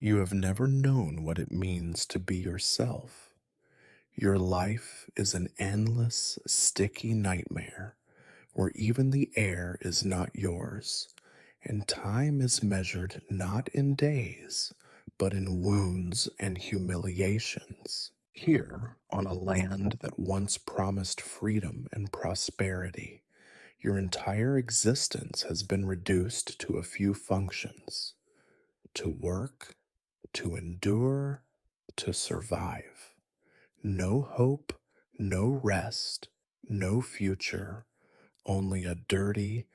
You have never known what it means to be yourself. Your life is an endless, sticky nightmare where even the air is not yours, and time is measured not in days, but in wounds and humiliations. Here, on a land that once promised freedom and prosperity, your entire existence has been reduced to a few functions: to work, to endure, to survive. No hope, no rest, no future, only a dirty,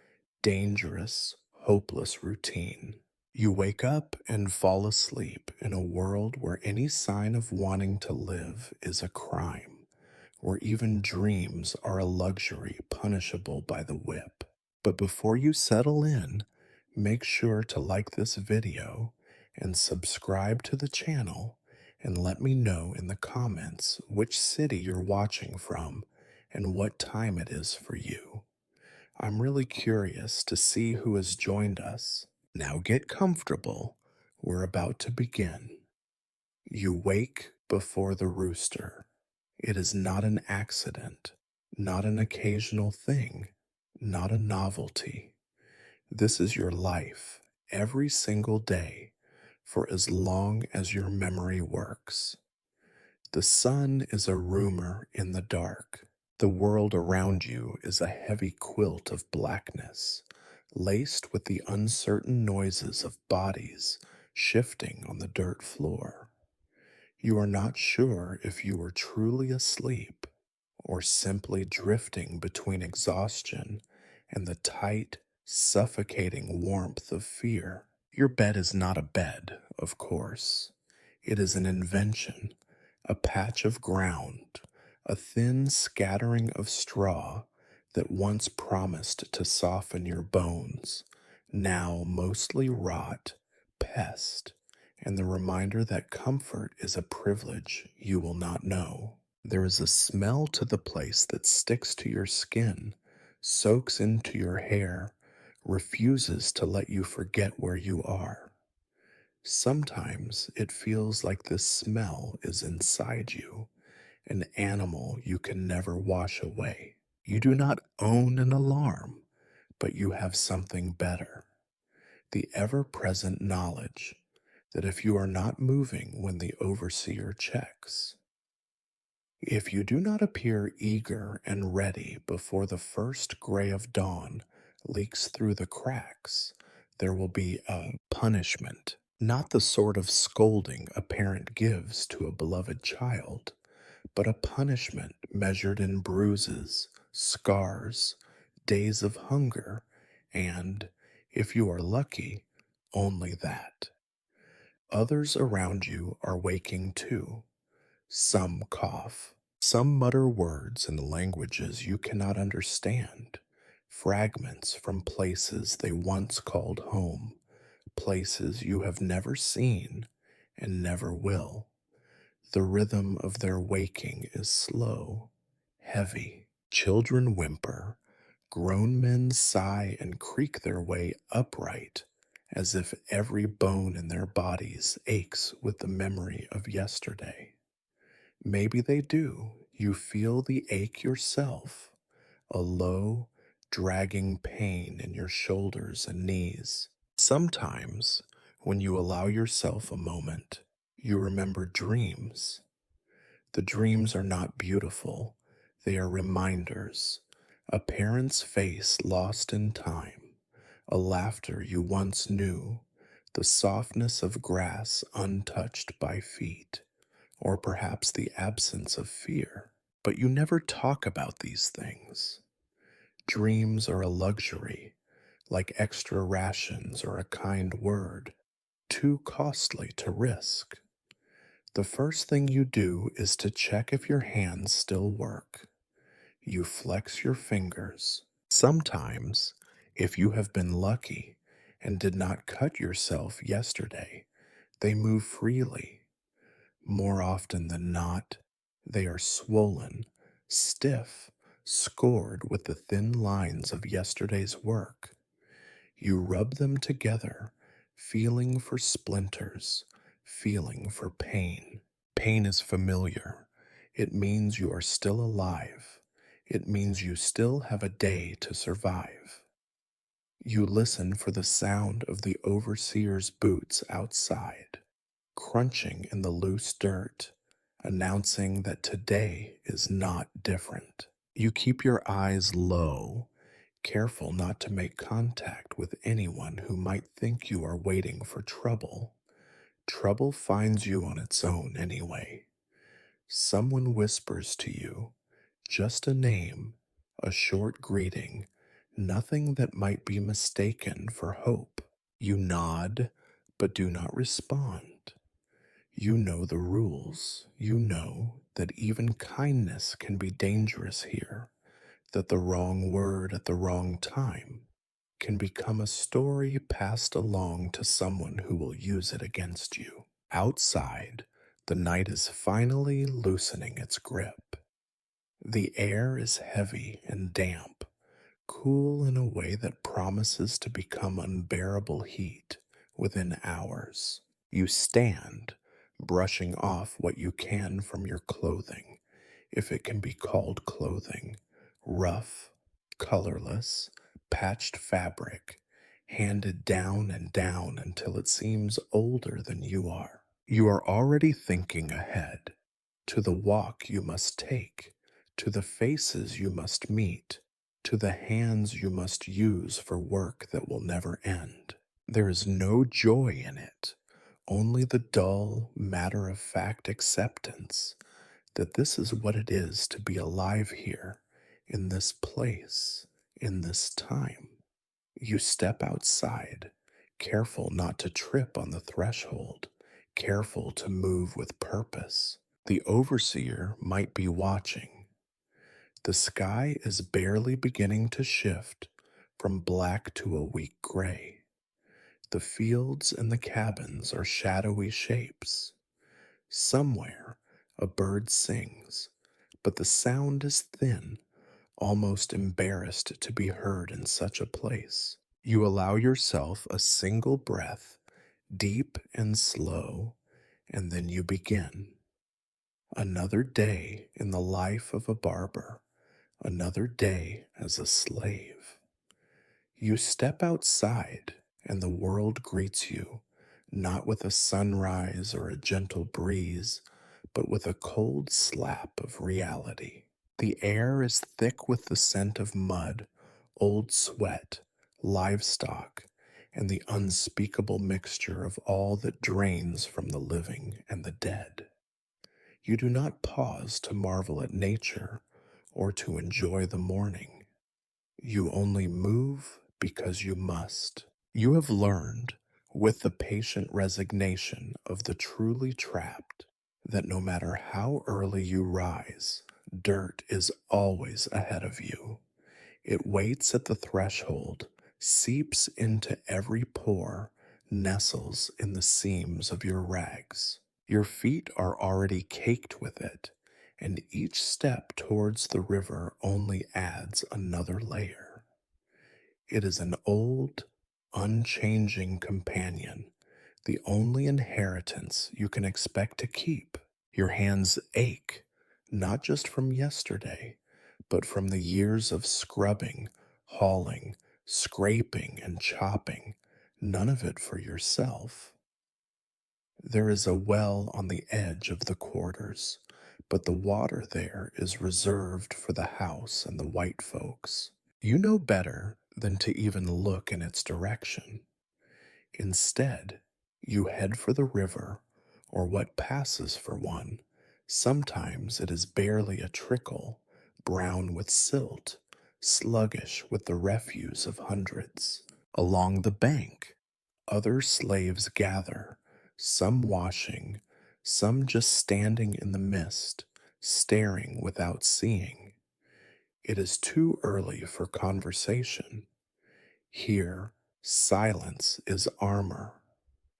dangerous, hopeless routine. You wake up and fall asleep in a world where any sign of wanting to live is a crime, where even dreams are a luxury punishable by the whip. But before you settle in, make sure to like this video and subscribe to the channel, and let me know in the comments which city you're watching from and what time it is for you. I'm really curious to see who has joined us. Now get comfortable. We're about to begin. You wake before the rooster. It is not an accident, not an occasional thing, not a novelty. This is your life every single day for as long as your memory works. The sun is a rumor in the dark. The world around you is a heavy quilt of blackness, laced with the uncertain noises of bodies shifting on the dirt floor. You are not sure if you are truly asleep or simply drifting between exhaustion and the tight, suffocating warmth of fear. Your bed is not a bed, of course. It is an invention, a patch of ground, a thin scattering of straw that once promised to soften your bones, now mostly rot, pest, and the reminder that comfort is a privilege you will not know. There is a smell to the place that sticks to your skin, soaks into your hair, refuses to let you forget where you are. Sometimes it feels like this smell is inside you, an animal you can never wash away. You do not own an alarm, but you have something better: the ever present knowledge that if you are not moving when the overseer checks, if you do not appear eager and ready before the first gray of dawn leaks through the cracks, there will be a punishment. Not the sort of scolding a parent gives to a beloved child, but a punishment measured in bruises, scars, days of hunger, and, if you are lucky, only that. Others around you are waking too. Some cough. Some mutter words in languages you cannot understand, fragments from places they once called home, places you have never seen and never will. The rhythm of their waking is slow, heavy. Children whimper, grown men sigh and creak their way upright, as if every bone in their bodies aches with the memory of yesterday. Maybe they do. You feel the ache yourself, a low, dragging pain in your shoulders and knees. Sometimes, when you allow yourself a moment, you remember dreams. The dreams are not beautiful, they are reminders. A parent's face lost in time, a laughter you once knew, the softness of grass untouched by feet, or perhaps the absence of fear. But you never talk about these things. Dreams are a luxury, like extra rations or a kind word, too costly to risk. The first thing you do is to check if your hands still work. You flex your fingers. Sometimes, if you have been lucky and did not cut yourself yesterday, they move freely. More often than not, they are swollen, stiff, scored with the thin lines of yesterday's work. You rub them together, feeling for splinters, feeling for pain. Pain is familiar. It means you are still alive. It means you still have a day to survive. You listen for the sound of the overseer's boots outside, crunching in the loose dirt, announcing that today is not different. You keep your eyes low, careful not to make contact with anyone who might think you are waiting for trouble. Trouble finds you on its own anyway. Someone whispers to you, just a name, a short greeting, nothing that might be mistaken for hope. You nod, but do not respond. You know the rules. You know that even kindness can be dangerous here, that the wrong word at the wrong time can become a story passed along to someone who will use it against you. Outside, the night is finally loosening its grip. The air is heavy and damp, cool in a way that promises to become unbearable heat within hours. You stand, brushing off what you can from your clothing, if it can be called clothing, rough, colorless, patched fabric, handed down and down until it seems older than you are. You are already thinking ahead, to the walk you must take, to the faces you must meet, to the hands you must use for work that will never end. There is no joy in it, only the dull, matter of fact acceptance that this is what it is to be alive here, in this place, in this time. You step outside, careful not to trip on the threshold, careful to move with purpose. The overseer might be watching. The sky is barely beginning to shift from black to a weak gray. The fields and the cabins are shadowy shapes. Somewhere, a bird sings, but the sound is thin, almost embarrassed to be heard in such a place. You allow yourself a single breath, deep and slow, and then you begin. Another day in the life of a barber, another day as a slave. You step outside, and the world greets you, not with a sunrise or a gentle breeze, but with a cold slap of reality. The air is thick with the scent of mud, old sweat, livestock, and the unspeakable mixture of all that drains from the living and the dead. You do not pause to marvel at nature or to enjoy the morning. You only move because you must. You have learned, with the patient resignation of the truly trapped, that no matter how early you rise, dirt is always ahead of you. It waits at the threshold, seeps into every pore, nestles in the seams of your rags. Your feet are already caked with it, and each step towards the river only adds another layer. It is an old, unchanging companion, the only inheritance you can expect to keep. Your hands ache, not just from yesterday, but from the years of scrubbing, hauling, scraping, and chopping, none of it for yourself. There is a well on the edge of the quarters, but the water there is reserved for the house and the white folks. You know better than to even look in its direction. Instead, you head for the river, or what passes for one. Sometimes it is barely a trickle, brown with silt, sluggish with the refuse of hundreds. Along the bank, other slaves gather, some washing, some just standing in the mist, staring without seeing. It is too early for conversation. Here, silence is armor.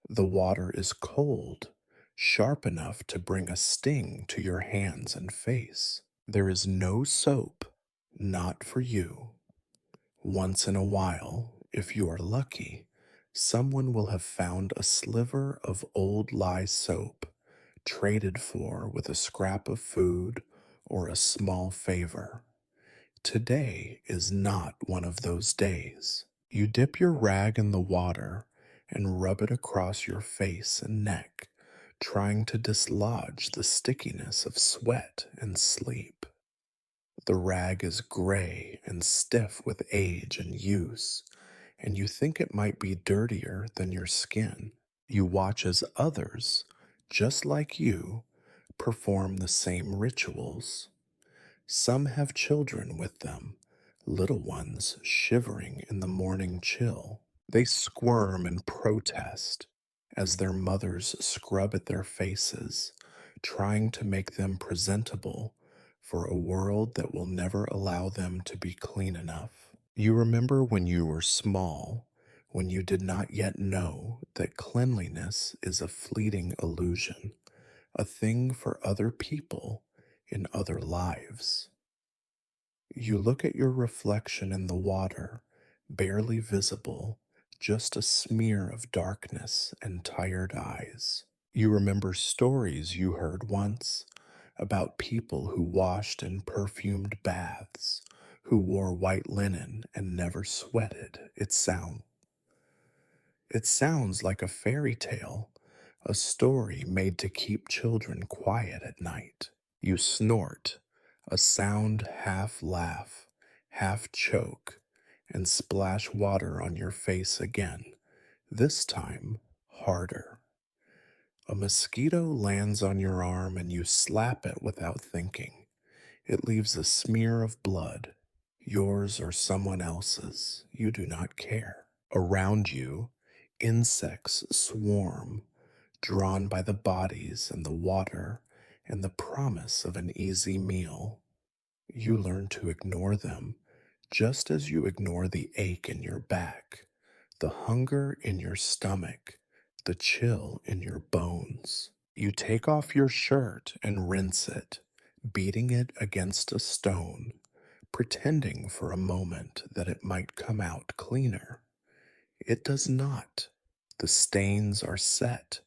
The water is cold, sharp enough to bring a sting to your hands and face. There is no soap, not for you. Once in a while, if you are lucky, Someone will have found a sliver of old lye soap traded for with a scrap of food or a small favor. Today is not one of those days. You dip your rag in the water and rub it across your face and neck, trying to dislodge the stickiness of sweat and sleep. The rag is gray and stiff with age and use, and you think it might be dirtier than your skin. You watch as others, just like you, perform the same rituals. Some have children with them, little ones shivering in the morning chill. They squirm and protest as their mothers scrub at their faces, trying to make them presentable for a world that will never allow them to be clean enough. You remember when you were small, when you did not yet know that cleanliness is a fleeting illusion, a thing for other people in other lives. You look at your reflection in the water, barely visible, just a smear of darkness and tired eyes. You remember stories you heard once about people who washed in perfumed baths, who wore white linen and never sweated. It sounds like a fairy tale, a story made to keep children quiet at night. You snort, a sound half laugh, half choke, and splash water on your face again, this time harder. A mosquito lands on your arm and you slap it without thinking. It leaves a smear of blood, yours or someone else's. You do not care. Around you, insects swarm, drawn by the bodies and the water and the promise of an easy meal. You learn to ignore them, just as you ignore the ache in your back, the hunger in your stomach, the chill in your bones. You take off your shirt and rinse it, beating it against a stone, pretending for a moment that it might come out cleaner. It does not. The stains are set,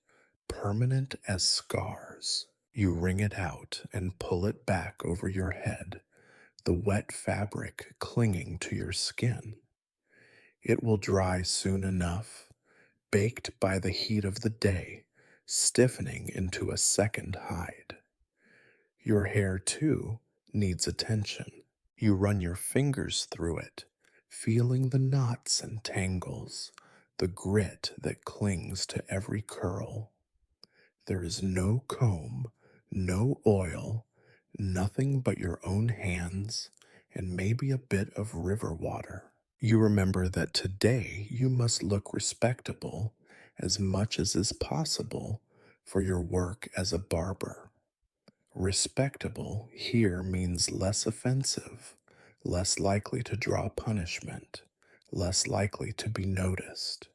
permanent as scars. You wring it out and pull it back over your head, the wet fabric clinging to your skin. It will dry soon enough, baked by the heat of the day, stiffening into a second hide. Your hair, too, needs attention. You run your fingers through it, feeling the knots and tangles, the grit that clings to every curl. There is no comb, no oil, nothing but your own hands and maybe a bit of river water. You remember that today you must look respectable as much as is possible for your work as a barber. Respectable here means less offensive, less likely to draw punishment, less likely to be noticed.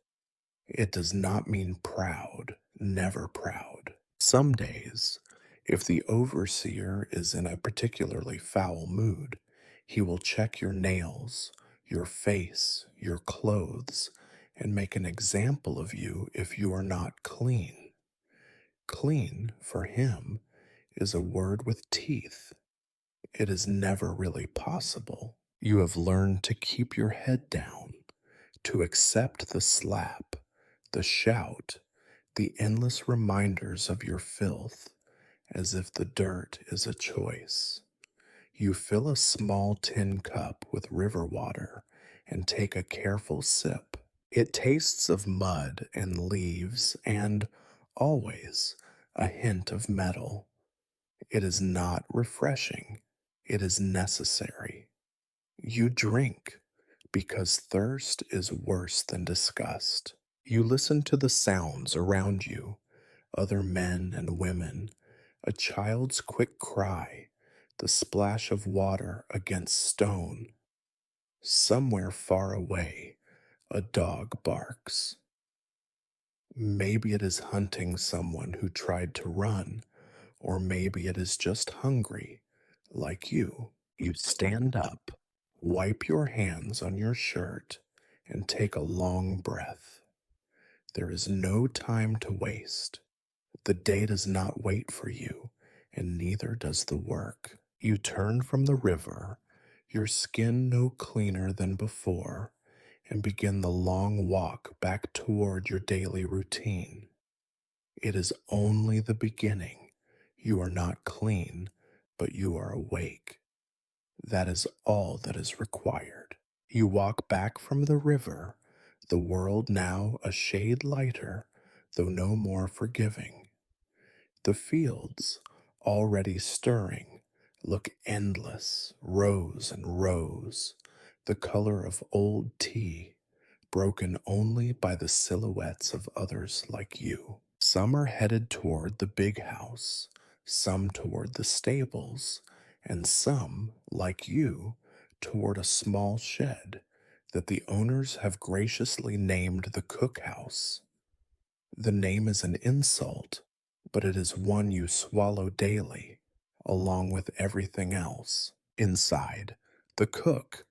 It does not mean proud, never proud. Some days, if the overseer is in a particularly foul mood, he will check your nails, your face, your clothes, and make an example of you if you are not clean. Clean, for him, is a word with teeth. It is never really possible. You have learned to keep your head down, to accept the slap, the shout, the endless reminders of your filth, as if the dirt is a choice. You fill a small tin cup with river water and take a careful sip. It tastes of mud and leaves and, always, a hint of metal. It is not refreshing, it is necessary. You drink because thirst is worse than disgust. You listen to the sounds around you, other men and women, a child's quick cry, the splash of water against stone. Somewhere far away, a dog barks. Maybe it is hunting someone who tried to run, or maybe it is just hungry, like you. You stand up, wipe your hands on your shirt, and take a long breath. There is no time to waste. The day does not wait for you, and neither does the work. You turn from the river, your skin no cleaner than before, and begin the long walk back toward your daily routine. It is only the beginning. You are not clean, but you are awake. That is all that is required. You walk back from the river, the world now a shade lighter, though no more forgiving. The fields, already stirring, look endless, rows and rows, the color of old tea, broken only by the silhouettes of others like you. Some are headed toward the big house, some toward the stables, and some, like you, toward a small shed that the owners have graciously named the cookhouse. The name is an insult, but it is one you swallow daily, along with everything else. Inside, the cook,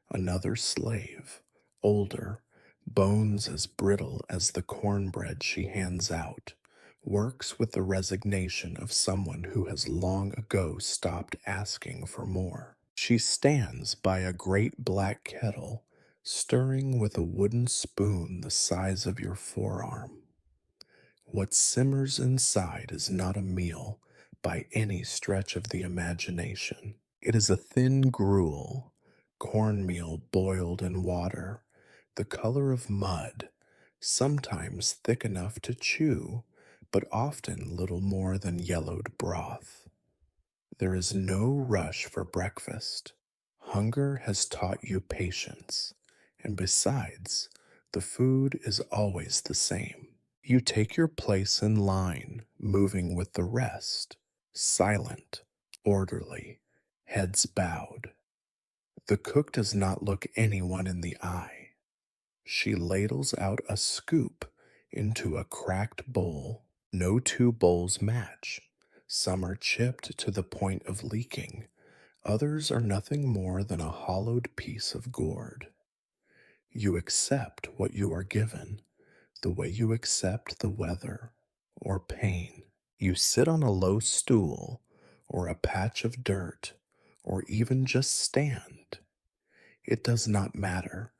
another slave, older, bones as brittle as the cornbread she hands out, works with the resignation of someone who has long ago stopped asking for more. She stands by a great black kettle, stirring with a wooden spoon the size of your forearm. What simmers inside is not a meal by any stretch of the imagination. It is a thin gruel, cornmeal boiled in water, the color of mud, sometimes thick enough to chew, but often little more than yellowed broth. There is no rush for breakfast. Hunger has taught you patience, and besides, the food is always the same. You take your place in line, moving with the rest, silent, orderly, heads bowed. The cook does not look anyone in the eye. She ladles out a scoop into a cracked bowl. No two bowls match. Some are chipped to the point of leaking. Others are nothing more than a hollowed piece of gourd. You accept what you are given, the way you accept the weather or pain. You sit on a low stool or a patch of dirt or even just stand. It does not matter.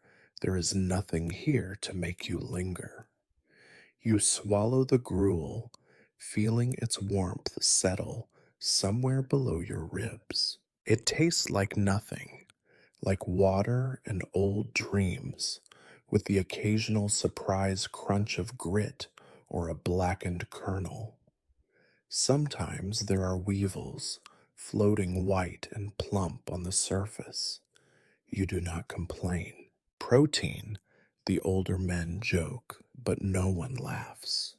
There is nothing here to make you linger. You swallow the gruel, feeling its warmth settle somewhere below your ribs. It tastes like nothing, like water and old dreams, with the occasional surprise crunch of grit or a blackened kernel. Sometimes there are weevils, floating white and plump on the surface. You do not complain. Protein, the older men joke, but no one laughs.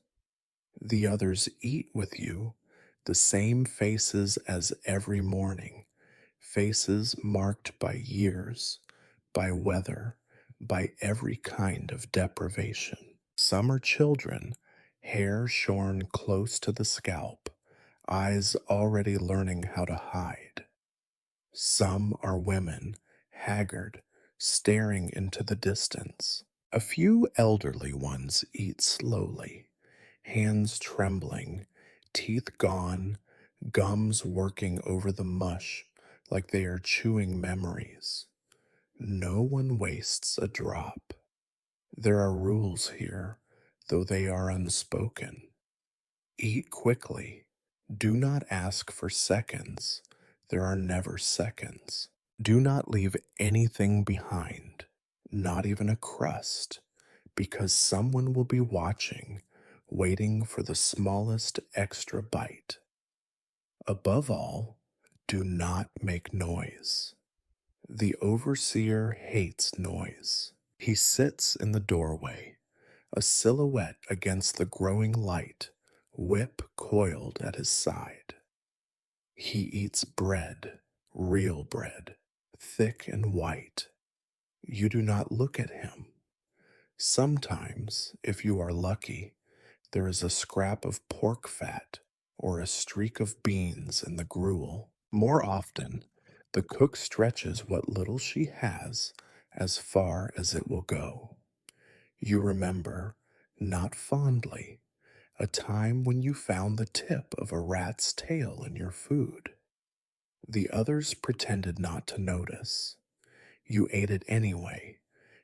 The others eat with you, the same faces as every morning, faces marked by years, by weather, by every kind of deprivation. Some are children, hair shorn close to the scalp, eyes already learning how to hide. Some are women, haggard, staring into the distance. A few elderly ones eat slowly, hands trembling, teeth gone, gums working over the mush like they are chewing memories. No one wastes a drop. There are rules here, though they are unspoken. Eat quickly. Do not ask for seconds. There are never seconds. Do not leave anything behind, not even a crust, because someone will be watching, waiting for the smallest extra bite. Above all, do not make noise. The overseer hates noise. He sits in the doorway, a silhouette against the growing light, whip coiled at his side. He eats bread, real bread, thick and white. You do not look at him. Sometimes, if you are lucky, there is a scrap of pork fat or a streak of beans in the gruel. More often, the cook stretches what little she has as far as it will go. You remember, not fondly, a time when you found the tip of a rat's tail in your food. The others pretended not to notice. You ate it anyway.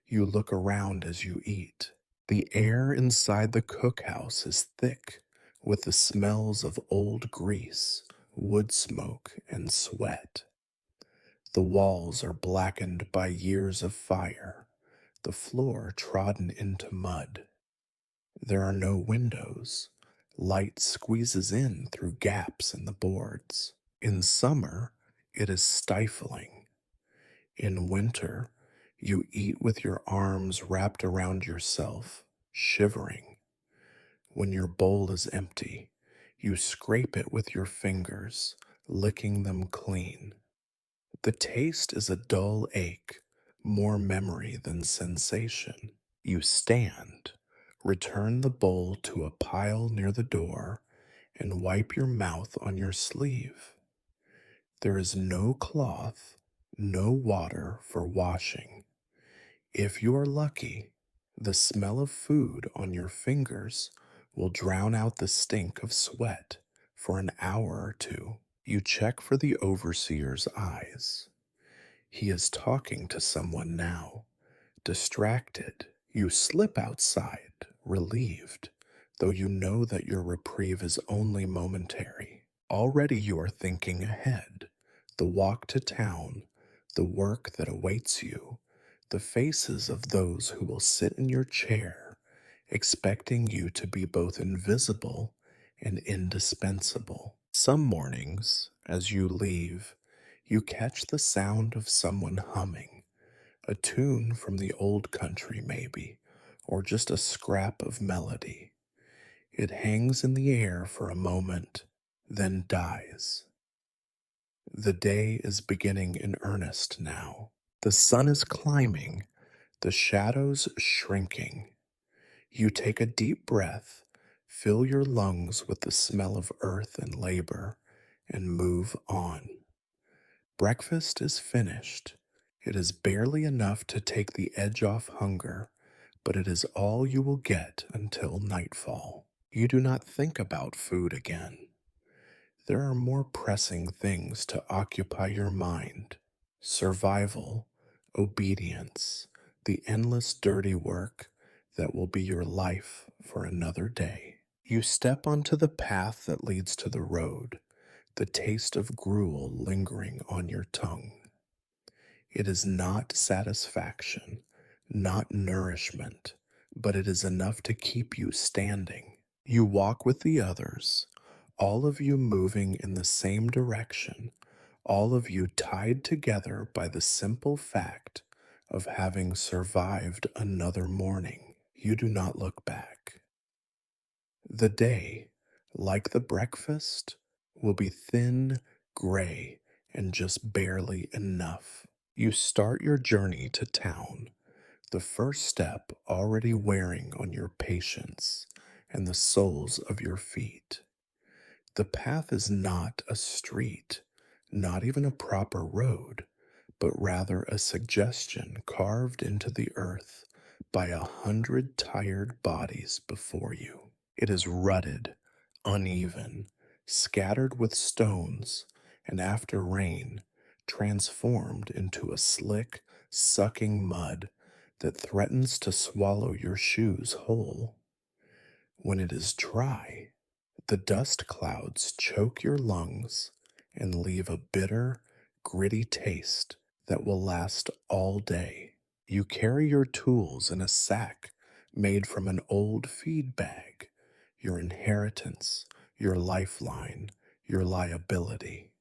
You look around as you eat. The air inside the cookhouse is thick with the smells of old grease, wood smoke, and sweat. The walls are blackened by years of fire, the floor trodden into mud. There are no windows. Light squeezes in through gaps in the boards. In summer, it is stifling. In winter, you eat with your arms wrapped around yourself, shivering. When your bowl is empty, you scrape it with your fingers, licking them clean. The taste is a dull ache, more memory than sensation. You stand, return the bowl to a pile near the door, and wipe your mouth on your sleeve. There is no cloth, no water for washing. If you are lucky, the smell of food on your fingers will drown out the stink of sweat for an hour or two. You check for the overseer's eyes. He is talking to someone now. Distracted, you slip outside, relieved, though you know that your reprieve is only momentary. Already you are thinking ahead, the walk to town, the work that awaits you, the faces of those who will sit in your chair, expecting you to be both invisible and indispensable. Some mornings, as you leave, you catch the sound of someone humming, a tune from the old country, maybe, or just a scrap of melody. It hangs in the air for a moment, then dies. The day is beginning in earnest now. The sun is climbing, the shadows shrinking. You take a deep breath, fill your lungs with the smell of earth and labor, and move on. Breakfast is finished. It is barely enough to take the edge off hunger, but it is all you will get until nightfall. You do not think about food again. There are more pressing things to occupy your mind: survival, obedience, the endless dirty work that will be your life for another day. You step onto the path that leads to the road, the taste of gruel lingering on your tongue. It is not satisfaction, not nourishment, but it is enough to keep you standing. You walk with the others, all of you moving in the same direction, all of you tied together by the simple fact of having survived another morning. You do not look back. The day, like the breakfast, will be thin, gray, and just barely enough. You start your journey to town, the first step already wearing on your patience and the soles of your feet. The path is not a street, not even a proper road, but rather a suggestion carved into the earth by 100 tired bodies before you. It is rutted, uneven, scattered with stones, and after rain, transformed into a slick, sucking mud that threatens to swallow your shoes whole. When it is dry, the dust clouds choke your lungs and leave a bitter, gritty taste that will last all day. You carry your tools in a sack made from an old feed bag, your inheritance, your lifeline, your liability.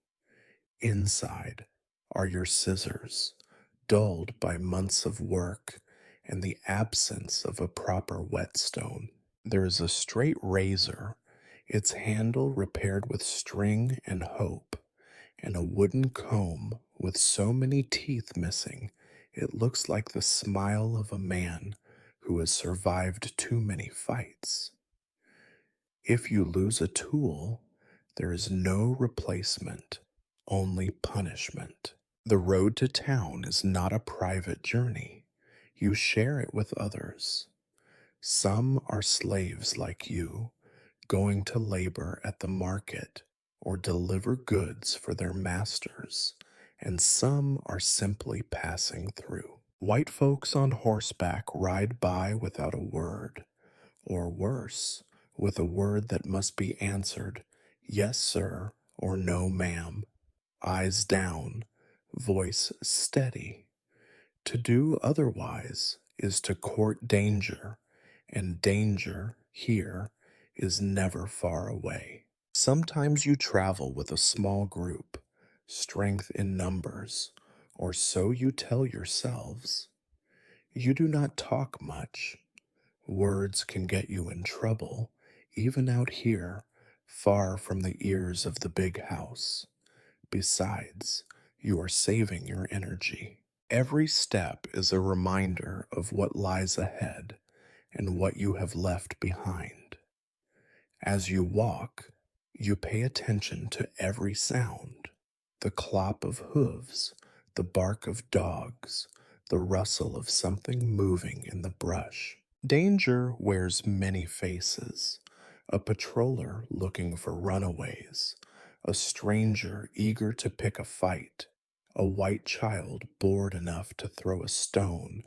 Inside are your scissors, dulled by months of work and the absence of a proper whetstone. There is a straight razor, its handle repaired with string and hope, and a wooden comb with so many teeth missing it looks like the smile of a man who has survived too many fights. If you lose a tool, there is no replacement, only punishment. The road to town is not a private journey. You share it with others. Some are slaves like you, going to labor at the market or deliver goods for their masters, and some are simply passing through. White folks on horseback ride by without a word, or worse, with a word that must be answered, yes, sir, or no, ma'am, eyes down, voice steady. To do otherwise is to court danger, and danger here is never far away. Sometimes you travel with a small group, strength in numbers, or so you tell yourselves. You do not talk much. Words can get you in trouble, even out here, far from the ears of the big house. Besides, you are saving your energy. Every step is a reminder of what lies ahead and what you have left behind. As you walk, you pay attention to every sound: the clop of hooves, the bark of dogs, the rustle of something moving in the brush. Danger wears many faces: a patroller looking for runaways, a stranger eager to pick a fight, a white child bored enough to throw a stone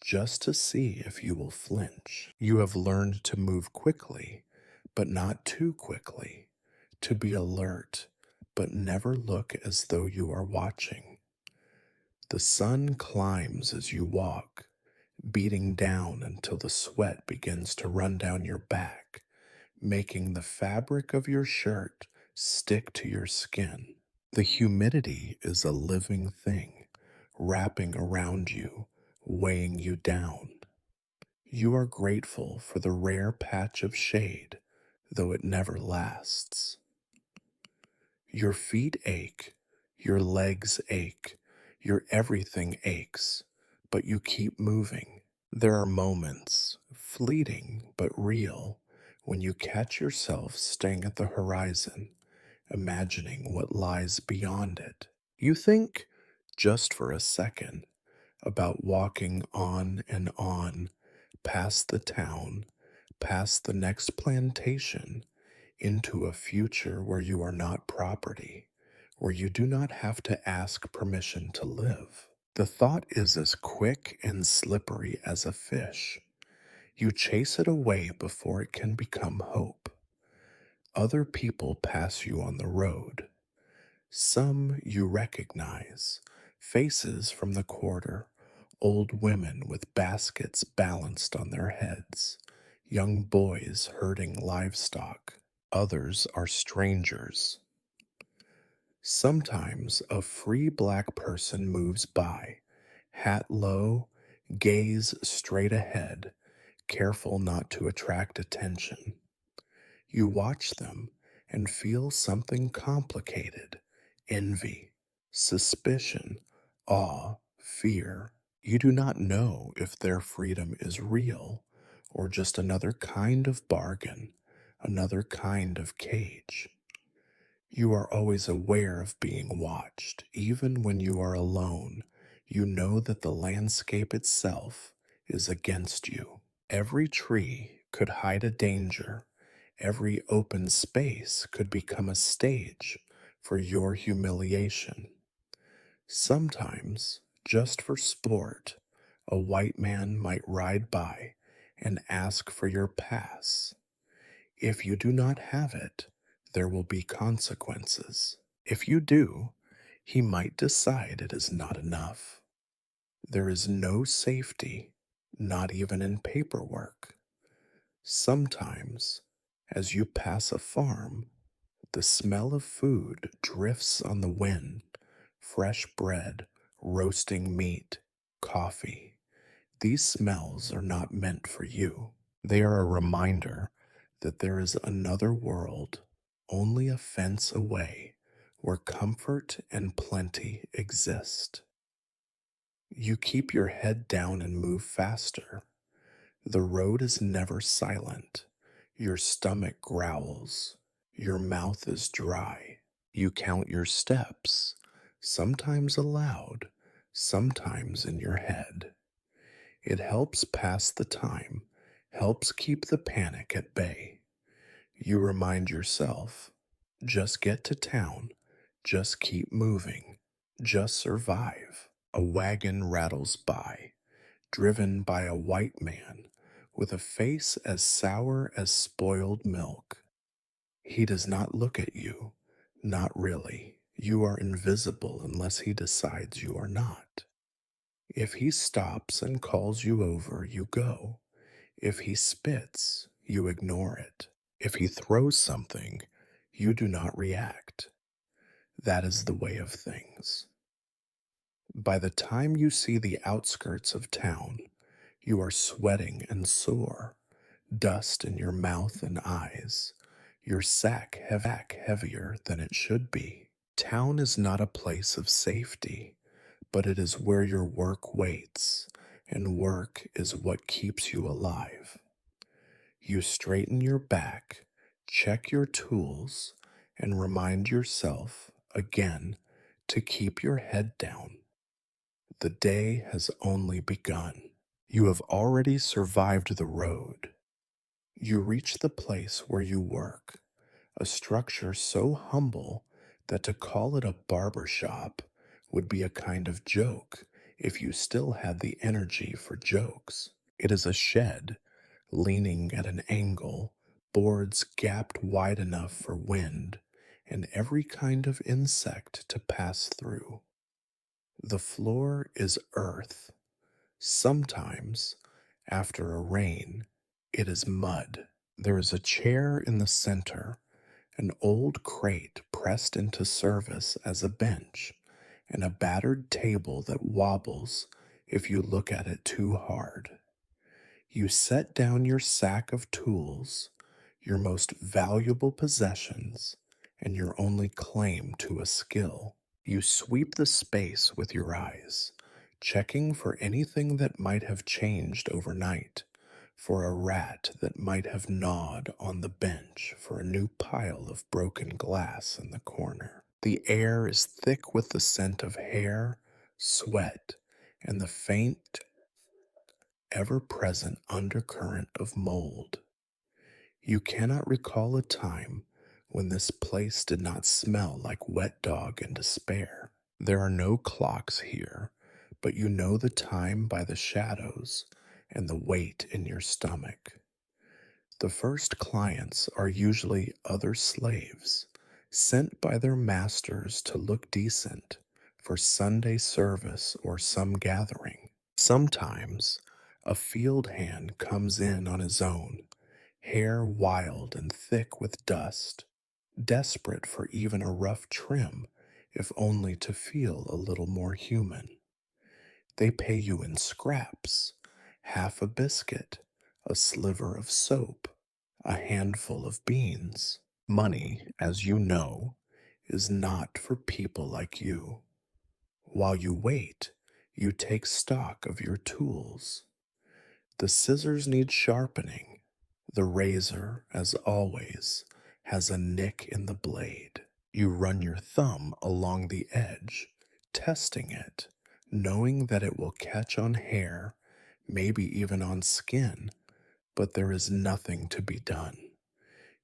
just to see if you will flinch. You have learned to move quickly, but not too quickly, to be alert, but never look as though you are watching. The sun climbs as you walk, beating down until the sweat begins to run down your back, making the fabric of your shirt stick to your skin. The humidity is a living thing, wrapping around you, weighing you down. You are grateful for the rare patch of shade, though it never lasts. Your feet ache, your legs ache, your everything aches, but you keep moving. There are moments, fleeting but real, when you catch yourself staying at the horizon, imagining what lies beyond it. You think, just for a second, about walking on and on, past the town, past the next plantation, into a future where you are not property, where you do not have to ask permission to live. The thought is as quick and slippery as a fish. You chase it away before it can become hope. Other people pass you on the road. Some you recognize, faces from the quarter, old women with baskets balanced on their heads, young boys herding livestock. Others are strangers. Sometimes a free black person moves by, hat low, gaze straight ahead, careful not to attract attention. You watch them and feel something complicated: envy, suspicion, awe, fear. You do not know if their freedom is real or just another kind of bargain, another kind of cage. You are always aware of being watched. Even when you are alone, you know that the landscape itself is against you. Every tree could hide a danger. Every open space could become a stage for your humiliation. Sometimes, just for sport, a white man might ride by and ask for your pass. If you do not have it, there will be consequences. If you do, he might decide it is not enough. There is no safety, not even in paperwork. Sometimes, as you pass a farm, the smell of food drifts on the wind: fresh bread, roasting meat, coffee. These smells are not meant for you. They are a reminder that there is another world, only a fence away, where comfort and plenty exist. You keep your head down and move faster. The road is never silent. Your stomach growls. Your mouth is dry. You count your steps, sometimes aloud, sometimes in your head. It helps pass the time, helps keep the panic at bay. You remind yourself, just get to town, just keep moving, just survive. A wagon rattles by, driven by a white man with a face as sour as spoiled milk. He does not look at you. Not really. You are invisible unless he decides you are not. If he stops and calls you over, you go. If he spits, you ignore it. If he throws something, you do not react. That is the way of things. By the time you see the outskirts of town, you are sweating and sore, dust in your mouth and eyes, your sack heavier than it should be. Town is not a place of safety, but it is where your work waits, and work is what keeps you alive. You straighten your back, check your tools, and remind yourself again to keep your head down. The day has only begun. You have already survived the road. You reach the place where you work, a structure so humble that to call it a barber shop would be a kind of joke if you still had the energy for jokes. It is a shed, leaning at an angle, boards gapped wide enough for wind, and every kind of insect to pass through. The floor is earth. Sometimes, after a rain, it is mud. There is a chair in the center, an old crate pressed into service as a bench, and a battered table that wobbles if you look at it too hard. You set down your sack of tools, your most valuable possessions, and your only claim to a skill. You sweep the space with your eyes, checking for anything that might have changed overnight, for a rat that might have gnawed on the bench, for a new pile of broken glass in the corner. The air is thick with the scent of hair, sweat, and the faint, ever present undercurrent of mold. You cannot recall a time when this place did not smell like wet dog and despair. There are no clocks here, but you know the time by the shadows and the weight in your stomach. The first clients are usually other slaves, sent by their masters to look decent for Sunday service or some gathering. Sometimes a field hand comes in on his own, hair wild and thick with dust, desperate for even a rough trim, if only to feel a little more human. They pay you in scraps, half a biscuit, a sliver of soap, a handful of beans. Money, as you know, is not for people like you. While you wait, you take stock of your tools. The scissors need sharpening. The razor, as always, has a nick in the blade. You run your thumb along the edge, testing it, knowing that it will catch on hair, maybe even on skin, but there is nothing to be done.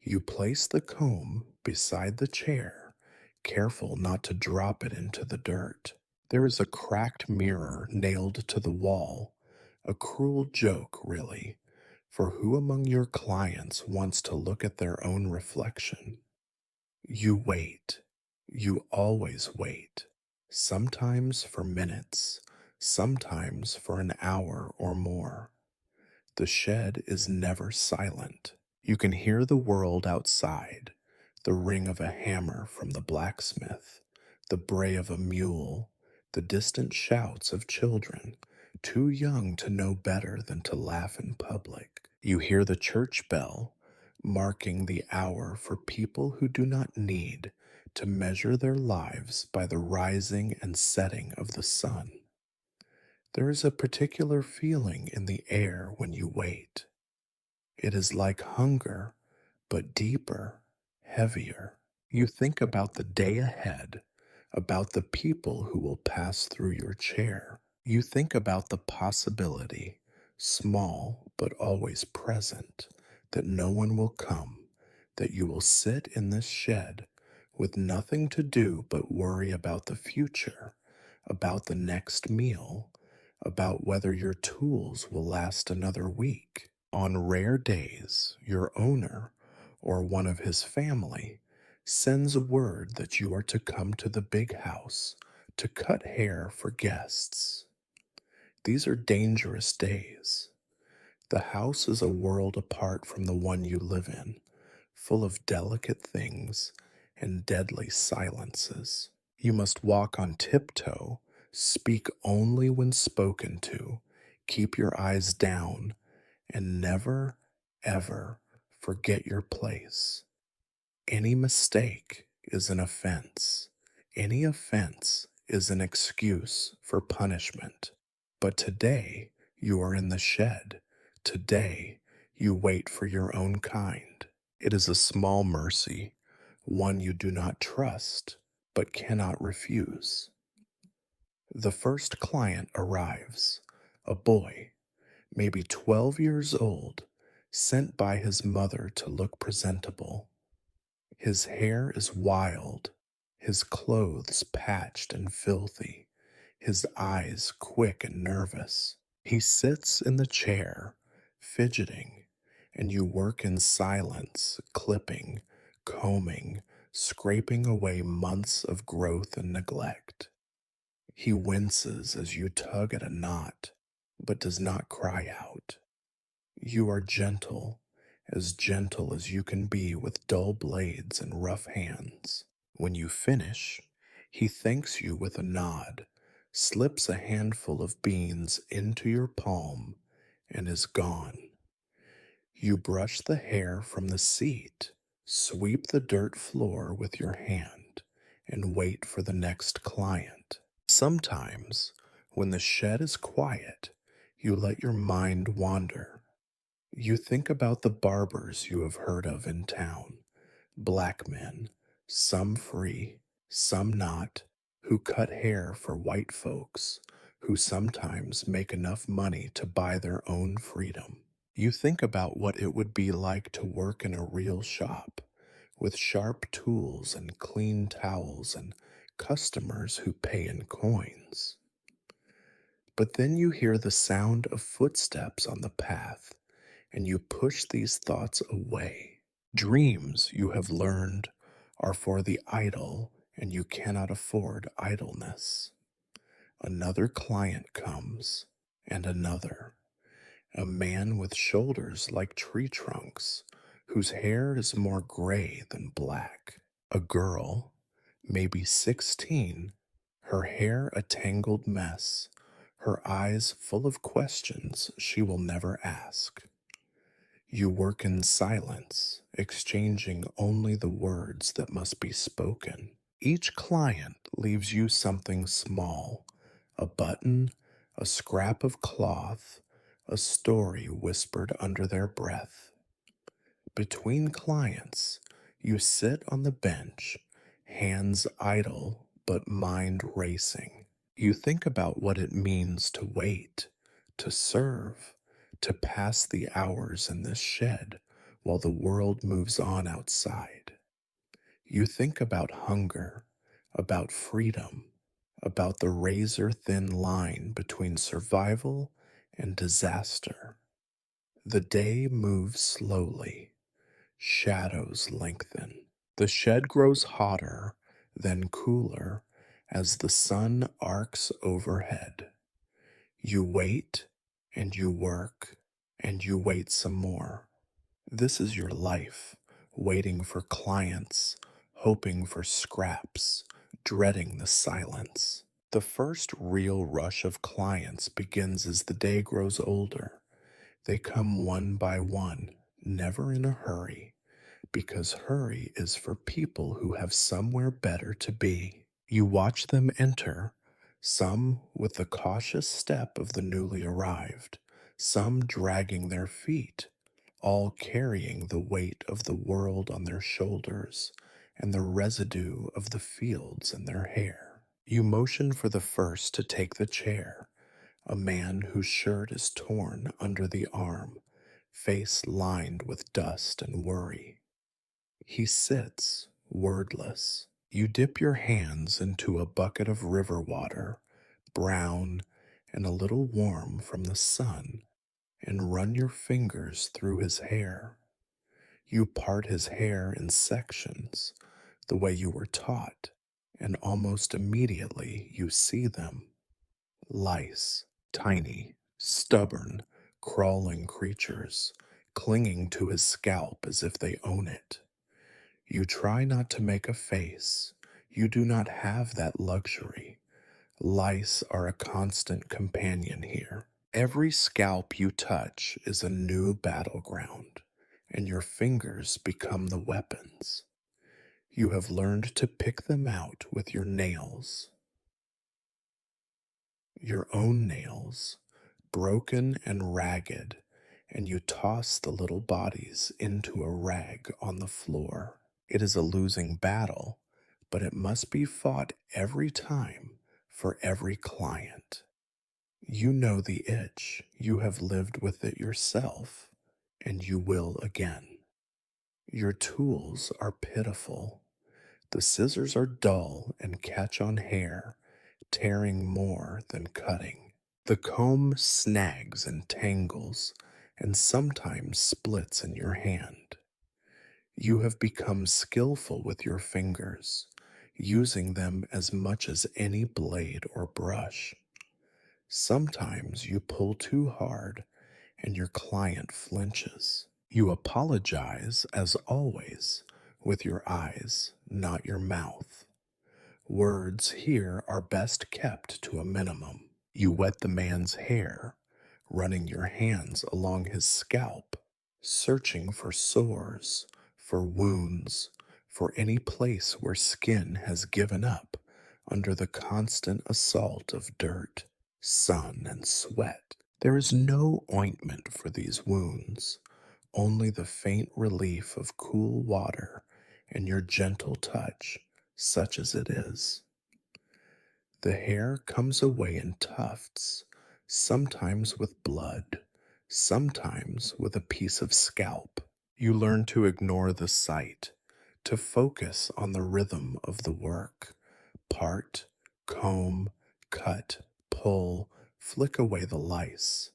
You place the comb beside the chair, careful not to drop it into the dirt. There is a cracked mirror nailed to the wall, a cruel joke, really, for who among your clients wants to look at their own reflection? You wait. You always wait. Sometimes for minutes, sometimes for an hour or more. The shed is never silent. You can hear the world outside, the ring of a hammer from the blacksmith, the bray of a mule, the distant shouts of children, too young to know better than to laugh in public. You hear the church bell, marking the hour for people who do not need to measure their lives by the rising and setting of the sun. There is a particular feeling in the air when you wait. It is like hunger, but deeper, heavier. You think about the day ahead, about the people who will pass through your chair. You think about the possibility, small but always present, that no one will come, that you will sit in this shed with nothing to do but worry about the future, about the next meal, about whether your tools will last another week. On rare days, your owner or one of his family sends word that you are to come to the big house to cut hair for guests. These are dangerous days. The house is a world apart from the one you live in, full of delicate things and deadly silences. You must walk on tiptoe, speak only when spoken to, keep your eyes down, and never, ever forget your place. Any mistake is an offense. Any offense is an excuse for punishment. But today you are in the shed. Today you wait for your own kind. It is a small mercy, one you do not trust, but cannot refuse. The first client arrives, a boy, maybe 12 years old, sent by his mother to look presentable. His hair is wild, his clothes patched and filthy, his eyes quick and nervous. He sits in the chair, fidgeting, and you work in silence, clipping, combing, scraping away months of growth and neglect. He winces as you tug at a knot, but does not cry out. You are gentle as you can be with dull blades and rough hands. When you finish, he thanks you with a nod, slips a handful of beans into your palm, and is gone. You brush the hair from the seat, sweep the dirt floor with your hand, and wait for the next client. Sometimes, when the shed is quiet, you let your mind wander. You think about the barbers you have heard of in town, black men, some free, some not, who cut hair for white folks, who sometimes make enough money to buy their own freedom. You think about what it would be like to work in a real shop, with sharp tools and clean towels and customers who pay in coins. But then you hear the sound of footsteps on the path, and you push these thoughts away. Dreams, you have learned, are for the idle, and you cannot afford idleness. Another client comes, and another. A man with shoulders like tree trunks, whose hair is more gray than black. A girl, maybe 16, her hair a tangled mess, her eyes full of questions she will never ask. You work in silence, exchanging only the words that must be spoken. Each client leaves you something small, a button, a scrap of cloth, a story whispered under their breath. Between clients, you sit on the bench, hands idle but mind racing. You think about what it means to wait, to serve, to pass the hours in this shed while the world moves on outside. You think about hunger, about freedom, about the razor thin line between survival and disaster. The day moves slowly, shadows lengthen. The shed grows hotter, then cooler, as the sun arcs overhead. You wait, and you work, and you wait some more. This is your life, waiting for clients, hoping for scraps, dreading the silence. The first real rush of clients begins as the day grows older. They come one by one, never in a hurry, because hurry is for people who have somewhere better to be. You watch them enter, some with the cautious step of the newly arrived, some dragging their feet, all carrying the weight of the world on their shoulders and the residue of the fields in their hair. You motion for the first to take the chair, A man whose shirt is torn under the arm, face lined with dust and worry. He sits, wordless. You dip your hands into a bucket of river water, brown and a little warm from the sun, and run your fingers through his hair. You part his hair in sections, the way you were taught, and almost immediately you see them. Lice, tiny, stubborn, crawling creatures, clinging to his scalp as if they own it. You try not to make a face. You do not have that luxury. Lice are a constant companion here. Every scalp you touch is a new battleground, and your fingers become the weapons. You have learned to pick them out with your nails, your own nails, broken and ragged, and you toss the little bodies into a rag on the floor. It is a losing battle, but it must be fought every time for every client. You know the itch, you have lived with it yourself, and you will again. Your tools are pitiful. The scissors are dull and catch on hair, tearing more than cutting. The comb snags and tangles, and sometimes splits in your hand. You have become skillful with your fingers, using them as much as any blade or brush. Sometimes you pull too hard, and your client flinches. You apologize, as always, with your eyes, not your mouth. Words here are best kept to a minimum. You wet the man's hair, running your hands along his scalp, searching for sores, for wounds, for any place where skin has given up under the constant assault of dirt, sun, and sweat. There is no ointment for these wounds, only the faint relief of cool water and your gentle touch, such as it is. The hair comes away in tufts, sometimes with blood, sometimes with a piece of scalp. You learn to ignore the sight, to focus on the rhythm of the work. Part, comb, cut, pull, flick away the lice.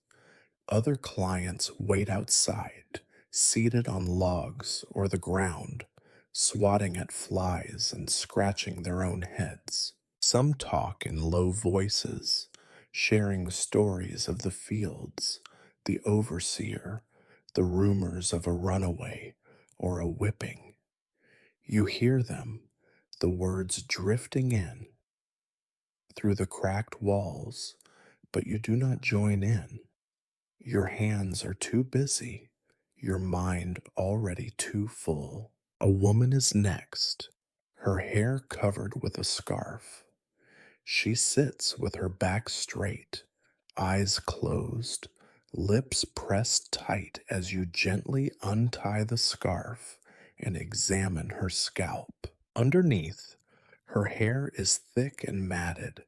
Other clients wait outside, seated on logs or the ground, swatting at flies and scratching their own heads. Some talk in low voices, sharing stories of the fields, the overseer, the rumors of a runaway or a whipping. You hear them, the words drifting in through the cracked walls, but you do not join in. Your hands are too busy, your mind already too full. A woman is next, her hair covered with a scarf. She sits with her back straight, eyes closed, lips pressed tight as you gently untie the scarf and examine her scalp. Underneath, her hair is thick and matted,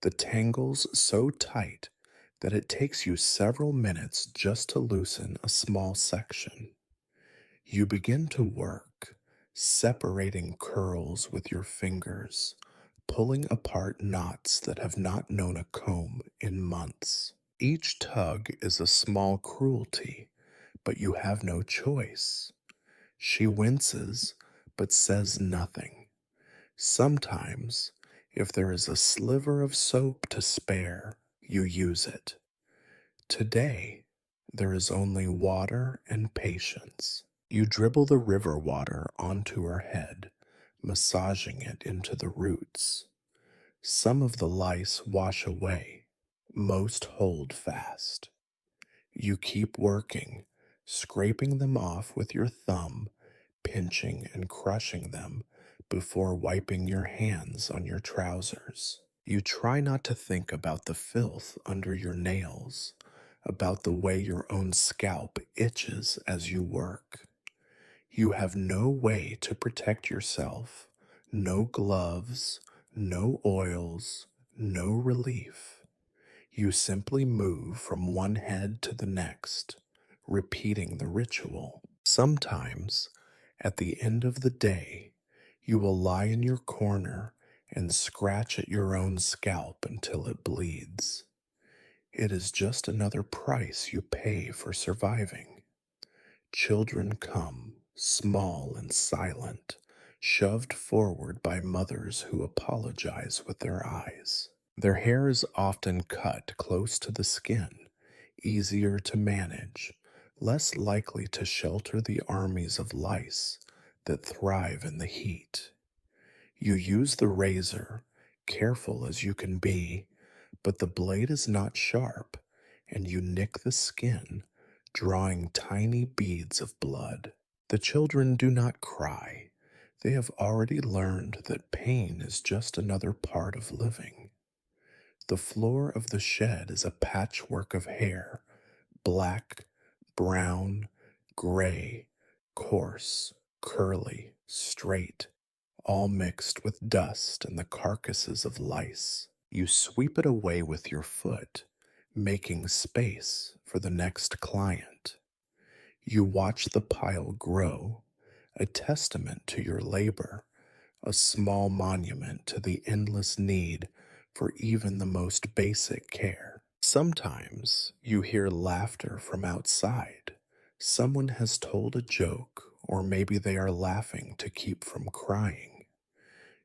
the tangles so tight that it takes you several minutes just to loosen a small section. You begin to work, separating curls with your fingers, pulling apart knots that have not known a comb in months. Each tug is a small cruelty, but you have no choice. She winces, but says nothing. Sometimes, if there is a sliver of soap to spare, you use it. Today, there is only water and patience. You dribble the river water onto her head, massaging it into the roots. Some of the lice wash away, most hold fast. You keep working, scraping them off with your thumb, pinching and crushing them before wiping your hands on your trousers. You try not to think about the filth under your nails, about the way your own scalp itches as you work. You have no way to protect yourself, no gloves, no oils, no relief. You simply move from one head to the next, repeating the ritual. Sometimes, at the end of the day, you will lie in your corner and scratch at your own scalp until it bleeds. It is just another price you pay for surviving. Children come, small and silent, shoved forward by mothers who apologize with their eyes. Their hair is often cut close to the skin, easier to manage, less likely to shelter the armies of lice that thrive in the heat. You use the razor, careful as you can be, but the blade is not sharp, and you nick the skin, drawing tiny beads of blood. The children do not cry. They have already learned that pain is just another part of living. The floor of the shed is a patchwork of hair, black, brown, gray, coarse, curly, straight, all mixed with dust and the carcasses of lice. You sweep it away with your foot, making space for the next client. You watch the pile grow, a testament to your labor, a small monument to the endless need for even the most basic care. Sometimes you hear laughter from outside. Someone has told a joke, or maybe they are laughing to keep from crying.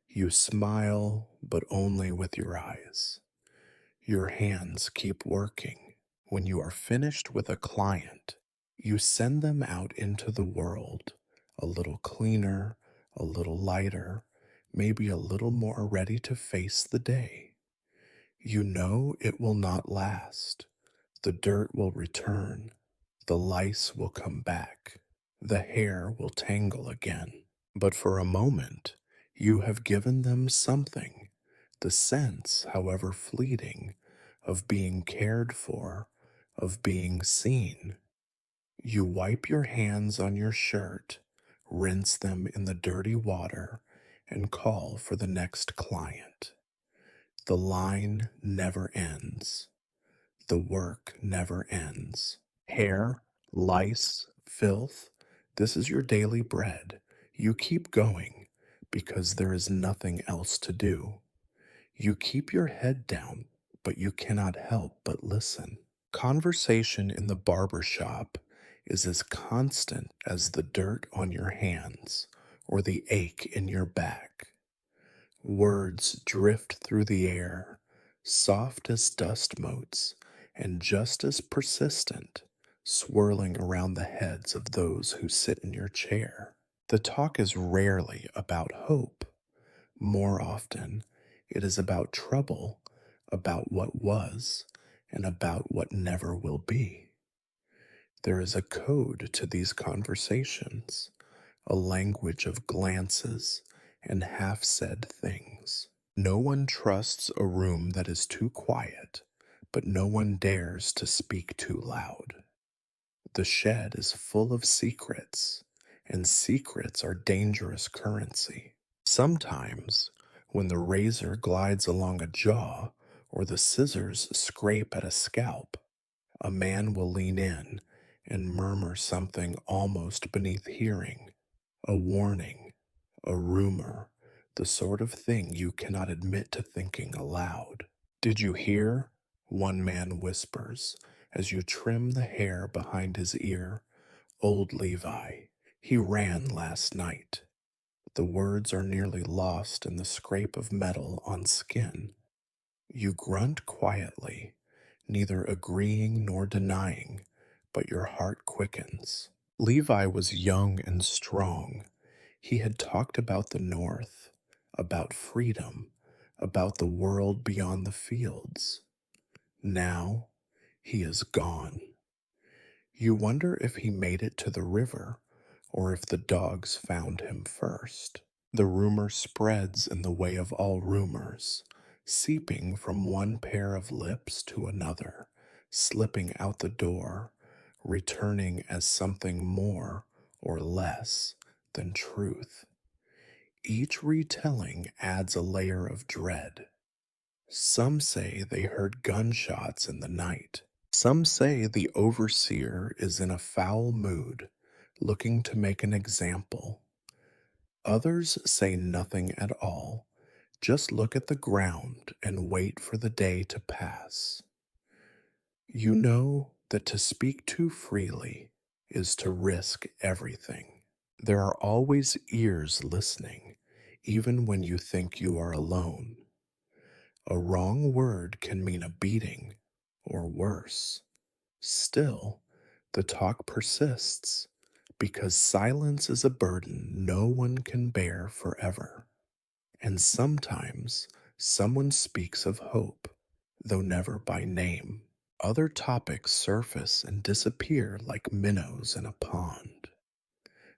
You smile, but only with your eyes. Your hands keep working. When you are finished with a client, you send them out into the world, a little cleaner, a little lighter, maybe a little more ready to face the day. You know it will not last. The dirt will return. The lice will come back. The hair will tangle again. But for a moment, you have given them something, the sense, however fleeting, of being cared for, of being seen. You wipe your hands on your shirt, rinse them in the dirty water, and call for the next client. The line never ends. The work never ends. Hair, lice, filth, this is your daily bread. You keep going because there is nothing else to do. You keep your head down, but you cannot help but listen. Conversation in the barber shop is as constant as the dirt on your hands or the ache in your back. Words drift through the air, soft as dust motes, and just as persistent, swirling around the heads of those who sit in your chair. The talk is rarely about hope. More often, it is about trouble, about what was, and about what never will be. There is a code to these conversations, a language of glances and half said things. No one trusts a room that is too quiet, but no one dares to speak too loud. The shed is full of secrets, and secrets are dangerous currency. Sometimes, when the razor glides along a jaw or the scissors scrape at a scalp, a man will lean in and murmur something almost beneath hearing, a warning, a rumor, the sort of thing you cannot admit to thinking aloud. Did you hear? One man whispers as you trim the hair behind his ear. Old Levi, he ran last night. The words are nearly lost in the scrape of metal on skin. You grunt quietly, neither agreeing nor denying, but your heart quickens. Levi was young and strong. He had talked about the North, about freedom, about the world beyond the fields. Now he is gone. You wonder if he made it to the river or if the dogs found him first. The rumor spreads in the way of all rumors, seeping from one pair of lips to another, slipping out the door, returning as something more or less than truth. Each retelling adds a layer of dread. Some say they heard gunshots in the night. Some say the overseer is in a foul mood, looking to make an example. Others say nothing at all. Just look at the ground and wait for the day to pass. You know that to speak too freely is to risk everything. There are always ears listening, even when you think you are alone. A wrong word can mean a beating or worse. Still, the talk persists because silence is a burden no one can bear forever. And sometimes someone speaks of hope, though never by name. Other topics surface and disappear like minnows in a pond.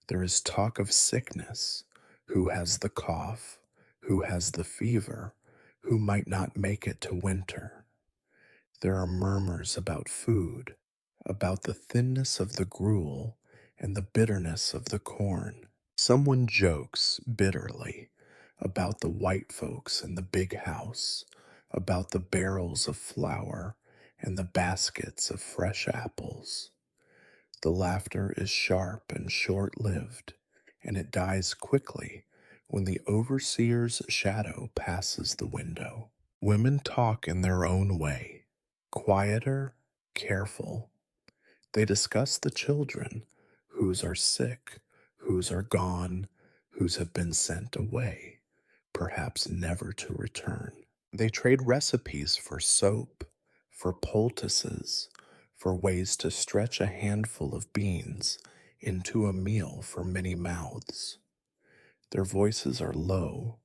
There is talk of sickness, who has the cough, who has the fever, who might not make it to winter. There are murmurs about food, about the thinness of the gruel and the bitterness of the corn. Someone jokes bitterly about the white folks in the big house, about the barrels of flour and the baskets of fresh apples. The laughter is sharp and short lived, and it dies quickly when the overseer's shadow passes the window. Women talk in their own way, quieter, careful. They discuss the children, whose are sick, whose are gone, whose have been sent away, perhaps never to return. They trade recipes for soap, for poultices, for ways to stretch a handful of beans into a meal for many mouths. Their voices are low,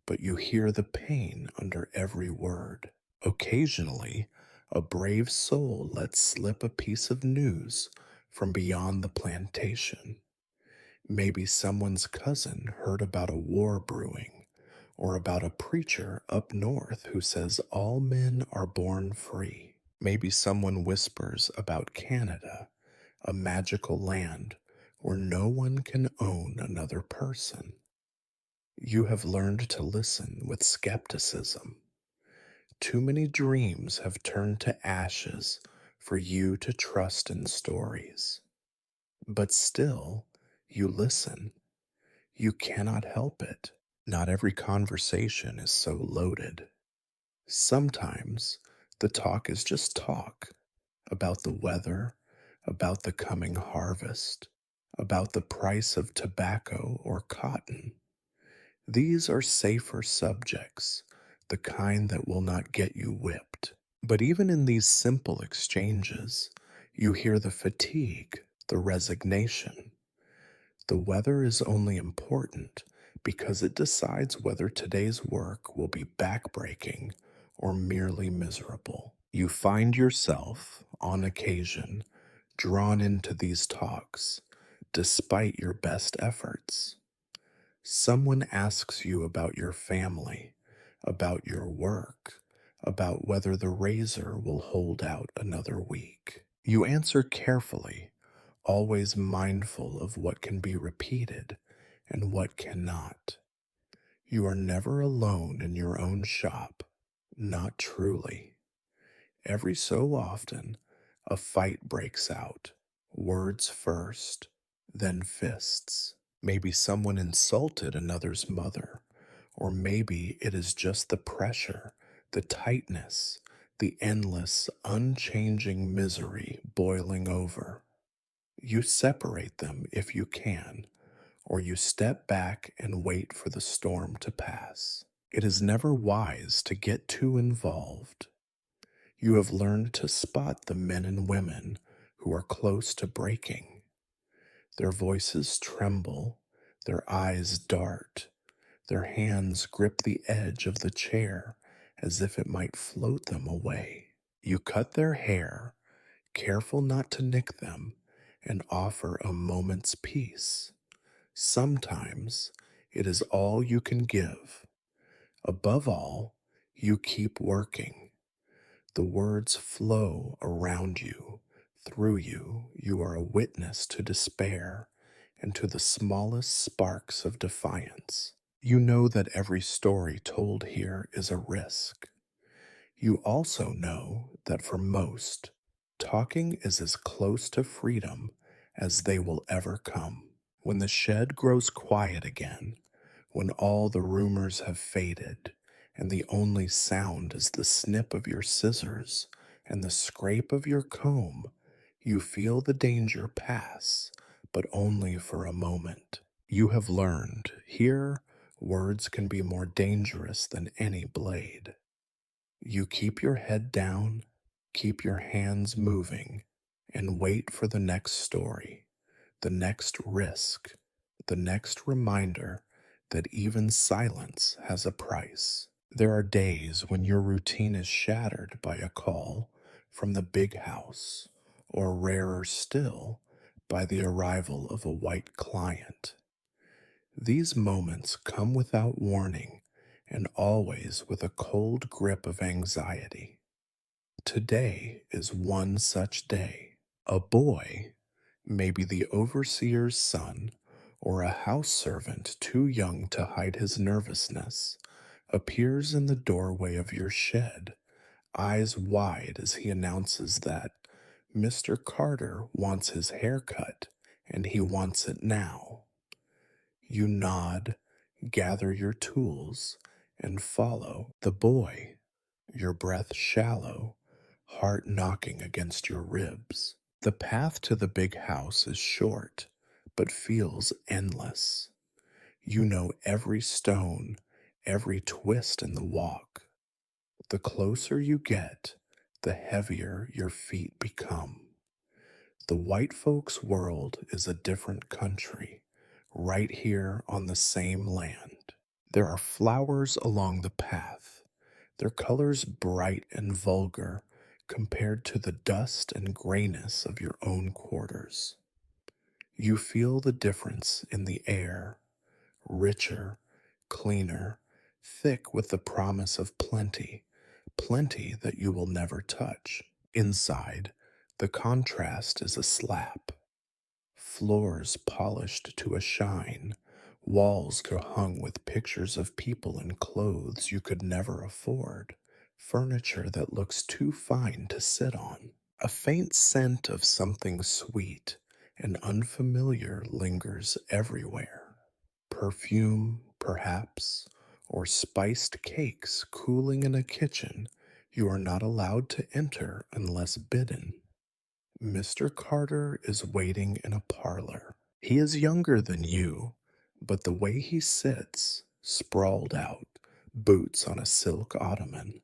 but you hear the pain under every word. Occasionally, a brave soul lets slip a piece of news from beyond the plantation. Maybe someone's cousin heard about a war brewing, or about a preacher up north who says all men are born free. Maybe someone whispers about Canada, a magical land where no one can own another person. You have learned to listen with skepticism. Too many dreams have turned to ashes for you to trust in stories. But still, you listen. You cannot help it. Not every conversation is so loaded. Sometimes the talk is just talk about the weather, about the coming harvest, about the price of tobacco or cotton. These are safer subjects, the kind that will not get you whipped. But even in these simple exchanges, you hear the fatigue, the resignation. The weather is only important because it decides whether today's work will be backbreaking or merely miserable. You find yourself, on occasion, drawn into these talks, despite your best efforts. Someone asks you about your family, about your work, about whether the razor will hold out another week. You answer carefully, always mindful of what can be repeated and what cannot. You are never alone in your own shop, not truly. Every so often, a fight breaks out, words first, then fists. Maybe someone insulted another's mother, or maybe it is just the pressure, the tightness, the endless, unchanging misery boiling over. You separate them if you can, or you step back and wait for the storm to pass. It is never wise to get too involved. You have learned to spot the men and women who are close to breaking. Their voices tremble, their eyes dart, their hands grip the edge of the chair as if it might float them away. You cut their hair, careful not to nick them, and offer a moment's peace. Sometimes it is all you can give. Above all, you keep working. The words flow around you, through you. You are a witness to despair and to the smallest sparks of defiance. You know that every story told here is a risk. You also know that for most, talking is as close to freedom as they will ever come. When the shed grows quiet again, when all the rumors have faded, and the only sound is the snip of your scissors and the scrape of your comb, you feel the danger pass, but only for a moment. You have learned here words can be more dangerous than any blade. You keep your head down, keep your hands moving, and wait for the next story, the next risk, the next reminder that even silence has a price. There are days when your routine is shattered by a call from the big house, or rarer still, by the arrival of a white client. These moments come without warning and always with a cold grip of anxiety. Today is one such day. A boy, maybe the overseer's son, or a house servant too young to hide his nervousness, appears in the doorway of your shed, eyes wide as he announces that Mr. Carter wants his hair cut and he wants it now. You nod, gather your tools, and follow the boy, your breath shallow, heart knocking against your ribs. The path to the big house is short, but feels endless. You know every stone, every twist in the walk. The closer you get, the heavier your feet become. The white folks' world is a different country, right here on the same land. There are flowers along the path, their colors bright and vulgar compared to the dust and grayness of your own quarters. You feel the difference in the air, richer, cleaner, thick with the promise of plenty, plenty that you will never touch. Inside, the contrast is a slap. Floors polished to a shine, walls are hung with pictures of people in clothes you could never afford, furniture that looks too fine to sit on. A faint scent of something sweet and unfamiliar lingers everywhere. Perfume, perhaps, or spiced cakes cooling in a kitchen you are not allowed to enter unless bidden. Mr. Carter is waiting in a parlor. He is younger than you, but the way he sits, sprawled out, boots on a silk ottoman,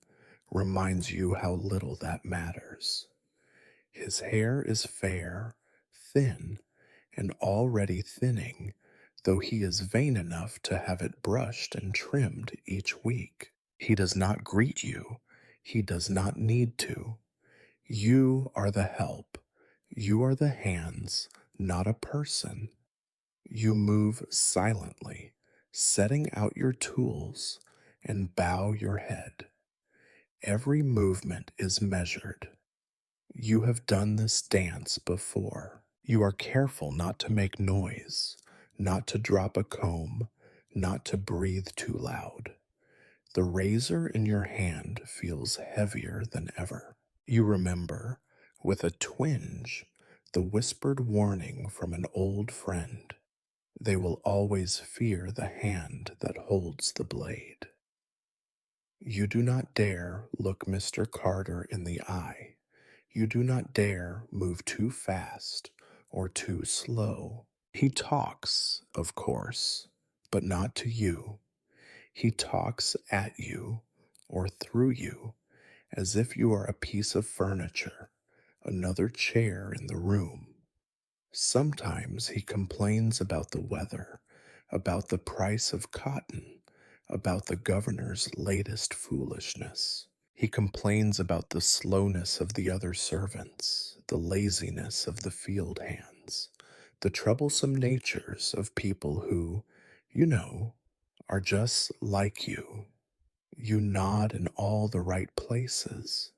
reminds you how little that matters. His hair is fair, thin, and already thinning, though he is vain enough to have it brushed and trimmed each week. He does not greet you. He does not need to. You are the help. You are the hands, not a person. You move silently, setting out your tools, and bow your head. Every movement is measured. You have done this dance before. You are careful not to make noise, not to drop a comb, not to breathe too loud. The razor in your hand feels heavier than ever. You remember, with a twinge, the whispered warning from an old friend. They will always fear the hand that holds the blade. You do not dare look Mr. Carter in the eye. You do not dare move too fast or too slow. He talks, of course, but not to you. He talks at you or through you as if you are a piece of furniture, another chair in the room. Sometimes he complains about the weather, about the price of cotton, about the governor's latest foolishness. He complains about the slowness of the other servants, the laziness of the field hands, the troublesome natures of people who, you know, are just like you. You nod in all the right places.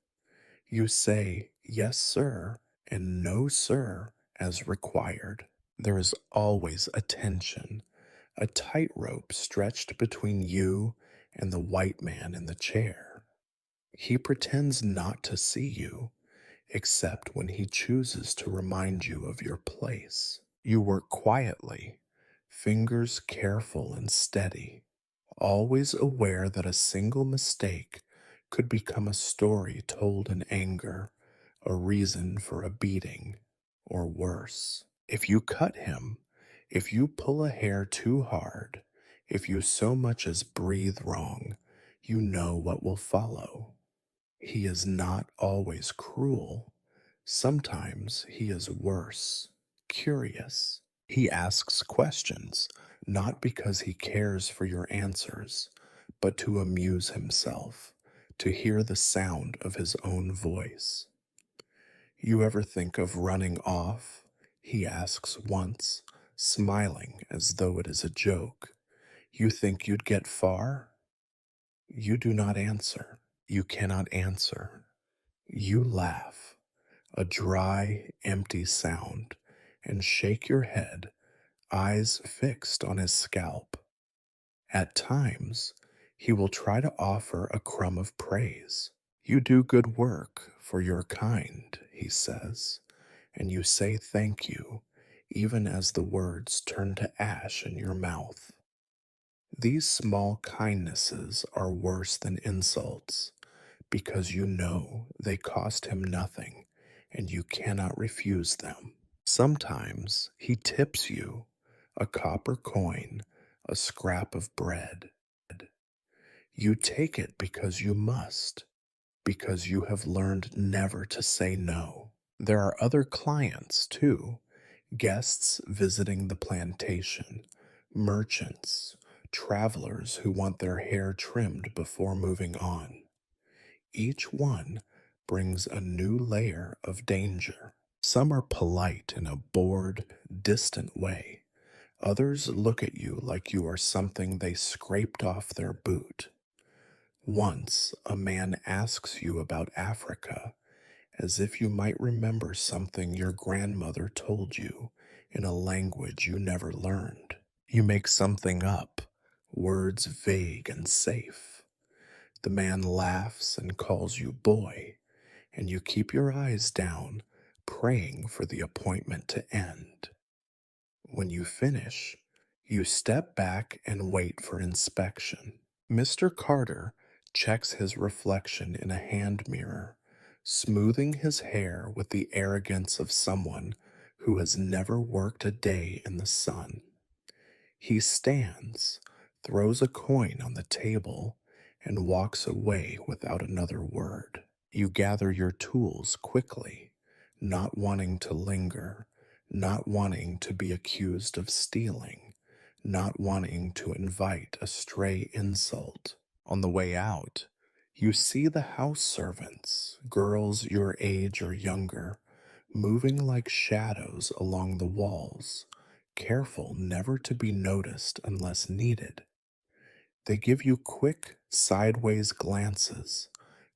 You say, yes, sir, and no, sir, as required. There is always a tension, a tightrope stretched between you and the white man in the chair. He pretends not to see you, except when he chooses to remind you of your place. You work quietly, fingers careful and steady, always aware that a single mistake could become a story told in anger, a reason for a beating, or worse. If you cut him, if you pull a hair too hard, if you so much as breathe wrong, you know what will follow. He is not always cruel. Sometimes he is worse, curious. He asks questions, not because he cares for your answers, but to amuse himself, to hear the sound of his own voice. You ever think of running off? He asks once, smiling as though it is a joke. You think you'd get far? You do not answer. You cannot answer. You laugh, a dry, empty sound, and shake your head, eyes fixed on his scalp. At times, he will try to offer a crumb of praise. You do good work for your kind, he says, and you say thank you, even as the words turn to ash in your mouth. These small kindnesses are worse than insults, because you know they cost him nothing and you cannot refuse them. Sometimes he tips you a copper coin, a scrap of bread. You take it because you must, because you have learned never to say no. There are other clients, too, guests visiting the plantation, merchants, travelers who want their hair trimmed before moving on. Each one brings a new layer of danger. Some are polite in a bored, distant way. Others look at you like you are something they scraped off their boot. Once a man asks you about Africa as if you might remember something your grandmother told you in a language you never learned. You make something up, words vague and safe. The man laughs and calls you boy, and you keep your eyes down, praying for the appointment to end. When you finish, you step back and wait for inspection. Mr. Carter checks his reflection in a hand mirror, smoothing his hair with the arrogance of someone who has never worked a day in the sun. He stands, throws a coin on the table, and walks away without another word. You gather your tools quickly, not wanting to linger, not wanting to be accused of stealing, not wanting to invite a stray insult. On the way out, you see the house servants, girls your age or younger, moving like shadows along the walls, careful never to be noticed unless needed. They give you quick, sideways glances,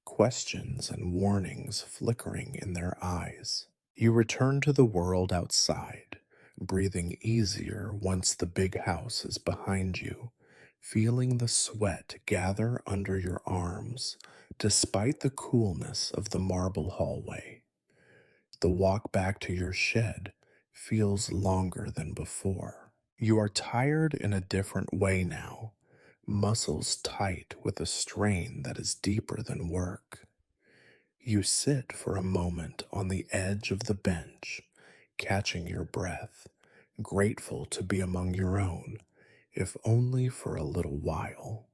questions and warnings flickering in their eyes. You return to the world outside, breathing easier once the big house is behind you, feeling the sweat gather under your arms, despite the coolness of the marble hallway. The walk back to your shed feels longer than before. You are tired in a different way now, muscles tight with a strain that is deeper than work. You sit for a moment on the edge of the bench, catching your breath, grateful to be among your own, if only for a little while.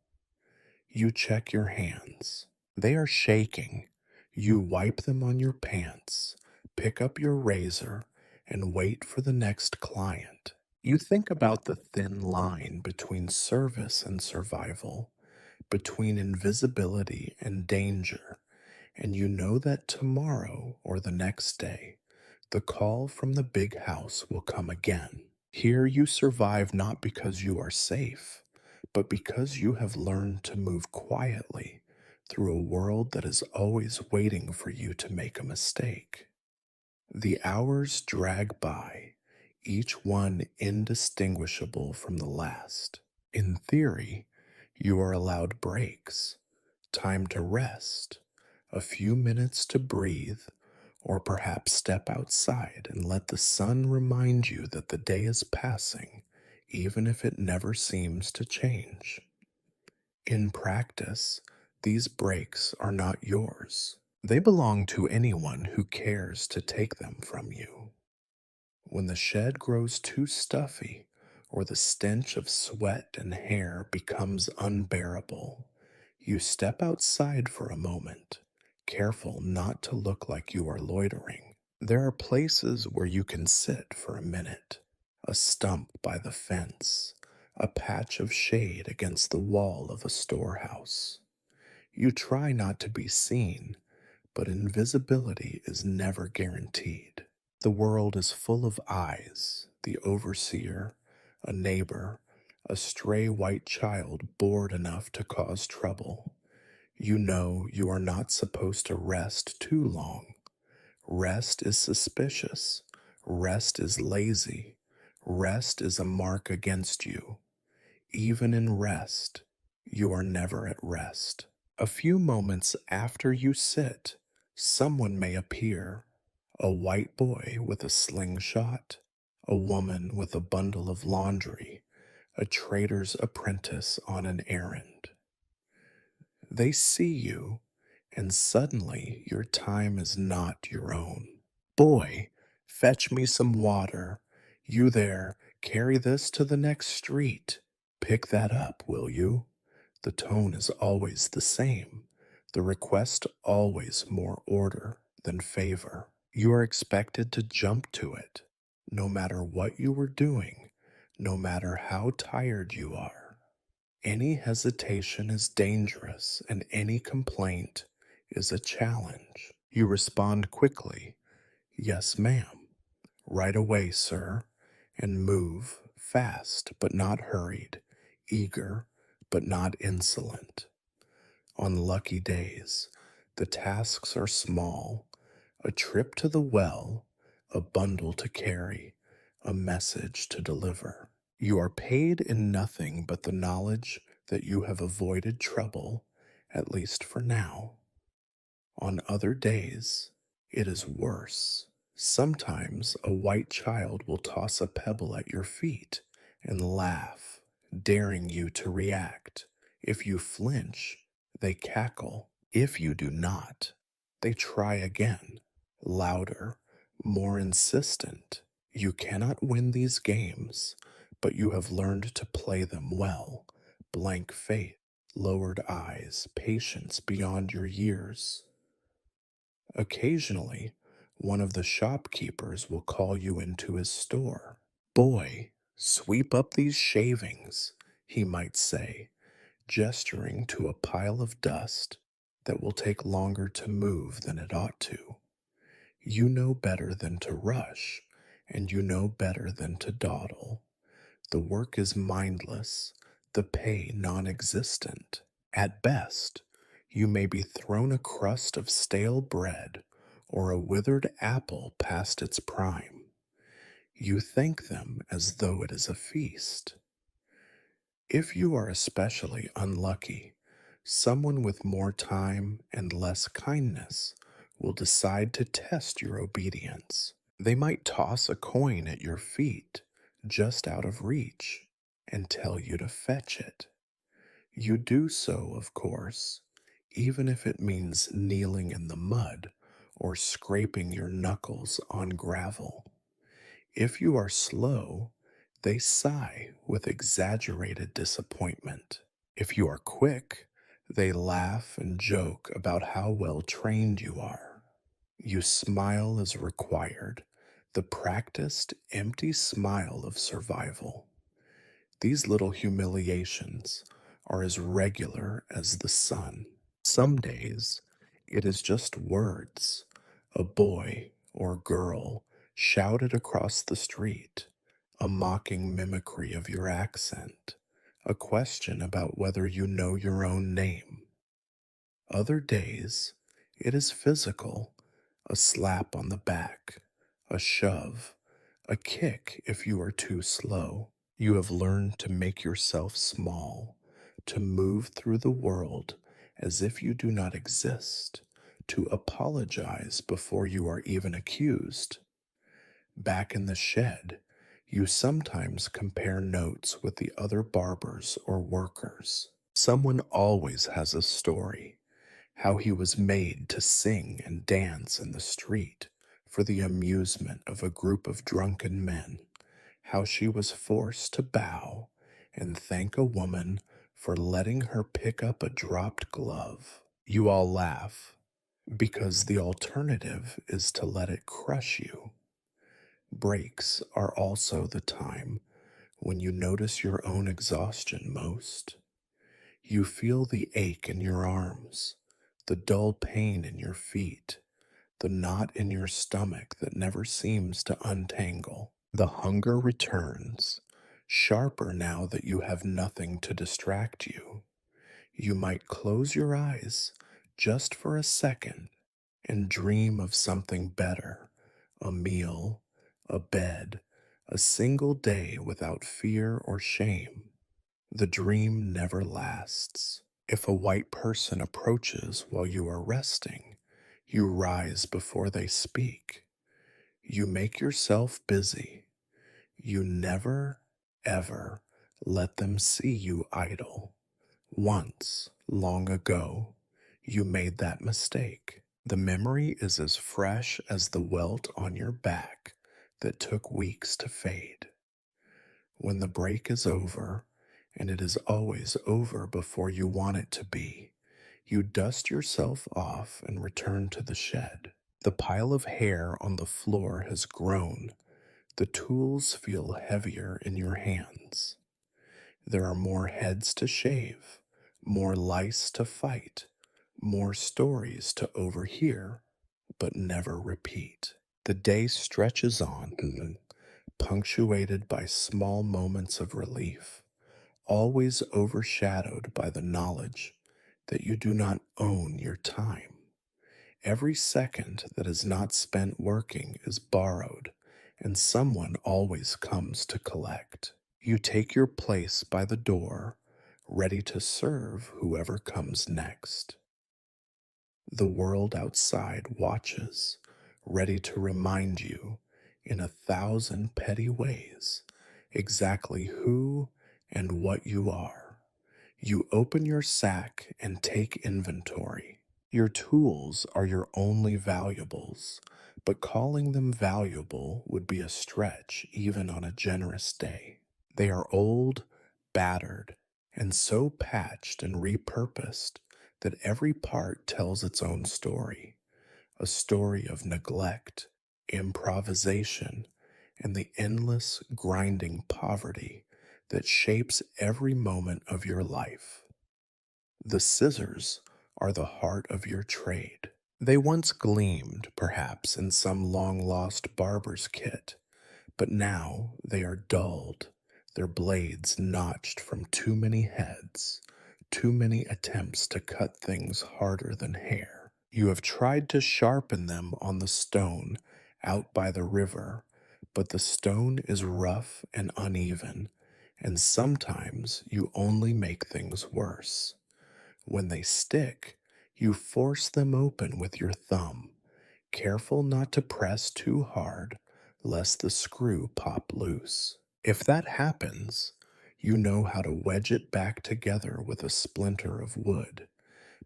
You check your hands. They are shaking. You wipe them on your pants, pick up your razor, and wait for the next client. You think about the thin line between service and survival, between invisibility and danger, and you know that tomorrow or the next day, the call from the big house will come again. Here you survive not because you are safe, but because you have learned to move quietly through a world that is always waiting for you to make a mistake. The hours drag by, each one indistinguishable from the last. In theory, you are allowed breaks, time to rest, A few minutes to breathe, or perhaps step outside and let the sun remind you that the day is passing, even if it never seems to change. In practice, these breaks are not yours. They belong to anyone who cares to take them from you. When the shed grows too stuffy, or the stench of sweat and hair becomes unbearable, you step outside for a moment, careful not to look like you are loitering. There are places where you can sit for a minute: a stump by the fence, a patch of shade against the wall of a storehouse. You try not to be seen, but invisibility is never guaranteed. The world is full of eyes: the overseer, a neighbor, a stray white child bored enough to cause trouble. You know you are not supposed to rest too long. Rest is suspicious. Rest is lazy. Rest is a mark against you. Even in rest, you are never at rest. A few moments after you sit, someone may appear: a white boy with a slingshot, a woman with a bundle of laundry, a trader's apprentice on an errand. They see you, and suddenly your time is not your own. Boy, fetch me some water. You there, carry this to the next street. Pick that up, will you? The tone is always the same, the request always more order than favor. You are expected to jump to it, no matter what you were doing, no matter how tired you are. Any hesitation is dangerous, and any complaint is a challenge. You respond quickly: "Yes, ma'am," "Right away, sir," and move fast but not hurried, eager but not insolent. On lucky days, the tasks are small: a trip to the well, a bundle to carry, a message to deliver. You are paid in nothing but the knowledge that you have avoided trouble, at least for now. On other days, it is worse. Sometimes a white child will toss a pebble at your feet and laugh, daring you to react. If you flinch, they cackle. If you do not, they try again, louder, more insistent. You cannot win these games, but you have learned to play them well. Blank faith, lowered eyes, patience beyond your years. Occasionally, one of the shopkeepers will call you into his store. "Boy, sweep up these shavings," he might say, gesturing to a pile of dust that will take longer to move than it ought to. You know better than to rush, and you know better than to dawdle. The work is mindless, the pay non existent. At best, you may be thrown a crust of stale bread or a withered apple past its prime. You thank them as though it is a feast. If you are especially unlucky, someone with more time and less kindness will decide to test your obedience. They might toss a coin at your feet, just out of reach, and tell you to fetch it. You do so, of course, even if it means kneeling in the mud or scraping your knuckles on gravel. If you are slow, they sigh with exaggerated disappointment. If you are quick, they laugh and joke about how well trained you are. You smile as required, the practiced, empty smile of survival. These little humiliations are as regular as the sun. Some days, it is just words: a boy or girl shouted across the street, a mocking mimicry of your accent, a question about whether you know your own name. Other days, it is physical: a slap on the back, a shove, a kick if you are too slow. You have learned to make yourself small, to move through the world as if you do not exist, to apologize before you are even accused. Back in the shed, you sometimes compare notes with the other barbers or workers. Someone always has a story, how he was made to sing and dance in the street for the amusement of a group of drunken men, how she was forced to bow and thank a woman for letting her pick up a dropped glove. You all laugh because the alternative is to let it crush you. Breaks are also the time when you notice your own exhaustion most. You feel the ache in your arms, the dull pain in your feet, the knot in your stomach that never seems to untangle. The hunger returns, sharper now that you have nothing to distract you. You might close your eyes just for a second and dream of something better, a meal, a bed, a single day without fear or shame. The dream never lasts. If a white person approaches while you are resting, you rise before they speak. You make yourself busy. You never, ever let them see you idle. Once, long ago, you made that mistake. The memory is as fresh as the welt on your back that took weeks to fade. When the break is over, and it is always over before you want it to be, you dust yourself off and return to the shed. The pile of hair on the floor has grown. The tools feel heavier in your hands. There are more heads to shave, more lice to fight, more stories to overhear, but never repeat. The day stretches on, punctuated by small moments of relief, always overshadowed by the knowledge that you do not own your time. Every second that is not spent working is borrowed, and someone always comes to collect. You take your place by the door, ready to serve whoever comes next. The world outside watches, ready to remind you, in 1,000 petty ways, exactly who and what you are. You open your sack and take inventory. Your tools are your only valuables, but calling them valuable would be a stretch even on a generous day. They are old, battered, and so patched and repurposed that every part tells its own story, a story of neglect, improvisation, and the endless grinding poverty that shapes every moment of your life. The scissors are the heart of your trade. They once gleamed, perhaps, in some long-lost barber's kit, but now they are dulled, their blades notched from too many heads, too many attempts to cut things harder than hair. You have tried to sharpen them on the stone out by the river, but the stone is rough and uneven, and sometimes you only make things worse. When they stick, you force them open with your thumb, careful not to press too hard lest the screw pop loose. If that happens, you know how to wedge it back together with a splinter of wood,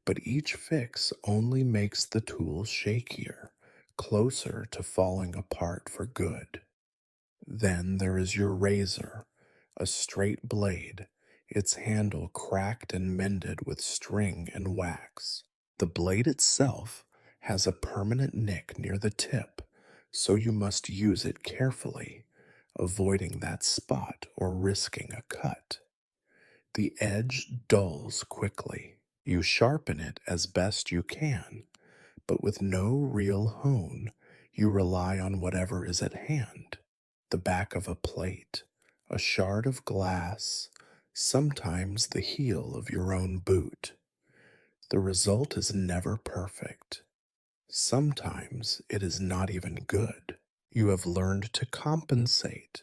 but each fix only makes the tool shakier, closer to falling apart for good. Then there is your razor, a straight blade, its handle cracked and mended with string and wax. The blade itself has a permanent nick near the tip, so you must use it carefully, avoiding that spot or risking a cut. The edge dulls quickly. You sharpen it as best you can, but with no real hone, you rely on whatever is at hand: the back of a plate, a shard of glass, sometimes the heel of your own boot. The result is never perfect. Sometimes it is not even good. You have learned to compensate,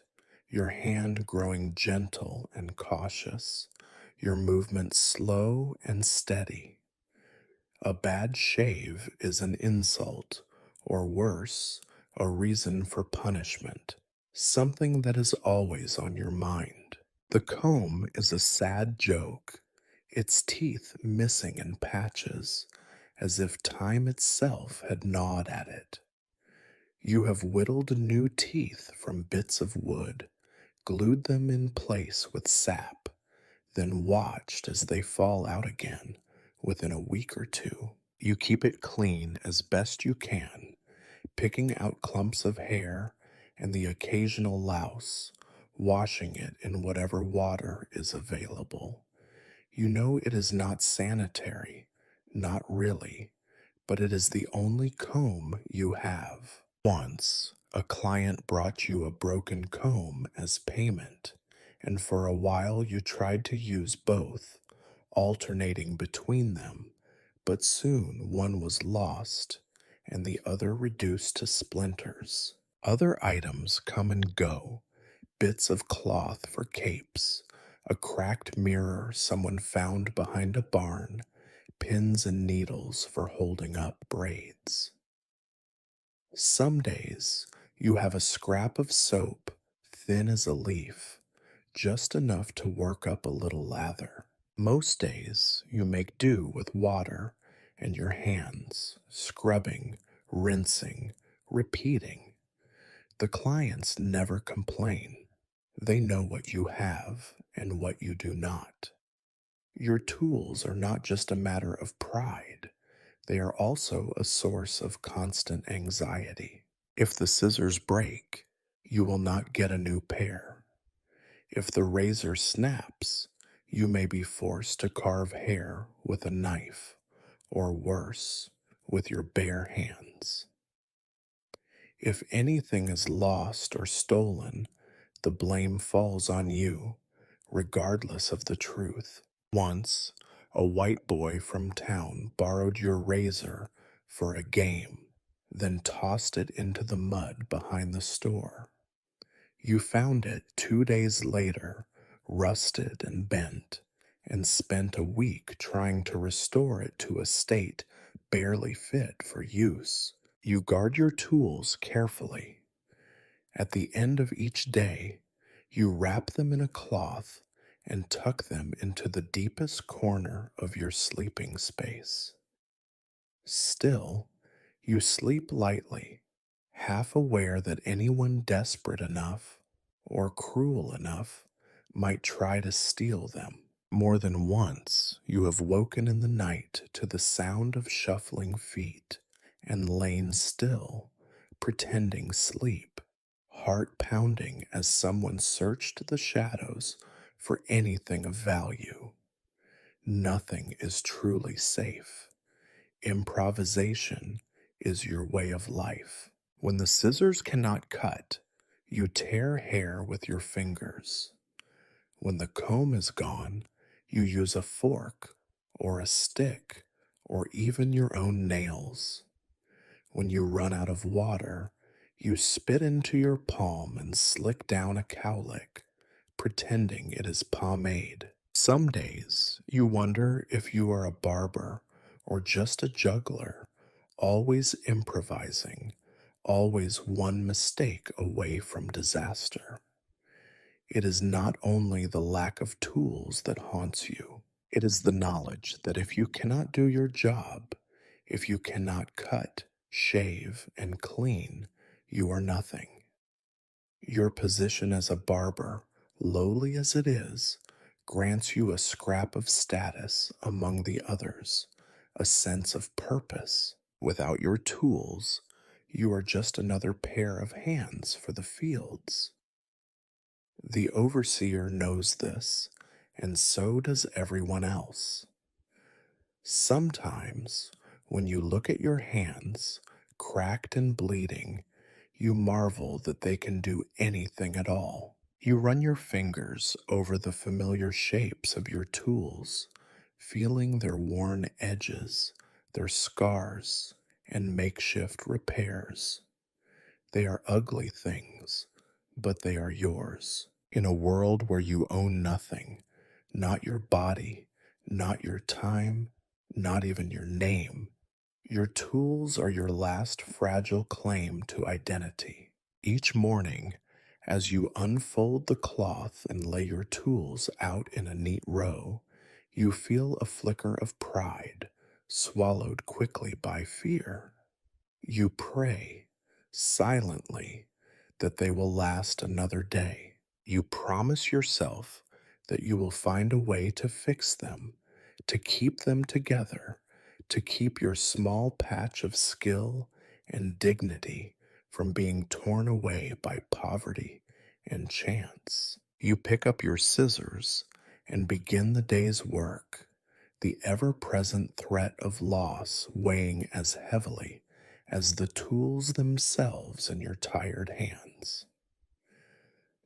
your hand growing gentle and cautious, your movement slow and steady. A bad shave is an insult, or worse, a reason for punishment, something that is always on your mind. The comb is a sad joke, its teeth missing in patches, as if time itself had gnawed at it. You have whittled new teeth from bits of wood, glued them in place with sap, then watched as they fall out again within a week or two. You keep it clean as best you can, picking out clumps of hair and the occasional louse, washing it in whatever water is available. You know it is not sanitary, not really, but it is the only comb you have. Once, a client brought you a broken comb as payment, and for a while you tried to use both, alternating between them, but soon one was lost and the other reduced to splinters. Other items come and go, bits of cloth for capes, a cracked mirror someone found behind a barn, pins and needles for holding up braids. Some days you have a scrap of soap, thin as a leaf, just enough to work up a little lather. Most days you make do with water and your hands, scrubbing, rinsing, repeating. The clients never complain. They know what you have and what you do not. Your tools are not just a matter of pride, they are also a source of constant anxiety. If the scissors break, you will not get a new pair. If the razor snaps, you may be forced to carve hair with a knife, or worse, with your bare hands. If anything is lost or stolen, the blame falls on you, regardless of the truth. Once, a white boy from town borrowed your razor for a game, then tossed it into the mud behind the store. You found it 2 days later, rusted and bent, and spent a week trying to restore it to a state barely fit for use. You guard your tools carefully. At the end of each day, you wrap them in a cloth and tuck them into the deepest corner of your sleeping space. Still, you sleep lightly, half aware that anyone desperate enough or cruel enough might try to steal them. More than once, you have woken in the night to the sound of shuffling feet and lain still, pretending sleep, heart pounding as someone searched the shadows for anything of value. Nothing is truly safe. Improvisation is your way of life. When the scissors cannot cut, you tear hair with your fingers. When the comb is gone, you use a fork or a stick or even your own nails. When you run out of water, you spit into your palm and slick down a cowlick, pretending it is pomade. Some days you wonder if you are a barber or just a juggler, always improvising, always one mistake away from disaster. It is not only the lack of tools that haunts you, it is the knowledge that if you cannot do your job, if you cannot cut, shave, and clean, you are nothing. Your position as a barber, lowly as it is, grants you a scrap of status among the others, a sense of purpose. Without your tools, you are just another pair of hands for the fields. The overseer knows this, and so does everyone else. Sometimes, when you look at your hands, cracked and bleeding, you marvel that they can do anything at all. You run your fingers over the familiar shapes of your tools, feeling their worn edges, their scars, and makeshift repairs. They are ugly things, but they are yours. In a world where you own nothing, not your body, not your time, not even your name. Your tools are your last fragile claim to identity. Each morning, as you unfold the cloth and lay your tools out in a neat row, you feel a flicker of pride, swallowed quickly by fear. You pray silently that they will last another day. You promise yourself that you will find a way to fix them, to keep them together, to keep your small patch of skill and dignity from being torn away by poverty and chance. You pick up your scissors and begin the day's work, the ever present threat of loss weighing as heavily as the tools themselves in your tired hands.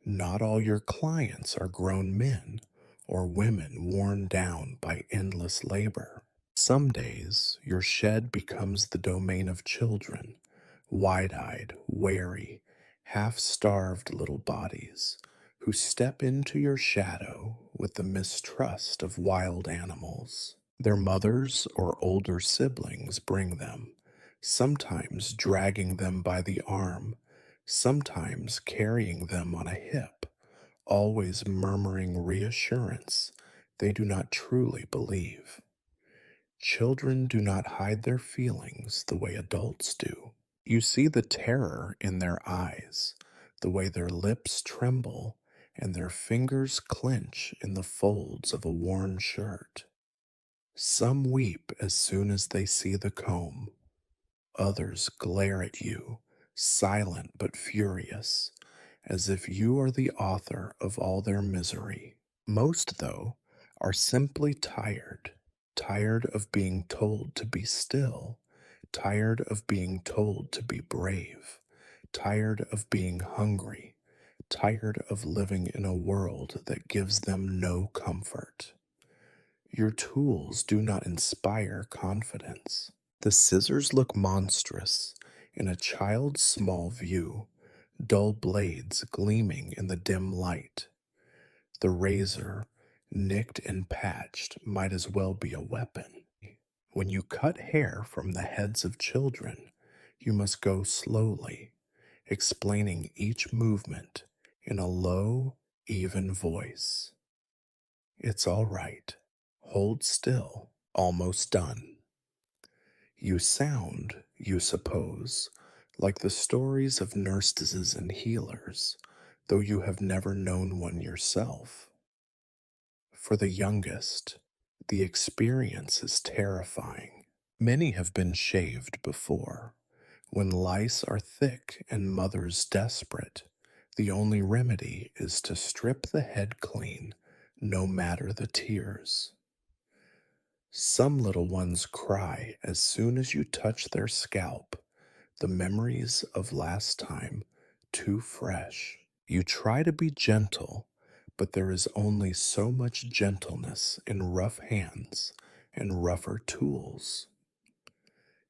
Not all your clients are grown men or women worn down by endless labor. Some days your shed becomes the domain of children, wide eyed, wary, half starved little bodies who step into your shadow with the mistrust of wild animals. Their mothers or older siblings bring them, sometimes dragging them by the arm, sometimes carrying them on a hip, always murmuring reassurance they do not truly believe. Children do not hide their feelings the way adults do. You see the terror in their eyes, the way their lips tremble and their fingers clench in the folds of a worn shirt. Some weep as soon as they see the comb. Others glare at you, silent but furious, as if you are the author of all their misery. Most, though, are simply tired, tired of being told to be still, tired of being told to be brave, tired of being hungry, tired of living in a world that gives them no comfort. Your tools do not inspire confidence. The scissors look monstrous in a child's small view, dull blades gleaming in the dim light. The razor, nicked and patched, might as well be a weapon. When you cut hair from the heads of children, you must go slowly, explaining each movement in a low, even voice. It's all right. Hold still. Almost done. You sound, you suppose, like the stories of nurses and healers, though you have never known one yourself. For the youngest, the experience is terrifying. Many have been shaved before. When lice are thick and mothers desperate, the only remedy is to strip the head clean, no matter the tears. Some little ones cry as soon as you touch their scalp, the memories of last time too fresh. You try to be gentle, but there is only so much gentleness in rough hands and rougher tools.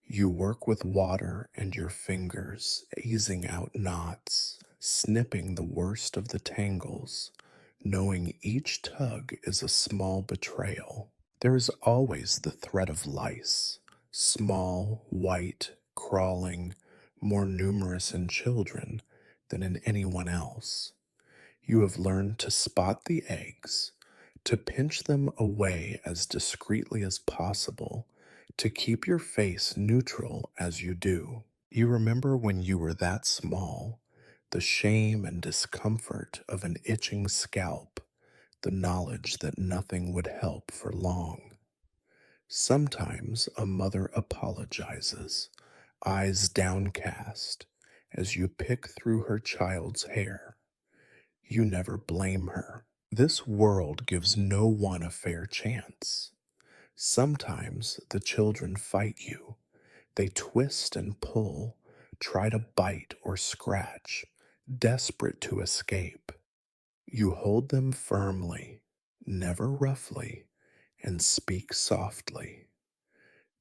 You work with water and your fingers, easing out knots, snipping the worst of the tangles, knowing each tug is a small betrayal. There is always the threat of lice, small, white, crawling, more numerous in children than in anyone else. You have learned to spot the eggs, to pinch them away as discreetly as possible, to keep your face neutral as you do. You remember when you were that small, the shame and discomfort of an itching scalp, the knowledge that nothing would help for long. Sometimes a mother apologizes, eyes downcast, as you pick through her child's hair. You never blame her. This world gives no one a fair chance. Sometimes the children fight you. They twist and pull, try to bite or scratch, desperate to escape. You hold them firmly, never roughly, and speak softly.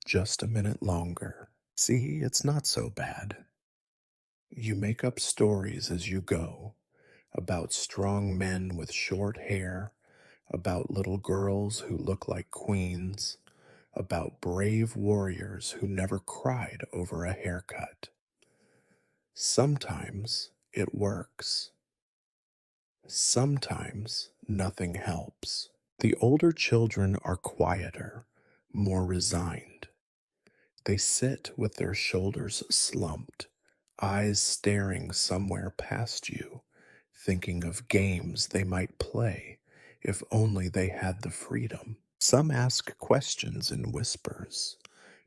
Just a minute longer. See, it's not so bad. You make up stories as you go about strong men with short hair, about little girls who look like queens, about brave warriors who never cried over a haircut. Sometimes it works. Sometimes nothing helps. The older children are quieter, more resigned. They sit with their shoulders slumped, eyes staring somewhere past you, thinking of games they might play if only they had the freedom. Some ask questions in whispers.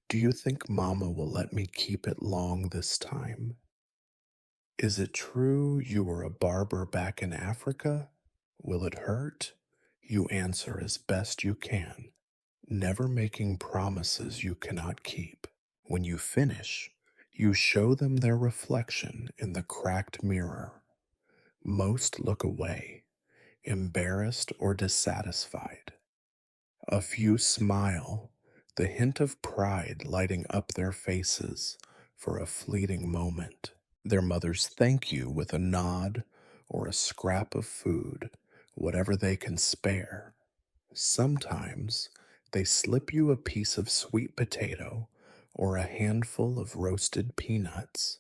Do you think Mama will let me keep it long this time? Is it true you were a barber back in Africa? Will it hurt? You answer as best you can, never making promises you cannot keep. When you finish, you show them their reflection in the cracked mirror. Most look away, embarrassed or dissatisfied. A few smile, the hint of pride lighting up their faces for a fleeting moment. Their mothers thank you with a nod or a scrap of food, whatever they can spare. Sometimes they slip you a piece of sweet potato or a handful of roasted peanuts,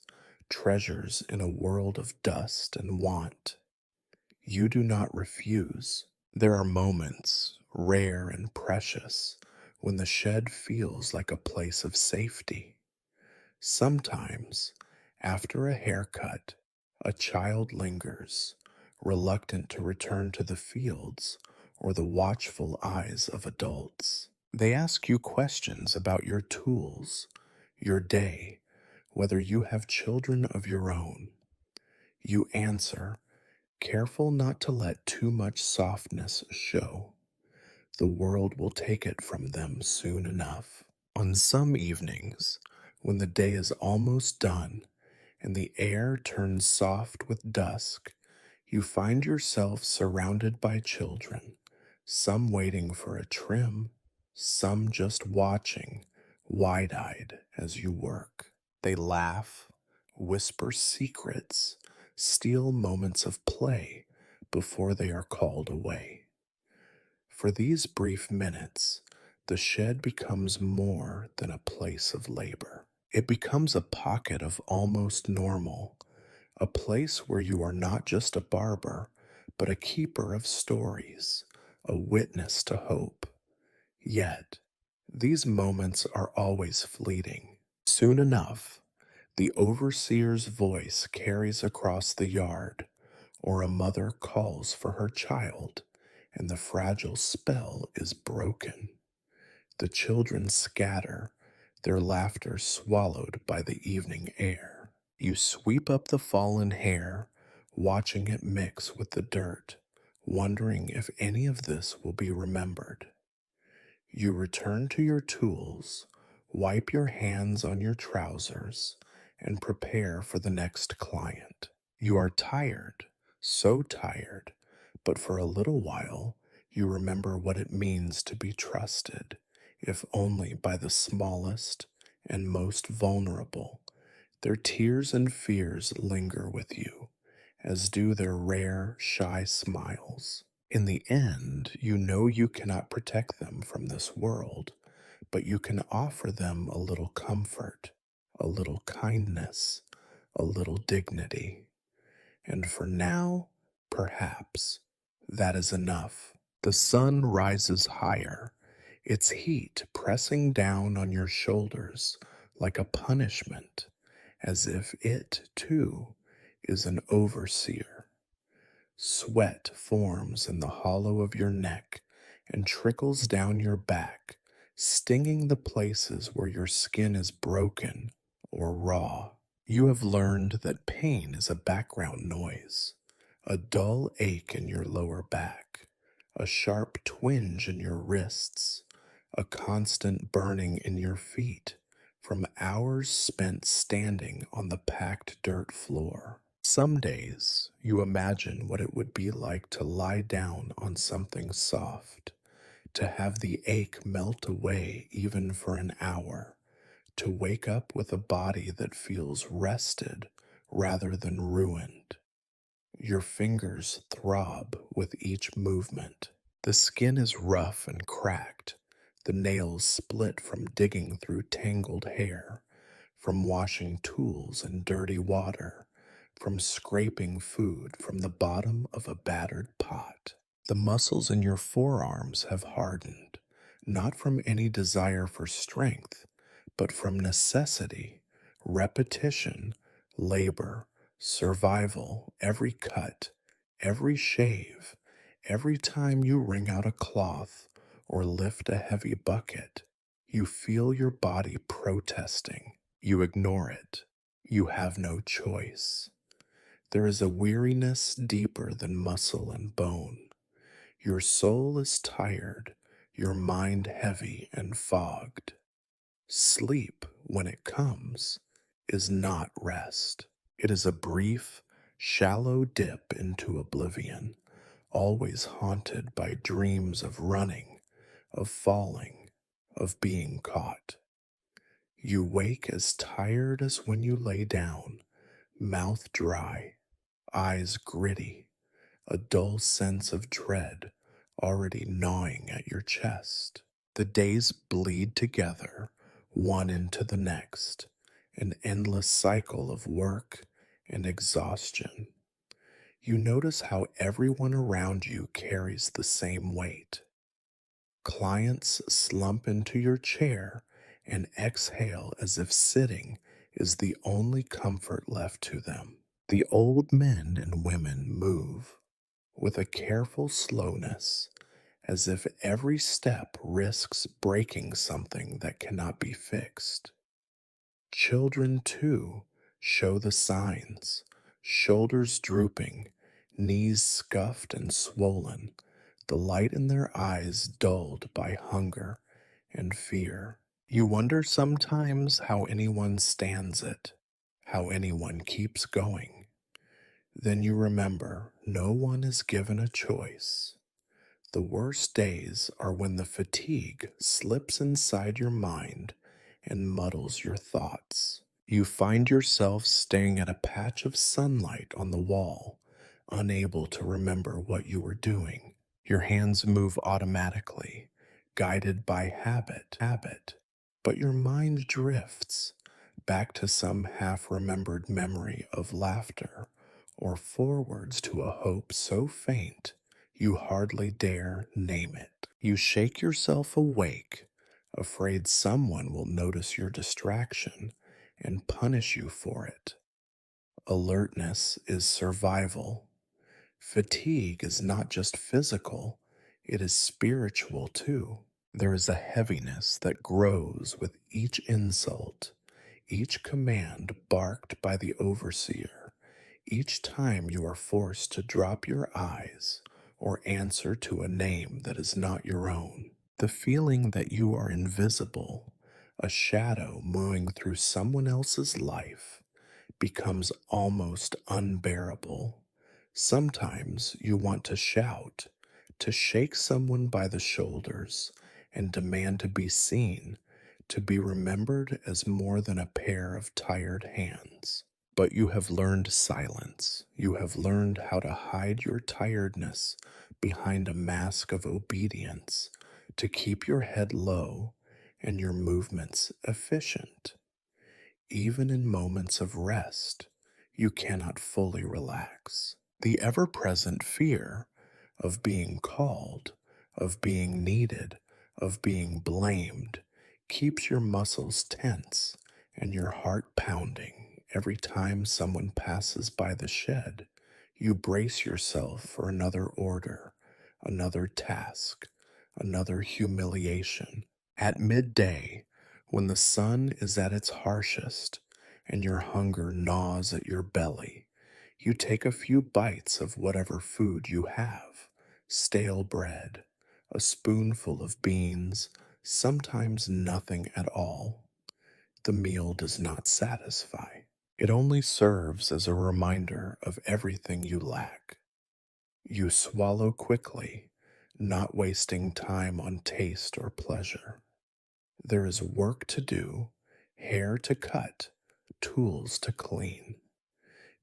treasures in a world of dust and want. You do not refuse. There are moments, rare and precious, when the shed feels like a place of safety. Sometimes, after a haircut, a child lingers, reluctant to return to the fields or the watchful eyes of adults. They ask you questions about your tools, your day, whether you have children of your own. You answer, careful not to let too much softness show. The world will take it from them soon enough. On some evenings, when the day is almost done and the air turns soft with dusk, you find yourself surrounded by children, some waiting for a trim, some just watching, wide eyed as you work. They laugh, whisper secrets, steal moments of play before they are called away. For these brief minutes, the shed becomes more than a place of labor. It becomes a pocket of almost normal, a place where you are not just a barber, but a keeper of stories, a witness to hope. Yet, these moments are always fleeting. Soon enough, the overseer's voice carries across the yard, or a mother calls for her child, and the fragile spell is broken. The children scatter, their laughter swallowed by the evening air. You sweep up the fallen hair, watching it mix with the dirt, wondering if any of this will be remembered. You return to your tools, wipe your hands on your trousers, and prepare for the next client. You are tired, so tired, but for a little while you remember what it means to be trusted, if only by the smallest and most vulnerable. Their tears and fears linger with you, as do their rare, shy smiles. In the end, you know you cannot protect them from this world, but you can offer them a little comfort, a little kindness, a little dignity. And for now, perhaps, that is enough. The sun rises higher, its heat pressing down on your shoulders like a punishment, as if it, too, is an overseer. Sweat forms in the hollow of your neck and trickles down your back, stinging the places where your skin is broken or raw. You have learned that pain is a background noise, a dull ache in your lower back, a sharp twinge in your wrists, a constant burning in your feet from hours spent standing on the packed dirt floor. Some days you imagine what it would be like to lie down on something soft, to have the ache melt away even for an hour, to wake up with a body that feels rested rather than ruined. Your fingers throb with each movement. The skin is rough and cracked, The nails split from digging through tangled hair, from washing tools in dirty water, from scraping food from the bottom of a battered pot. The muscles in your forearms have hardened, not from any desire for strength, but from necessity, repetition, labor, survival, every cut, every shave, every time you wring out a cloth or lift a heavy bucket. You feel your body protesting. You ignore it. You have no choice. There is a weariness deeper than muscle and bone. Your soul is tired, your mind heavy and fogged. Sleep, when it comes, is not rest. It is a brief, shallow dip into oblivion, always haunted by dreams of running, of falling, of being caught. You wake as tired as when you lay down, mouth dry, eyes gritty, a dull sense of dread already gnawing at your chest. The days bleed together, one into the next, an endless cycle of work and exhaustion. You notice how everyone around you carries the same weight. Clients slump into your chair and exhale as if sitting is the only comfort left to them. The old men and women move with a careful slowness, as if every step risks breaking something that cannot be fixed. Children, too, show the signs, shoulders drooping, knees scuffed and swollen, the light in their eyes dulled by hunger and fear. You wonder sometimes how anyone stands it, how anyone keeps going. Then you remember no one is given a choice. The worst days are when the fatigue slips inside your mind and muddles your thoughts. You find yourself staring at a patch of sunlight on the wall, unable to remember what you were doing. Your hands move automatically, guided by habit, but your mind drifts back to some half-remembered memory of laughter or forwards to a hope so faint you hardly dare name it. You shake yourself awake, afraid someone will notice your distraction and punish you for it. Alertness is survival. Fatigue is not just physical, it is spiritual too. There is a heaviness that grows with each insult, each command barked by the overseer, each time you are forced to drop your eyes or answer to a name that is not your own. The feeling that you are invisible, a shadow moving through someone else's life, becomes almost unbearable. Sometimes you want to shout, to shake someone by the shoulders, and demand to be seen, to be remembered as more than a pair of tired hands. But you have learned silence. You have learned how to hide your tiredness behind a mask of obedience, to keep your head low and your movements efficient. Even in moments of rest, you cannot fully relax. The ever present fear of being called, of being needed, of being blamed keeps your muscles tense and your heart pounding every time someone passes by the shed. You brace yourself for another order, another task, another humiliation. At midday, when the sun is at its harshest and your hunger gnaws at your belly, you take a few bites of whatever food you have: stale bread, a spoonful of beans, sometimes nothing at all. The meal does not satisfy. It only serves as a reminder of everything you lack. You swallow quickly, not wasting time on taste or pleasure. There is work to do, hair to cut, tools to clean.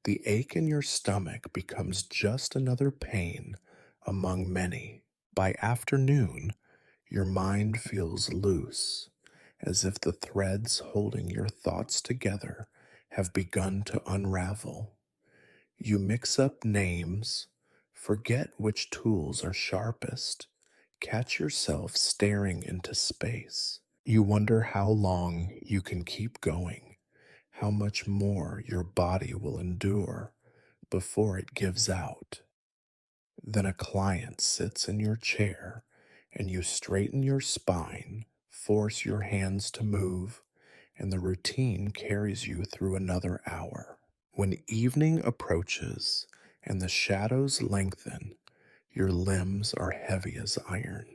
The ache in your stomach becomes just another pain among many. By afternoon, Your mind feels loose, as if the threads holding your thoughts together have begun to unravel. You mix up names, forget which tools are sharpest, catch yourself staring into space. You wonder how long you can keep going, how much more your body will endure before it gives out. Then a client sits in your chair and you straighten your spine, force your hands to move, and the routine carries you through another hour. When evening approaches and the shadows lengthen, your limbs are heavy as iron.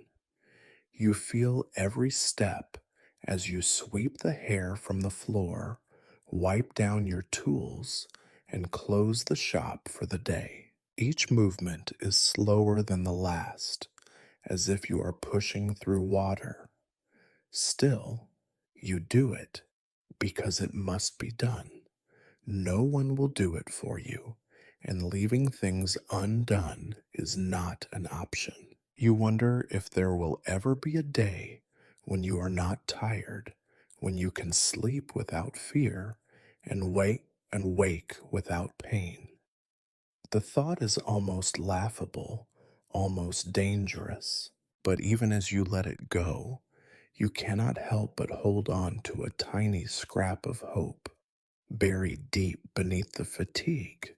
You feel every step as you sweep the hair from the floor, wipe down your tools, and close the shop for the day. Each movement is slower than the last, as if you are pushing through water. Still, you do it because it must be done. No one will do it for you, and leaving things undone is not an option. You wonder if there will ever be a day when you are not tired, when you can sleep without fear and wake without pain. The thought is almost laughable, almost dangerous, but even as you let it go, you cannot help but hold on to a tiny scrap of hope, buried deep beneath the fatigue,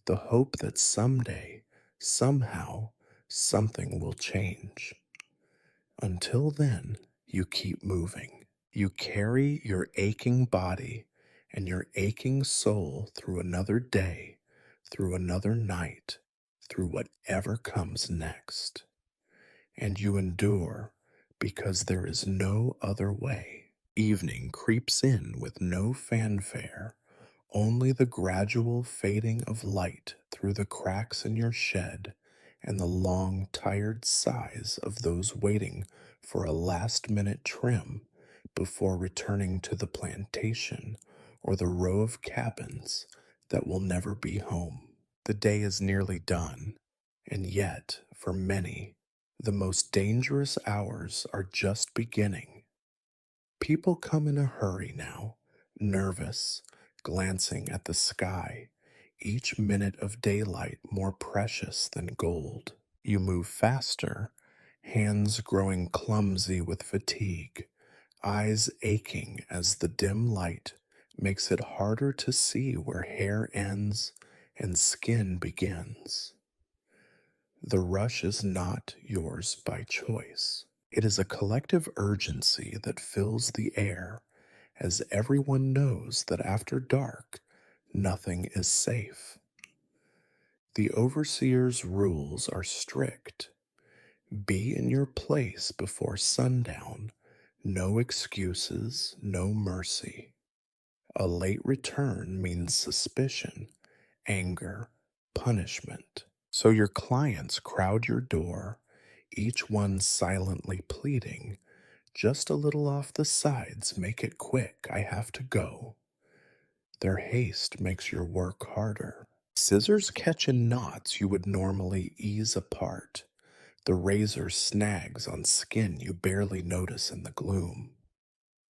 the hope that someday, somehow, something will change. Until then, you keep moving. You carry your aching body and your aching soul through another day, through another night, through whatever comes next. And you endure because there is no other way. Evening creeps in with no fanfare, only the gradual fading of light through the cracks in your shed and the long, tired sighs of those waiting for a last minute trim before returning to the plantation or the row of cabins that will never be home. The day is nearly done, and yet, for many, the most dangerous hours are just beginning. People come in a hurry now, nervous, glancing at the sky, each minute of daylight more precious than gold. You move faster, hands growing clumsy with fatigue, eyes aching as the dim light makes it harder to see where hair ends and skin begins. The rush is not yours by choice. It is a collective urgency that fills the air, as everyone knows that after dark, nothing is safe. The overseer's rules are strict. Be in your place before sundown. No excuses, no mercy. A late return means suspicion, anger, punishment. So your clients crowd your door, each one silently pleading, "Just a little off the sides, make it quick, I have to go." Their haste makes your work harder. Scissors catch in knots you would normally ease apart. The razor snags on skin you barely notice in the gloom.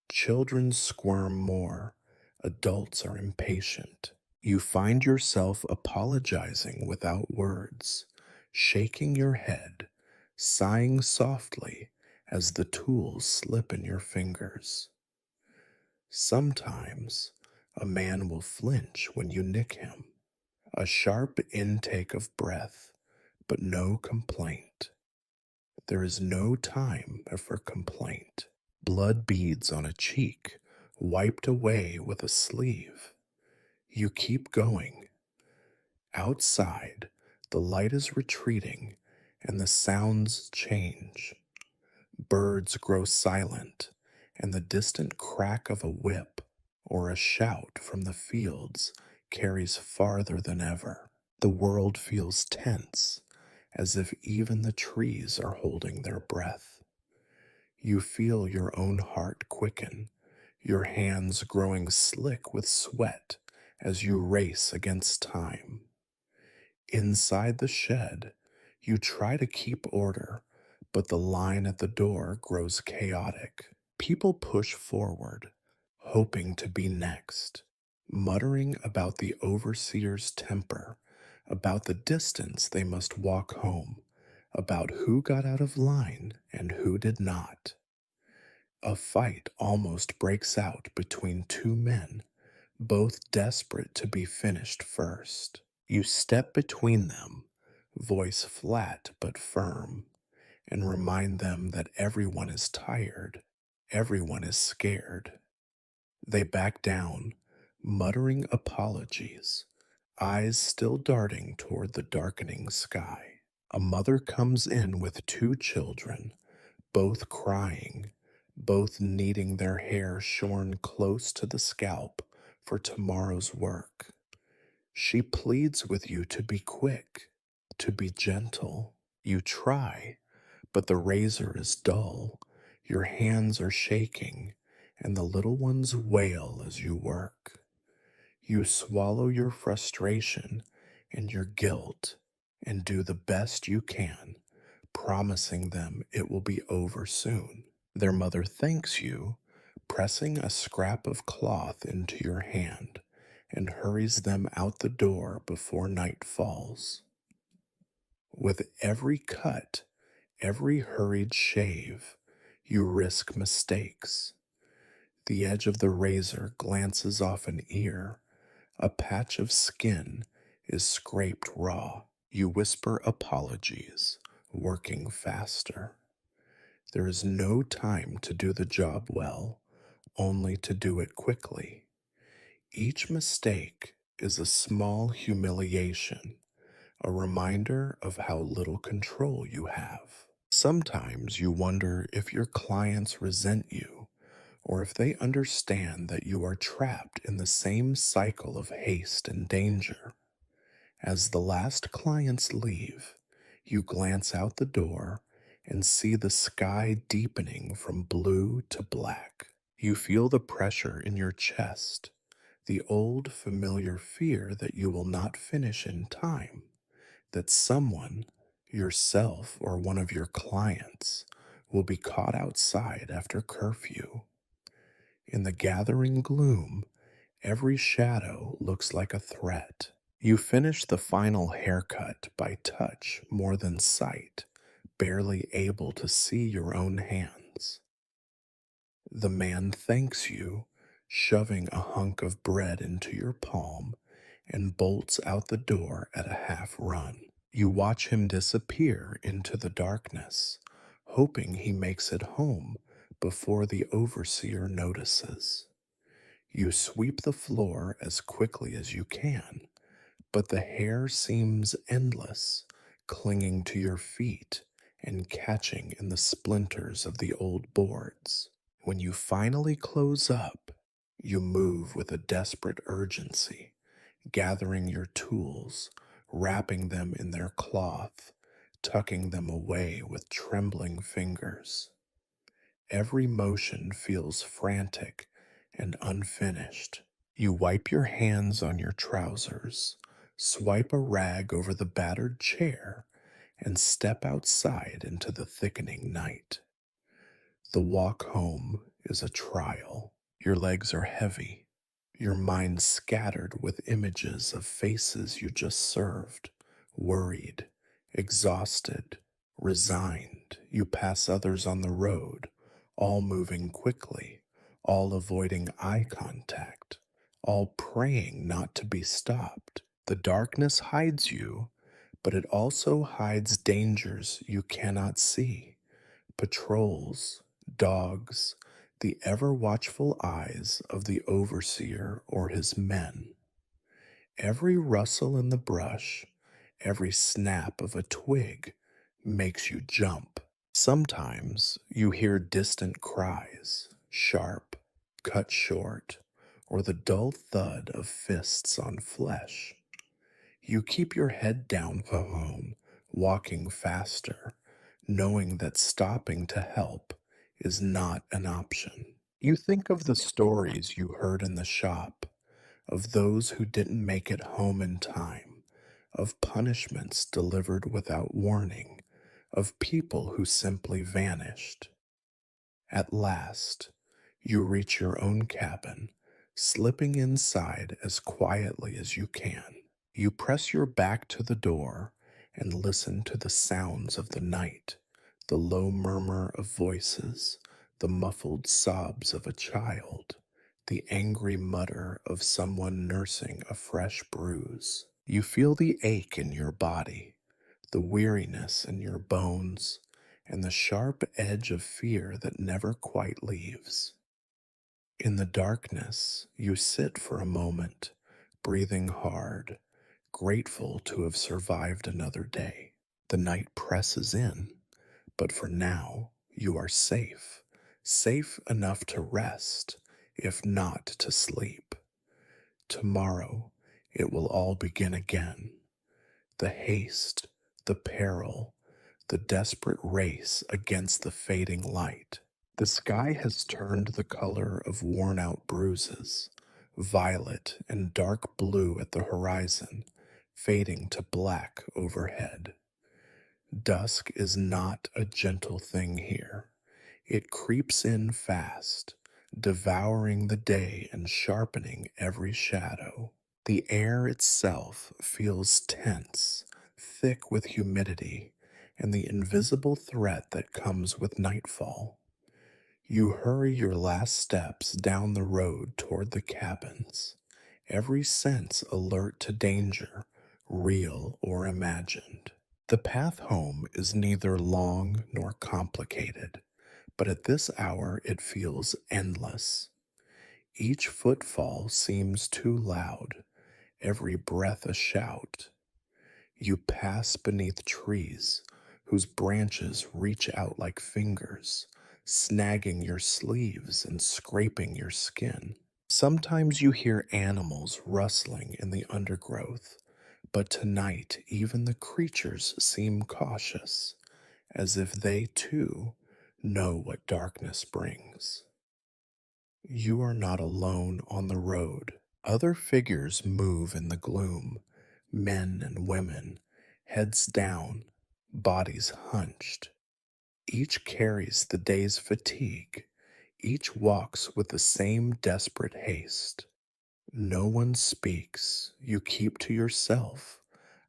Children squirm more. Adults are impatient. You find yourself apologizing without words, shaking your head, sighing softly as the tools slip in your fingers. Sometimes a man will flinch when you nick him, a sharp intake of breath, but no complaint. There is no time for complaint. Blood beads on a cheek, wiped away with a sleeve. You keep going. Outside, the light is retreating and the sounds change. Birds grow silent, and the distant crack of a whip or a shout from the fields carries farther than ever. The world feels tense, as if even the trees are holding their breath. You feel your own heart quicken, your hands growing slick with sweat as you race against time. Inside the shed, you try to keep order, but the line at the door grows chaotic. People push forward, hoping to be next, muttering about the overseer's temper, about the distance they must walk home, about who got out of line and who did not. A fight almost breaks out between two men, both desperate to be finished first. You step between them, voice flat but firm, and remind them that everyone is tired, everyone is scared. They back down, muttering apologies, eyes still darting toward the darkening sky. A mother comes in with two children, both crying, both needing their hair shorn close to the scalp for tomorrow's work. She pleads with you to be quick, to be gentle. You try, but the razor is dull, your hands are shaking, and the little ones wail as you work. You swallow your frustration and your guilt and do the best you can, promising them it will be over soon. Their mother thanks you, pressing a scrap of cloth into your hand, and hurries them out the door before night falls. With every cut, every hurried shave, you risk mistakes. The edge of the razor glances off an ear, a patch of skin is scraped raw. You whisper apologies, working faster. There is no time to do the job well, only to do it quickly. Each mistake is a small humiliation, a reminder of how little control you have. Sometimes you wonder if your clients resent you or if they understand that you are trapped in the same cycle of haste and danger. As the last clients leave, you glance out the door and see the sky deepening from blue to black. You feel the pressure in your chest, the old familiar fear that you will not finish in time, that someone, yourself or one of your clients, will be caught outside after curfew. In the gathering gloom, every shadow looks like a threat. You finish the final haircut by touch more than sight, barely able to see your own hands. The man thanks you, shoving a hunk of bread into your palm, and bolts out the door at a half run. You watch him disappear into the darkness, hoping he makes it home before the overseer notices. You sweep the floor as quickly as you can, but the hair seems endless, clinging to your feet and catching in the splinters of the old boards. When you finally close up, you move with a desperate urgency, gathering your tools, wrapping them in their cloth, tucking them away with trembling fingers. Every motion feels frantic and unfinished. You wipe your hands on your trousers, swipe a rag over the battered chair, and step outside into the thickening night. The walk home is a trial. Your legs are heavy, your mind scattered with images of faces you just served, worried, exhausted, resigned. You pass others on the road, all moving quickly, all avoiding eye contact, all praying not to be stopped. The darkness hides you, but it also hides dangers you cannot see. Patrols, dogs, the ever watchful eyes of the overseer or his men. Every rustle in the brush, every snap of a twig makes you jump. Sometimes you hear distant cries, sharp, cut short, or the dull thud of fists on flesh. You keep your head down home, walking faster, knowing that stopping to help is not an option. You think of the stories you heard in the shop, of those who didn't make it home in time, of punishments delivered without warning, of people who simply vanished. At last, you reach your own cabin, slipping inside as quietly as you can. You press your back to the door and listen to the sounds of the night, the low murmur of voices, the muffled sobs of a child, the angry mutter of someone nursing a fresh bruise. You feel the ache in your body, the weariness in your bones, and the sharp edge of fear that never quite leaves. In the darkness, you sit for a moment, breathing hard, grateful to have survived another day. The night presses in, but for now, you are safe, safe enough to rest, if not to sleep. Tomorrow, it will all begin again. The haste, the peril, the desperate race against the fading light. The sky has turned the color of worn out bruises, violet and dark blue at the horizon, fading to black overhead. Dusk is not a gentle thing here. It creeps in fast, devouring the day and sharpening every shadow. The air itself feels tense, thick with humidity, and the invisible threat that comes with nightfall. You hurry your last steps down the road toward the cabins, every sense alert to danger, real or imagined. The path home is neither long nor complicated, but at this hour it feels endless. Each footfall seems too loud, every breath a shout. You pass beneath trees whose branches reach out like fingers, snagging your sleeves and scraping your skin. Sometimes you hear animals rustling in the undergrowth, but tonight even the creatures seem cautious, as if they too know what darkness brings. You are not alone on the road. Other figures move in the gloom, men and women, heads down, bodies hunched. Each carries the day's fatigue. Each walks with the same desperate haste. No one speaks. You keep to yourself,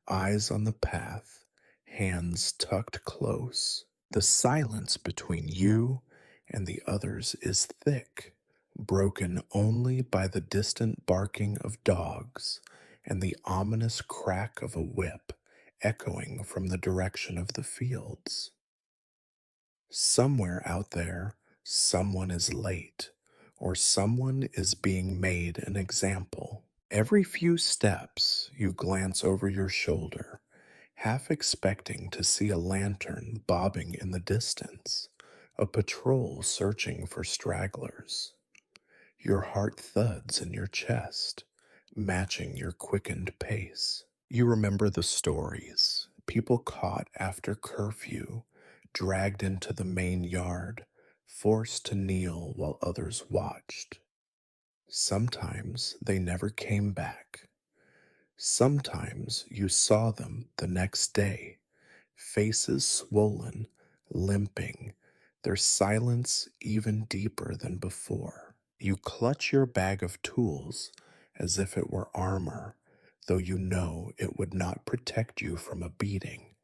eyes on the path, hands tucked close. The silence between you and the others is thick, broken only by the distant barking of dogs and the ominous crack of a whip echoing from the direction of the fields. Somewhere out there, someone is late, or someone is being made an example. Every few steps, you glance over your shoulder, half expecting to see a lantern bobbing in the distance, a patrol searching for stragglers. Your heart thuds in your chest, matching your quickened pace. You remember the stories, people caught after curfew, dragged into the main yard, forced to kneel while others watched. Sometimes they never came back. Sometimes you saw them the next day, faces swollen, limping, their silence even deeper than before. You clutch your bag of tools as if it were armor, though you know it would not protect you from a beating,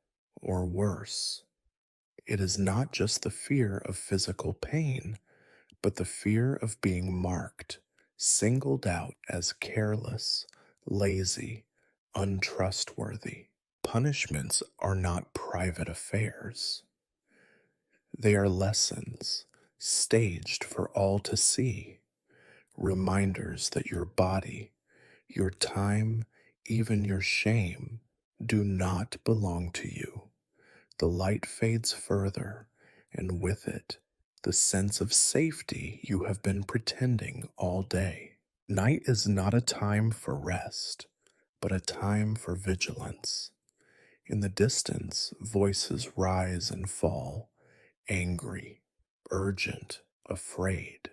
or worse. It is not just the fear of physical pain, but the fear of being marked, singled out as careless, lazy, untrustworthy. Punishments are not private affairs. They are lessons, staged for all to see, reminders that your body, your time, even your shame, do not belong to you. The light fades further, and with it, the sense of safety you have been pretending all day. Night is not a time for rest, but a time for vigilance. In the distance, voices rise and fall, angry, urgent, afraid.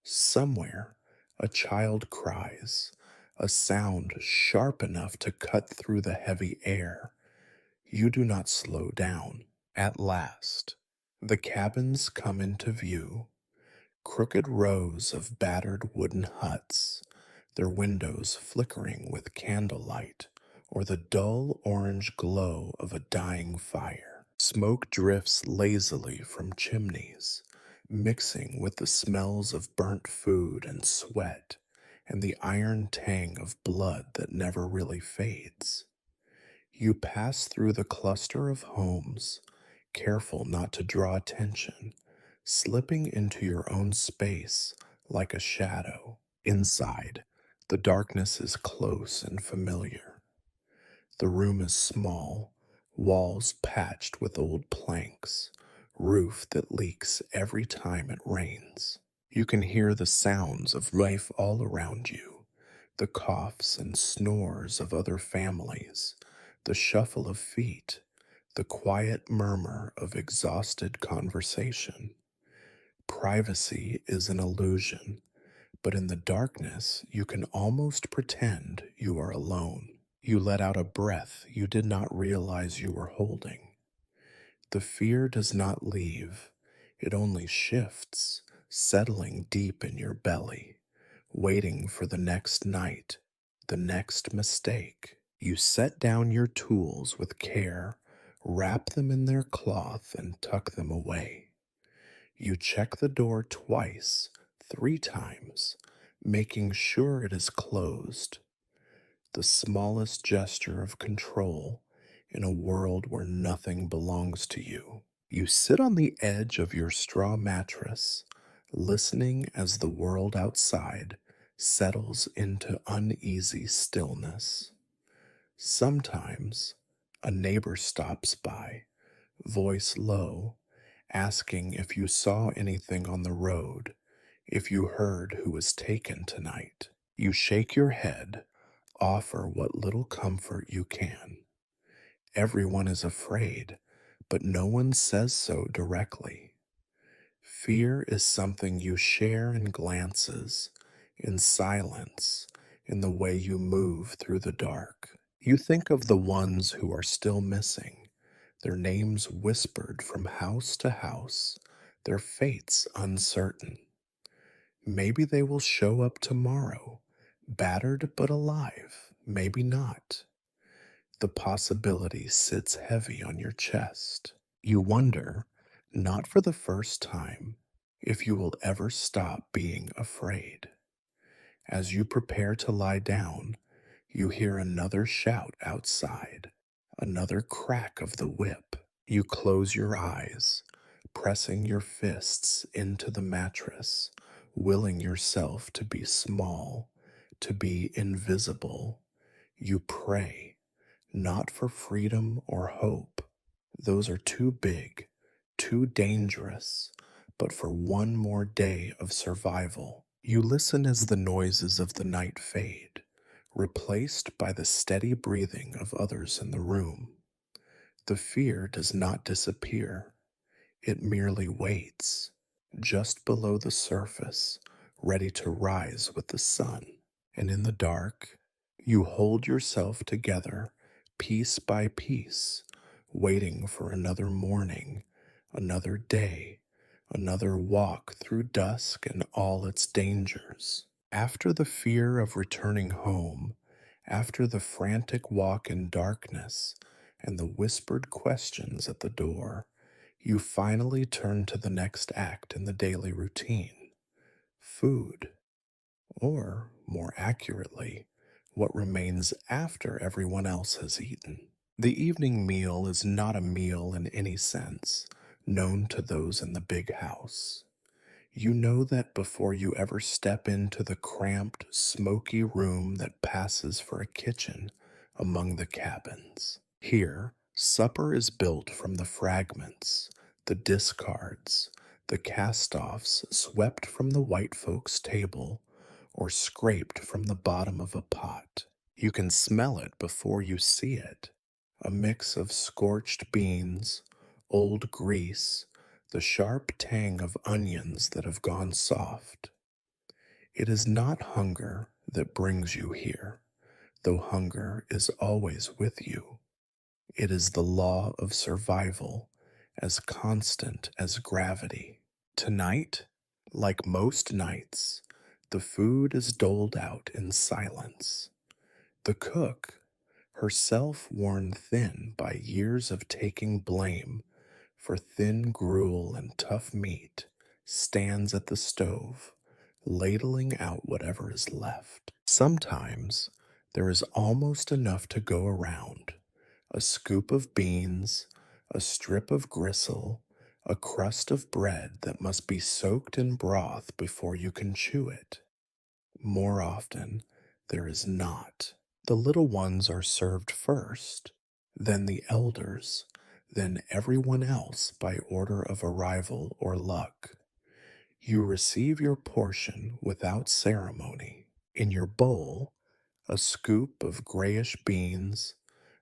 Somewhere, a child cries, a sound sharp enough to cut through the heavy air. You do not slow down. At last, the cabins come into view, crooked rows of battered wooden huts, their windows flickering with candlelight or the dull orange glow of a dying fire. Smoke drifts lazily from chimneys, mixing with the smells of burnt food and sweat and the iron tang of blood that never really fades. You pass through the cluster of homes, careful not to draw attention, slipping into your own space like a shadow. Inside, the darkness is close and familiar. The room is small, walls patched with old planks, roof that leaks every time it rains. You can hear the sounds of life all around you, the coughs and snores of other families, the shuffle of feet, the quiet murmur of exhausted conversation. Privacy is an illusion, but in the darkness you can almost pretend you are alone. You let out a breath you did not realize you were holding. The fear does not leave, it only shifts, settling deep in your belly, waiting for the next night, the next mistake. You set down your tools with care, wrap them in their cloth, and tuck them away. You check the door twice, 3 times, making sure it is closed. The smallest gesture of control in a world where nothing belongs to you. You sit on the edge of your straw mattress, listening as the world outside settles into uneasy stillness. Sometimes a neighbor stops by, voice low, asking if you saw anything on the road, if you heard who was taken tonight. You shake your head, offer what little comfort you can. Everyone is afraid, but no one says so directly. Fear is something you share in glances, in silence, in the way you move through the dark. You think of the ones who are still missing, their names whispered from house to house, their fates uncertain. Maybe they will show up tomorrow, battered but alive, maybe not. The possibility sits heavy on your chest. You wonder, not for the first time, if you will ever stop being afraid. As you prepare to lie down, you hear another shout outside, another crack of the whip. You close your eyes, pressing your fists into the mattress, willing yourself to be small, to be invisible. You pray, not for freedom or hope. Those are too big, too dangerous, but for one more day of survival. You listen as the noises of the night fade, replaced by the steady breathing of others in the room. The fear does not disappear, it merely waits, just below the surface, ready to rise with the sun. And in the dark, you hold yourself together, piece by piece, waiting for another morning, another day, another walk through dusk and all its dangers. After the fear of returning home, after the frantic walk in darkness and the whispered questions at the door, you finally turn to the next act in the daily routine: food. Or, more accurately, what remains after everyone else has eaten. The evening meal is not a meal in any sense, known to those in the big house. You know that before you ever step into the cramped, smoky room that passes for a kitchen among the cabins. Here, supper is built from the fragments, the discards, the cast-offs swept from the white folks' table or scraped from the bottom of a pot. You can smell it before you see it. A mix of scorched beans, old grease, the sharp tang of onions that have gone soft. It is not hunger that brings you here, though hunger is always with you. It is the law of survival, as constant as gravity. Tonight, like most nights, the food is doled out in silence. The cook, herself worn thin by years of taking blame for thin gruel and tough meat, stands at the stove, ladling out whatever is left. Sometimes there is almost enough to go around: a scoop of beans, a strip of gristle, a crust of bread that must be soaked in broth before you can chew it. More often, there is not. The little ones are served first, then the elders, then everyone else by order of arrival or luck. You receive your portion without ceremony. In your bowl, a scoop of grayish beans,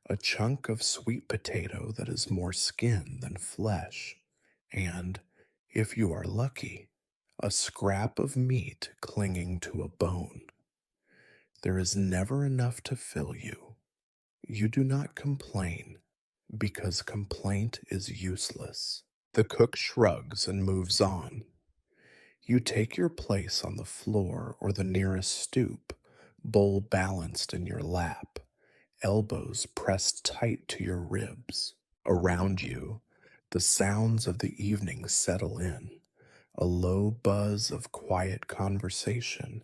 a chunk of sweet potato that is more skin than flesh, and, if you are lucky, a scrap of meat clinging to a bone. There is never enough to fill you. You do not complain, because complaint is useless. The cook shrugs and moves on. You take your place on the floor or the nearest stoop, bowl balanced in your lap, elbows pressed tight to your ribs. Around you, the sounds of the evening settle in: a low buzz of quiet conversation,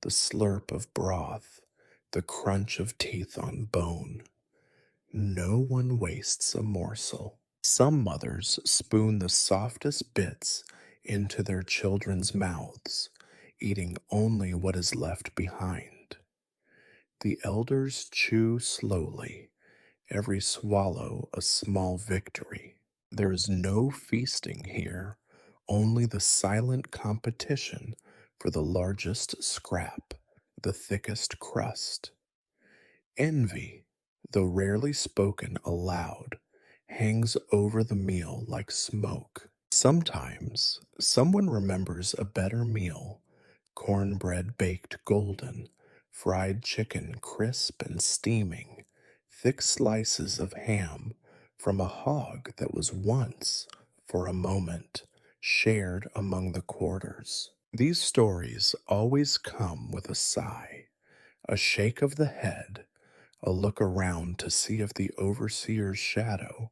the slurp of broth, the crunch of teeth on bone. No one wastes a morsel. Some mothers spoon the softest bits into their children's mouths, eating only what is left behind. The elders chew slowly, every swallow a small victory. There is no feasting here, only the silent competition for the largest scrap, the thickest crust. Envy, though rarely spoken aloud, hangs over the meal like smoke. Sometimes someone remembers a better meal: cornbread baked golden, fried chicken crisp and steaming, thick slices of ham from a hog that was once, for a moment, shared among the quarters. These stories always come with a sigh, a shake of the head, a look around to see if the overseer's shadow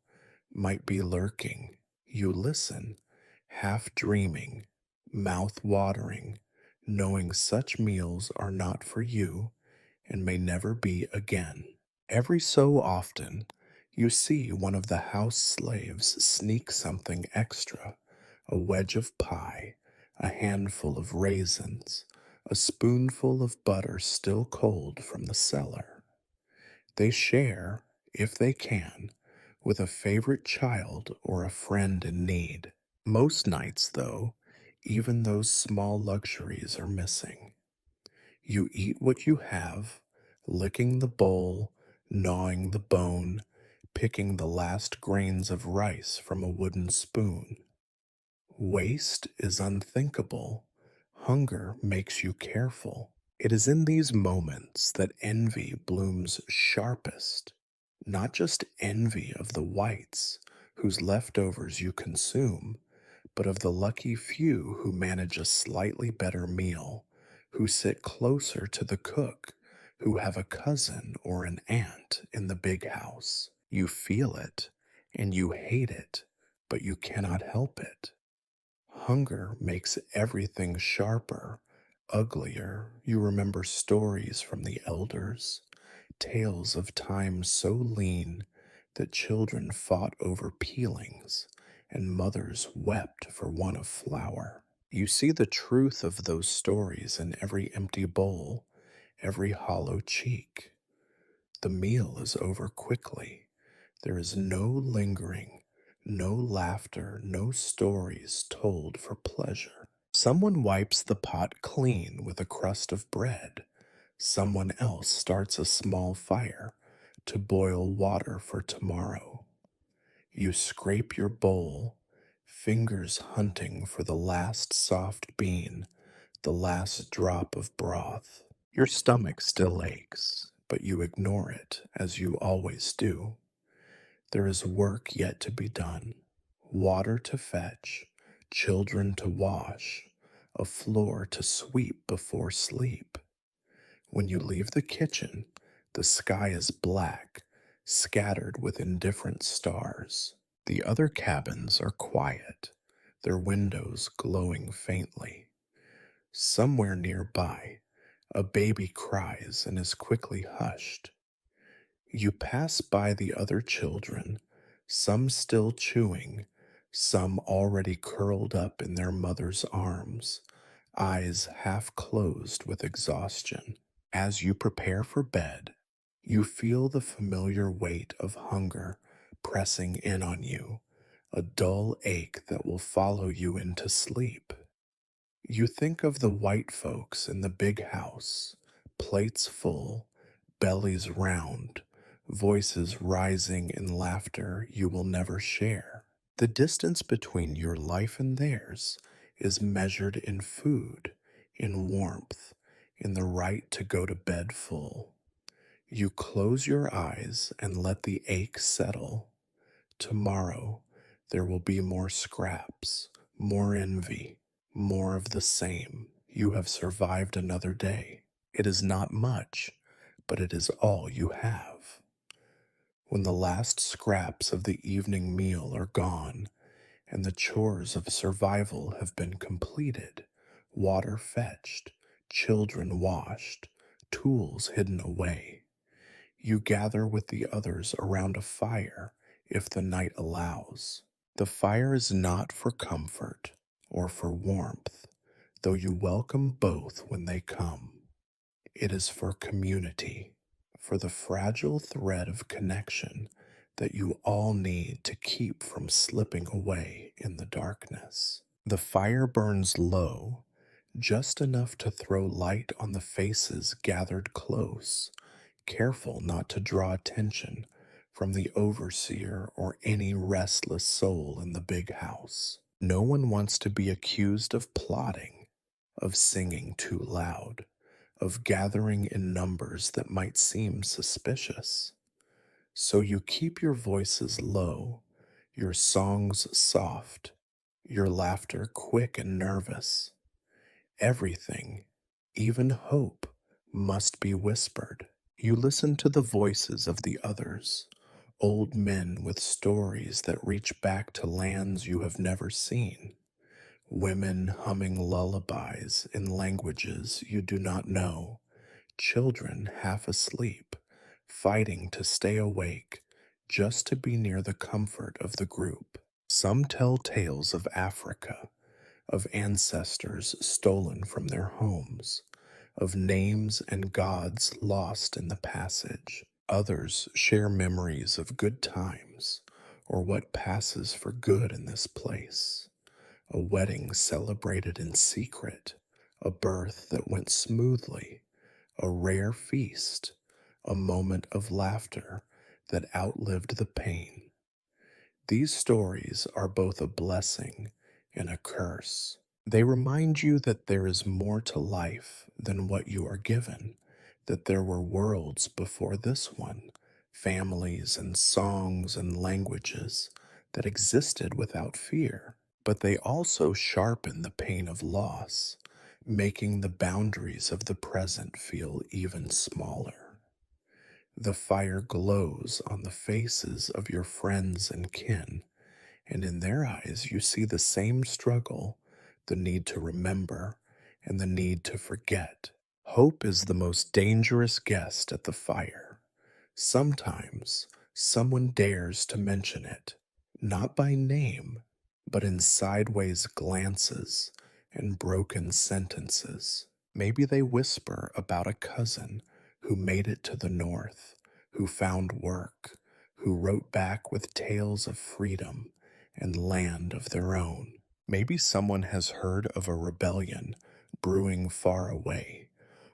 might be lurking. You listen, half dreaming, mouth watering, knowing such meals are not for you and may never be again. Every so often, you see one of the house slaves sneak something extra: a wedge of pie, a handful of raisins, a spoonful of butter still cold from the cellar. They share, if they can, with a favorite child or a friend in need. Most nights, though, even those small luxuries are missing. You eat what you have, licking the bowl, gnawing the bone, picking the last grains of rice from a wooden spoon. Waste is unthinkable. Hunger makes you careful. It is in these moments that envy blooms sharpest. Not just envy of the whites, whose leftovers you consume, but of the lucky few who manage a slightly better meal, who sit closer to the cook, who have a cousin or an aunt in the big house. You feel it, and you hate it, but you cannot help it. Hunger makes everything sharper, uglier. You remember stories from the elders, tales of times so lean that children fought over peelings and mothers wept for want of flour. You see the truth of those stories in every empty bowl, every hollow cheek. The meal is over quickly. There is no lingering, no laughter, no stories told for pleasure. Someone wipes the pot clean with a crust of bread. Someone else starts a small fire to boil water for tomorrow. You scrape your bowl, fingers hunting for the last soft bean, the last drop of broth. Your stomach still aches, but you ignore it, as you always do. There is work yet to be done, water to fetch, children to wash, a floor to sweep before sleep. When you leave the kitchen, the sky is black, scattered with indifferent stars. The other cabins are quiet, their windows glowing faintly. Somewhere nearby, a baby cries and is quickly hushed. You pass by the other children, some still chewing, some already curled up in their mother's arms, eyes half closed with exhaustion. As you prepare for bed, you feel the familiar weight of hunger pressing in on you, a dull ache that will follow you into sleep. You think of the white folks in the big house, plates full, bellies round, voices rising in laughter you will never share. The distance between your life and theirs is measured in food, in warmth, in the right to go to bed full. You close your eyes and let the ache settle. Tomorrow there will be more scraps, more envy, more of the same. You have survived another day. It is not much, but it is all you have. When the last scraps of the evening meal are gone, and the chores of survival have been completed, water fetched, children washed, tools hidden away, you gather with the others around a fire if the night allows. The fire is not for comfort or for warmth, though you welcome both when they come. It is for community, for the fragile thread of connection that you all need to keep from slipping away in the darkness. The fire burns low, just enough to throw light on the faces gathered close, careful not to draw attention from the overseer or any restless soul in the big house. No one wants to be accused of plotting, of singing too loud, of gathering in numbers that might seem suspicious. So you keep your voices low, your songs soft, your laughter quick and nervous. Everything, even hope, must be whispered. You listen to the voices of the others, old men with stories that reach back to lands you have never seen, women humming lullabies in languages you do not know, children half asleep, fighting to stay awake just to be near the comfort of the group. Some tell tales of Africa, of ancestors stolen from their homes, of names and gods lost in the passage. Others share memories of good times, or what passes for good in this place. A wedding celebrated in secret, a birth that went smoothly, a rare feast, a moment of laughter that outlived the pain. These stories are both a blessing and a curse. They remind you that there is more to life than what you are given, that there were worlds before this one, families and songs and languages that existed without fear. But they also sharpen the pain of loss, making the boundaries of the present feel even smaller. The fire glows on the faces of your friends and kin, and in their eyes you see the same struggle, the need to remember, and the need to forget. Hope is the most dangerous guest at the fire. Sometimes someone dares to mention it, not by name, but in sideways glances and broken sentences. Maybe they whisper about a cousin who made it to the north, who found work, who wrote back with tales of freedom and land of their own. Maybe someone has heard of a rebellion brewing far away,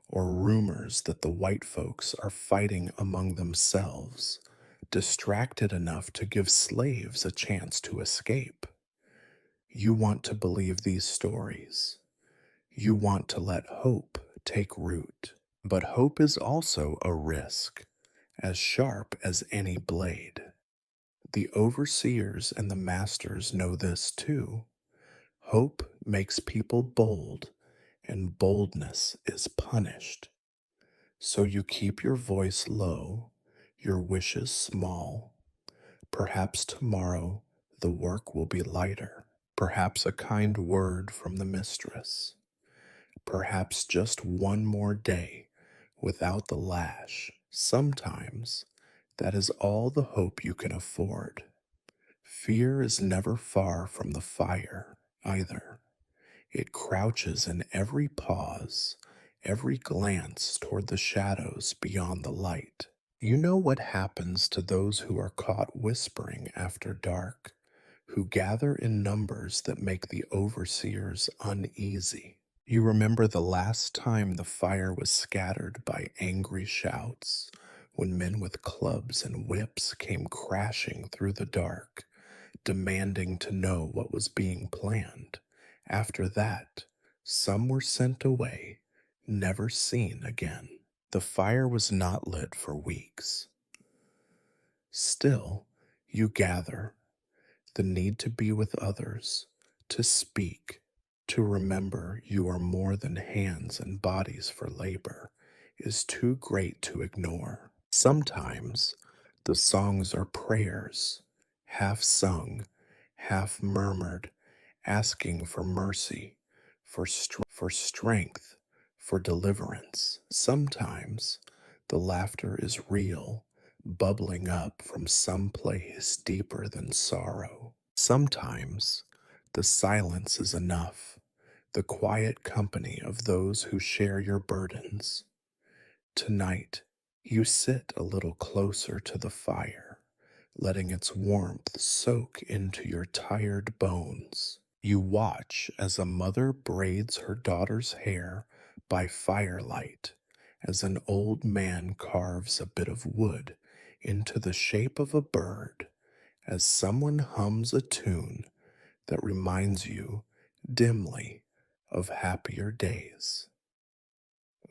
or rumors that the white folks are fighting among themselves, distracted enough to give slaves a chance to escape. You want to believe these stories. You want to let hope take root. But hope is also a risk, as sharp as any blade. The overseers and the masters know this too. Hope makes people bold, and boldness is punished. So you keep your voice low, your wishes small. Perhaps tomorrow the work will be lighter. Perhaps a kind word from the mistress. Perhaps just one more day without the lash. Sometimes that is all the hope you can afford. Fear is never far from the fire either. It crouches in every pause, every glance toward the shadows beyond the light. You know what happens to those who are caught whispering after dark, who gather in numbers that make the overseers uneasy. You remember the last time the fire was scattered by angry shouts, when men with clubs and whips came crashing through the dark, demanding to know what was being planned. After that, some were sent away, never seen again. The fire was not lit for weeks. Still, you gather, the need to be with others, to speak, to remember you are more than hands and bodies for labor, is too great to ignore. Sometimes the songs are prayers, half sung, half murmured, asking for mercy, for strength, for deliverance. Sometimes the laughter is real, bubbling up from some place deeper than sorrow. Sometimes the silence is enough, the quiet company of those who share your burdens. Tonight, you sit a little closer to the fire, letting its warmth soak into your tired bones. You watch as a mother braids her daughter's hair by firelight, as an old man carves a bit of wood into the shape of a bird, as someone hums a tune that reminds you dimly of happier days.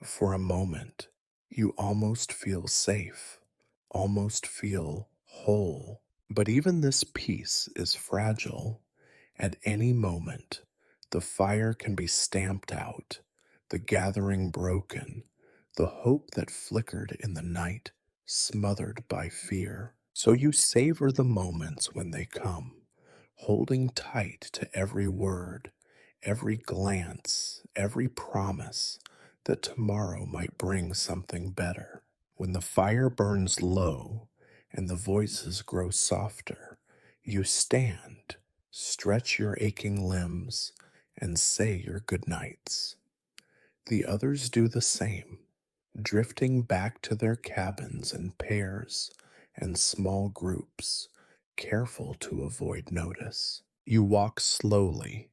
For a moment, you almost feel safe, almost feel whole. But even this peace is fragile. At any moment, the fire can be stamped out, the gathering broken, the hope that flickered in the night smothered by fear. So you savor the moments when they come, holding tight to every word, every glance, every promise that tomorrow might bring something better. When the fire burns low and the voices grow softer, you stand, stretch your aching limbs, and say your good nights. The others do the same, drifting back to their cabins in pairs and small groups, careful to avoid notice. You walk slowly,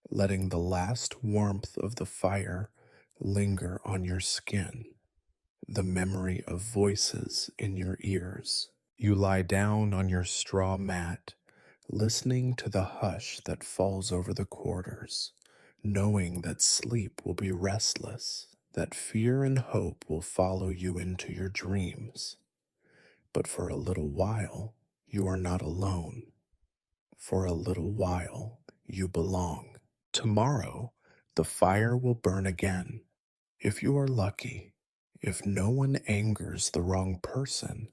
letting the last warmth of the fire linger on your skin, the memory of voices in your ears. You lie down on your straw mat, listening to the hush that falls over the quarters, knowing that sleep will be restless, that fear and hope will follow you into your dreams. But for a little while, you are not alone. For a little while, you belong. Tomorrow, the fire will burn again. If you are lucky, if no one angers the wrong person,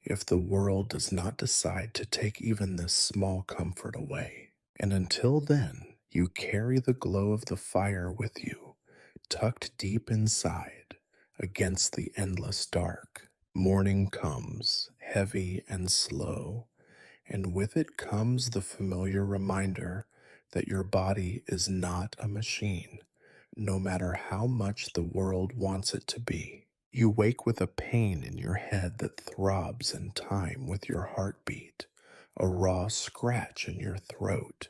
if the world does not decide to take even this small comfort away. And until then, you carry the glow of the fire with you, tucked deep inside, against the endless dark. Morning comes, heavy and slow, and with it comes the familiar reminder that your body is not a machine, no matter how much the world wants it to be. You wake with a pain in your head that throbs in time with your heartbeat, a raw scratch in your throat,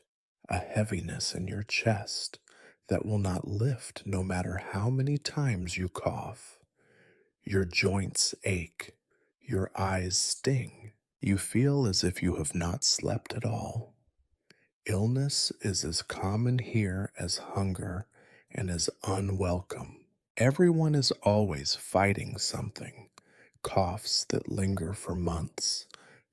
a heaviness in your chest that will not lift no matter how many times you cough. Your joints ache, your eyes sting. You feel as if you have not slept at all. Illness is as common here as hunger and as unwelcome. Everyone is always fighting something, coughs that linger for months,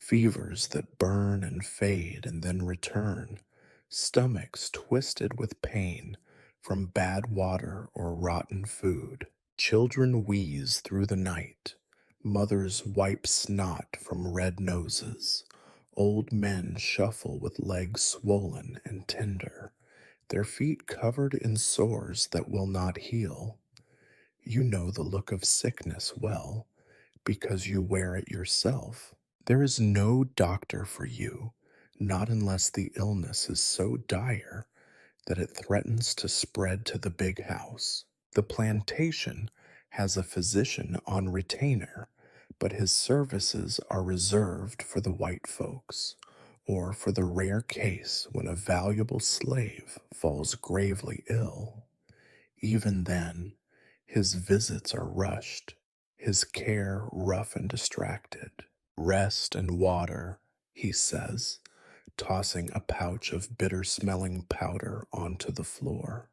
Fevers that burn and fade and then return, stomachs twisted with pain from bad water or rotten food. Children wheeze through the night, mothers wipe snot from red noses, old men shuffle with legs swollen and tender, their feet covered in sores that will not heal. You know the look of sickness well because you wear it yourself. There is no doctor for you, not unless the illness is so dire that it threatens to spread to the big house. The plantation has a physician on retainer, but his services are reserved for the white folks, or for the rare case when a valuable slave falls gravely ill. Even then, his visits are rushed, his care rough and distracted. Rest and water, he says, tossing a pouch of bitter smelling powder onto the floor.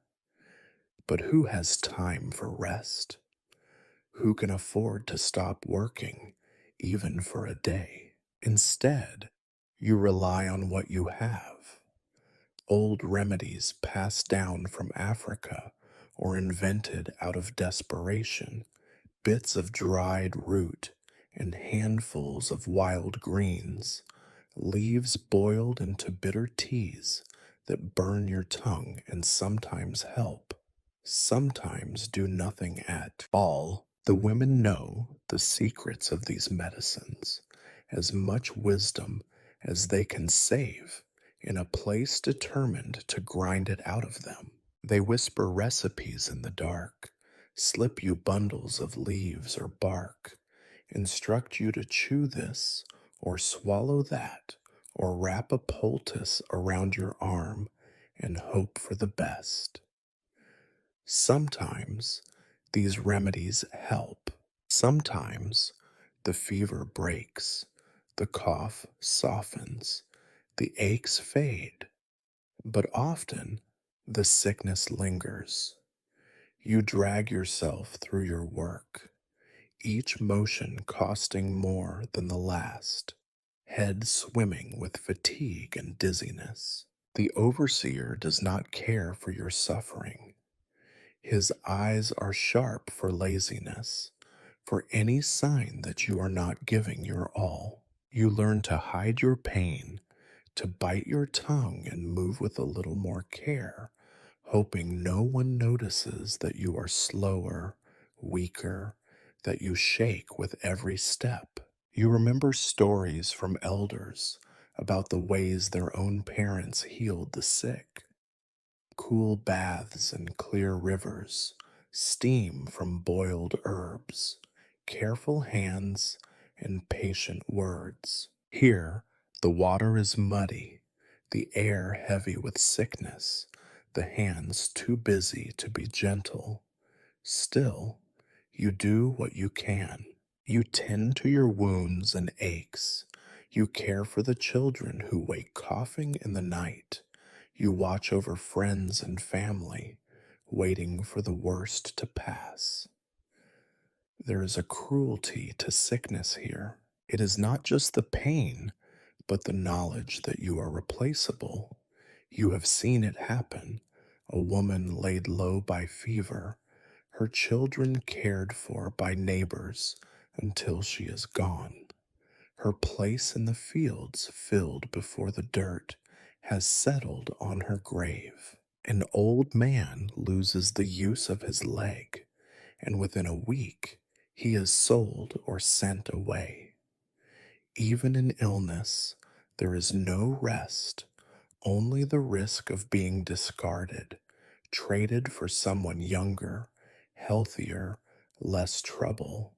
But who has time for rest? Who can afford to stop working, even for a day? Instead, you rely on what you have. Old remedies passed down from Africa or invented out of desperation, bits of dried root and handfuls of wild greens, leaves boiled into bitter teas that burn your tongue and sometimes help, sometimes do nothing at all. The women know the secrets of these medicines, as much wisdom as they can save in a place determined to grind it out of them. They whisper recipes in the dark, slip you bundles of leaves or bark, instruct you to chew this or swallow that, or wrap a poultice around your arm and hope for the best. Sometimes these remedies help. Sometimes the fever breaks, the cough softens, the aches fade, but often the sickness lingers. You drag yourself through your work, each motion costing more than the last, head swimming with fatigue and dizziness. The overseer does not care for your suffering. His eyes are sharp for laziness, for any sign that you are not giving your all. You learn to hide your pain, to bite your tongue and move with a little more care, hoping no one notices that you are slower, weaker, that you shake with every step. You remember stories from elders about the ways their own parents healed the sick. Cool baths and clear rivers, steam from boiled herbs, careful hands and patient words. Here, the water is muddy, the air heavy with sickness, the hands too busy to be gentle. Still, you do what you can. You tend to your wounds and aches. You care for the children who wake coughing in the night. You watch over friends and family, waiting for the worst to pass. There is a cruelty to sickness here. It is not just the pain, but the knowledge that you are replaceable. You have seen it happen. A woman laid low by fever, her children cared for by neighbors until she is gone. Her place in the fields filled before the dirt has settled on her grave. An old man loses the use of his leg, and within a week he is sold or sent away. Even in illness, there is no rest, only the risk of being discarded, traded for someone younger, healthier, less trouble.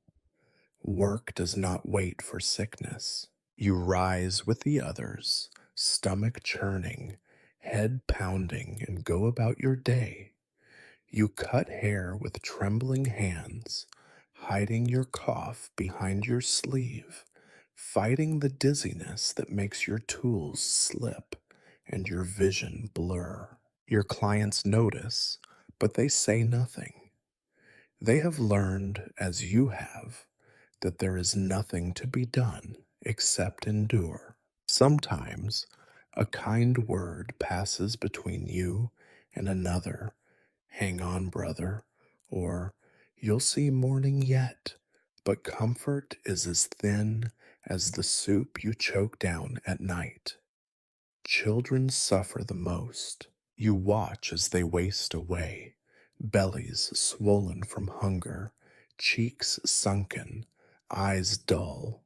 Work does not wait for sickness. You rise with the others, stomach churning, head pounding, and go about your day. You cut hair with trembling hands, hiding your cough behind your sleeve, fighting the dizziness that makes your tools slip and your vision blur. Your clients notice, but they say nothing. They have learned, as you have, that there is nothing to be done except endure. Sometimes a kind word passes between you and another. Hang on, brother, or you'll see morning yet. But comfort is as thin as the soup you choke down at night. Children suffer the most. You watch as they waste away, bellies swollen from hunger, cheeks sunken, eyes dull.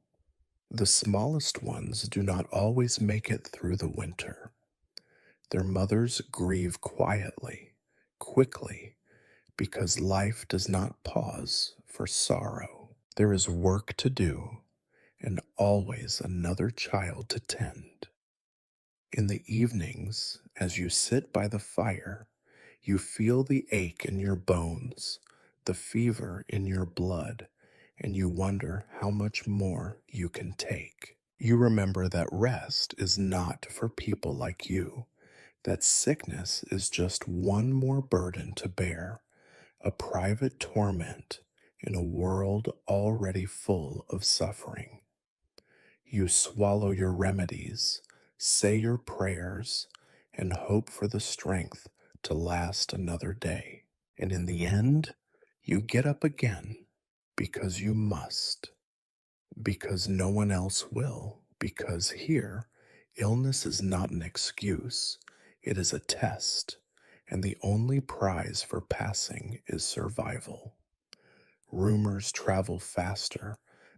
The smallest ones do not always make it through the winter. Their mothers grieve quietly, quickly, because life does not pause for sorrow. There is work to do and always another child to tend. In the evenings, as you sit by the fire, you feel the ache in your bones, the fever in your blood, and you wonder how much more you can take. You remember that rest is not for people like you, that sickness is just one more burden to bear, a private torment in a world already full of suffering. You swallow your remedies, say your prayers, and hope for the strength to last another day. And in the end, you get up again because you must, because no one else will, because here, illness is not an excuse, it is a test, and the only prize for passing is survival. Rumors travel faster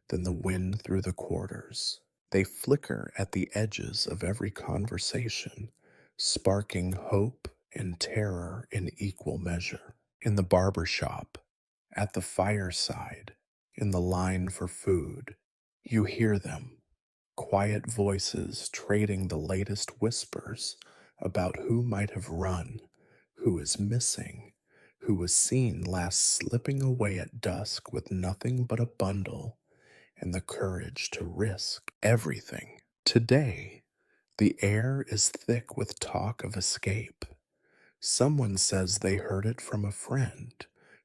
than the wind through the quarters. They flicker at the edges of every conversation, sparking hope and terror in equal measure. In the barber shop, at the fireside, in the line for food, you hear them, quiet voices trading the latest whispers about who might have run, who is missing, who was seen last slipping away at dusk with nothing but a bundle and the courage to risk everything. Today, the air is thick with talk of escape. Someone says they heard it from a friend,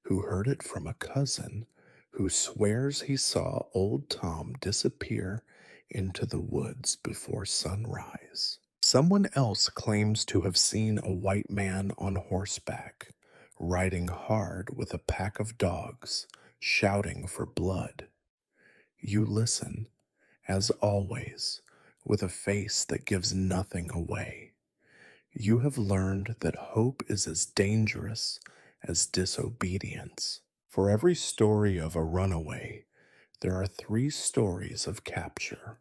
who heard it from a cousin, who swears he saw old Tom disappear into the woods before sunrise. Someone else claims to have seen a white man on horseback, riding hard with a pack of dogs, shouting for blood. You listen, as always, with a face that gives nothing away. You have learned that hope is as dangerous as disobedience. For every story of a runaway, there are 3 stories of capture.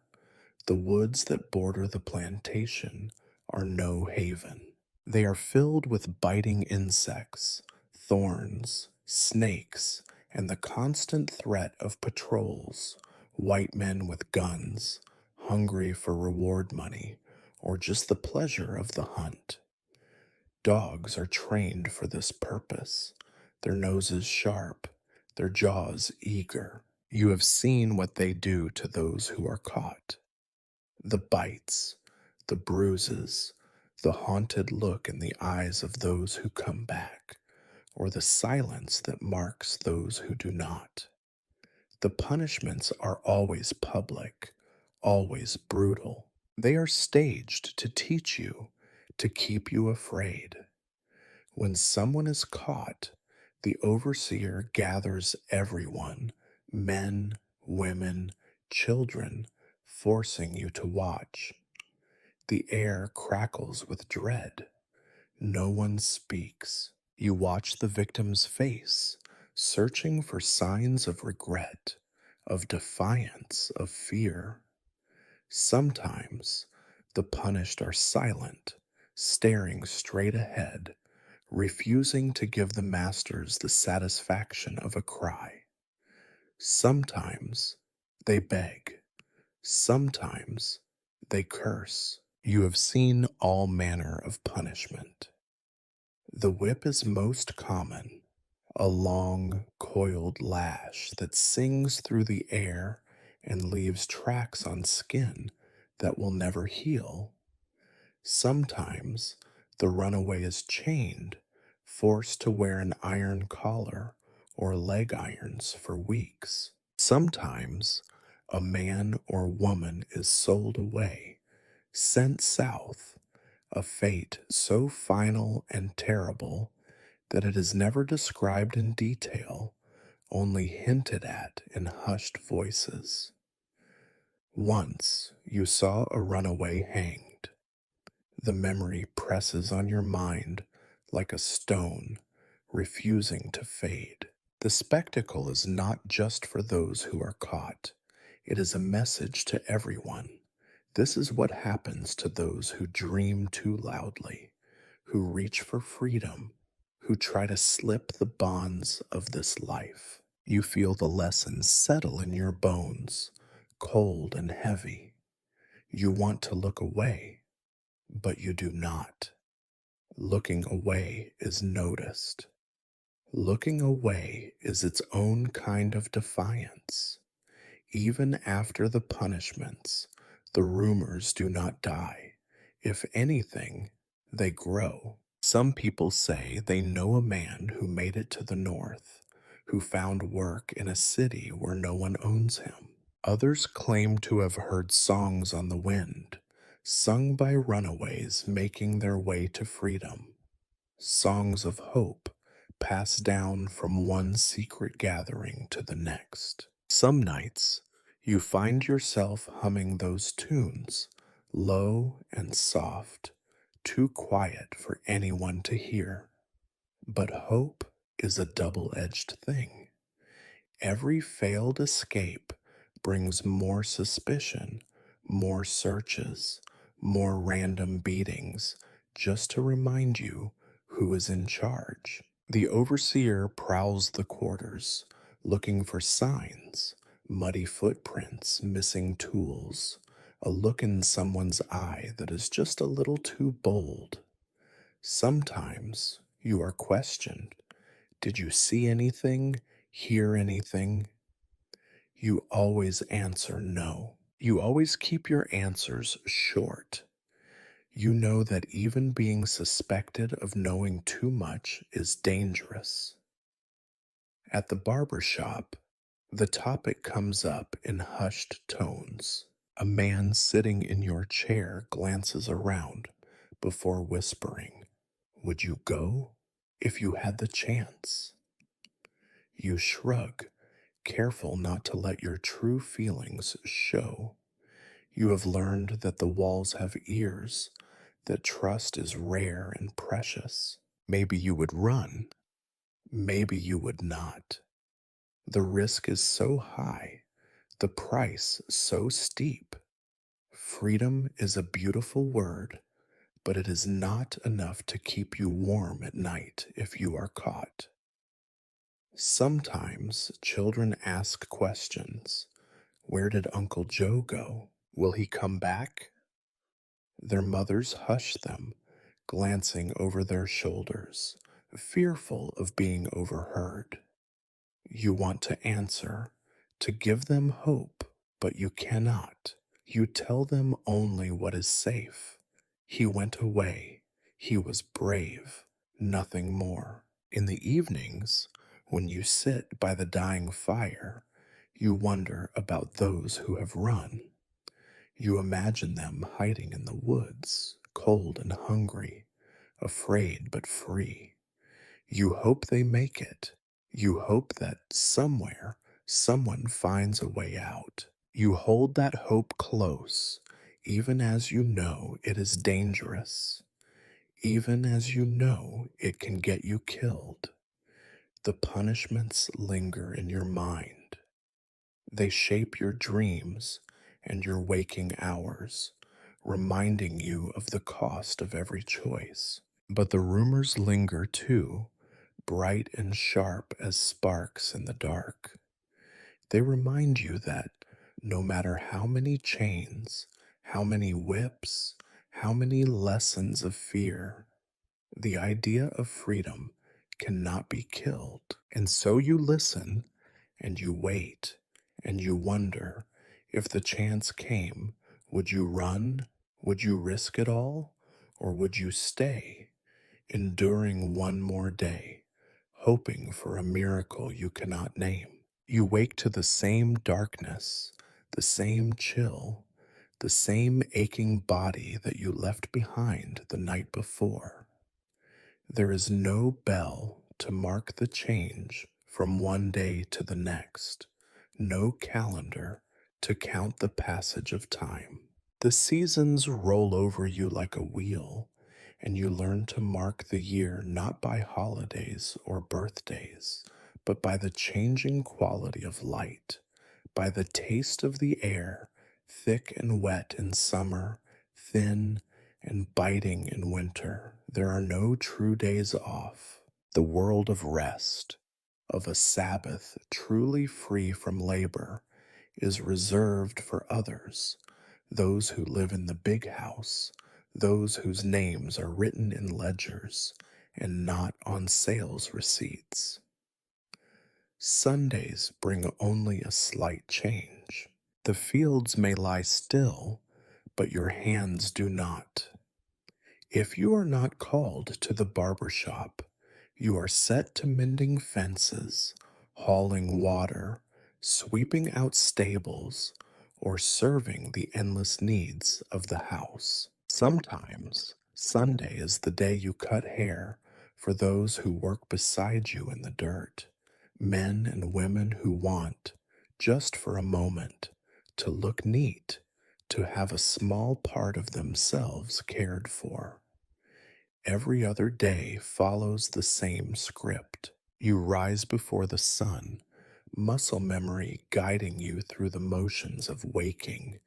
The woods that border the plantation are no haven. They are filled with biting insects, thorns, snakes, and the constant threat of patrols, white men with guns, hungry for reward money, or just the pleasure of the hunt. Dogs are trained for this purpose, their noses sharp, their jaws eager. You have seen what they do to those who are caught. The bites, the bruises, the haunted look in the eyes of those who come back, or the silence that marks those who do not. The punishments are always public, always brutal. They are staged to teach you, to keep you afraid. When someone is caught, the overseer gathers everyone, men, women, children, forcing you to watch. The air crackles with dread. No one speaks. You watch the victim's face, searching for signs of regret, of defiance, of fear. Sometimes the punished are silent, staring straight ahead, refusing to give the masters the satisfaction of a cry. Sometimes they beg. Sometimes they curse. You have seen all manner of punishment. The whip is most common, a long, coiled lash that sings through the air and leaves tracks on skin that will never heal. Sometimes the runaway is chained, forced to wear an iron collar or leg irons for weeks. Sometimes A man or woman is sold away, sent south, a fate so final and terrible that it is never described in detail, only hinted at in hushed voices. Once you saw a runaway hanged. The memory presses on your mind like a stone, refusing to fade. The spectacle is not just for those who are caught, it is a message to everyone. This is what happens to those who dream too loudly, who reach for freedom, who try to slip the bonds of this life. You feel the lessons settle in your bones, cold and heavy. You want to look away, but you do not. Looking away is noticed. Looking away is its own kind of defiance. Even after the punishments, the rumors do not die. If anything, they grow. Some people say they know a man who made it to the north, who found work in a city where no one owns him. Others claim to have heard songs on the wind, sung by runaways making their way to freedom. Songs of hope passed down from one secret gathering to the next. Some nights, you find yourself humming those tunes, low and soft, too quiet for anyone to hear. But hope is a double edged thing. Every failed escape brings more suspicion, more searches, more random beatings, just to remind you who is in charge. The overseer prowls the quarters, looking for signs, muddy footprints, missing tools, a look in someone's eye that is just a little too bold. Sometimes you are questioned. Did you see anything? Hear anything? You always answer no. You always keep your answers short. You know that even being suspected of knowing too much is dangerous. At the barber shop, the topic comes up in hushed tones. A man sitting in your chair glances around before whispering, "Would you go if you had the chance?" You shrug, careful not to let your true feelings show. You have learned that the walls have ears, that trust is rare and precious. Maybe you would run, maybe you would not. The risk is so high, the price so steep. Freedom is a beautiful word, but it is not enough to keep you warm at night if you are caught. Sometimes children ask questions. Where did Uncle Joe go? Will he come back? Their mothers hush them, glancing over their shoulders, fearful of being overheard. You want to answer, to give them hope, but you cannot. You tell them only what is safe. He went away. He was brave. Nothing more. In the evenings, when you sit by the dying fire, you wonder about those who have run. You imagine them hiding in the woods, cold and hungry, afraid but free. You hope they make it. You hope that somewhere someone finds a way out. You hold that hope close, even as you know it is dangerous, even as you know it can get you killed. The punishments linger in your mind. They shape your dreams and your waking hours, reminding you of the cost of every choice. But the rumors linger too, bright and sharp as sparks in the dark. They remind you that no matter how many chains, how many whips, how many lessons of fear, the idea of freedom cannot be killed. And so you listen and you wait and you wonder, if the chance came, would you run? Would you risk it all? Or would you stay, enduring one more day, hoping for a miracle you cannot name? You wake to the same darkness, the same chill, the same aching body that you left behind the night before. There is no bell to mark the change from one day to the next, no calendar to count the passage of time. The seasons roll over you like a wheel, and you learn to mark the year not by holidays or birthdays, but by the changing quality of light, by the taste of the air, thick and wet in summer, thin and biting in winter. There are no true days off. The world of rest, of a Sabbath truly free from labor, is reserved for others, those who live in the big house, those whose names are written in ledgers and not on sales receipts. Sundays bring only a slight change. The fields may lie still, but your hands do not. If you are not called to the barber shop, you are set to mending fences, hauling water, sweeping out stables, or serving the endless needs of the house. Sometimes Sunday is the day you cut hair for those who work beside you in the dirt, men and women who want, just for a moment, to look neat, to have a small part of themselves cared for. Every other day follows the same script. You rise before the sun, muscle memory guiding you through the motions of waking,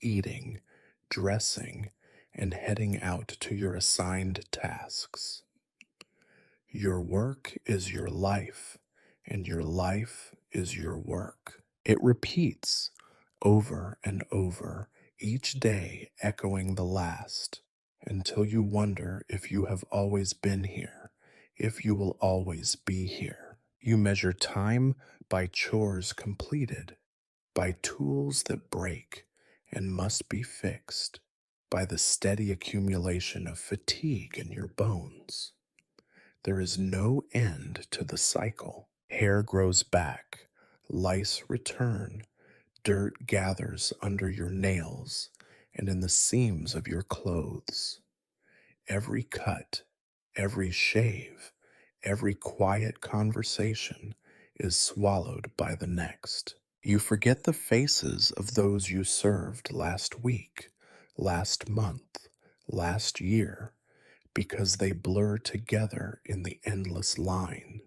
eating, dressing, and heading out to your assigned tasks. Your work is your life, and your life is your work. It repeats over and over, each day echoing the last, until you wonder if you have always been here, if you will always be here. You measure time by chores completed, by tools that break and must be fixed, by the steady accumulation of fatigue in your bones. There is no end to the cycle. Hair grows back, lice return, dirt gathers under your nails and in the seams of your clothes. Every cut, every shave, every quiet conversation is swallowed by the next. You forget the faces of those you served last week, last month, last year, because they blur together in the endless line.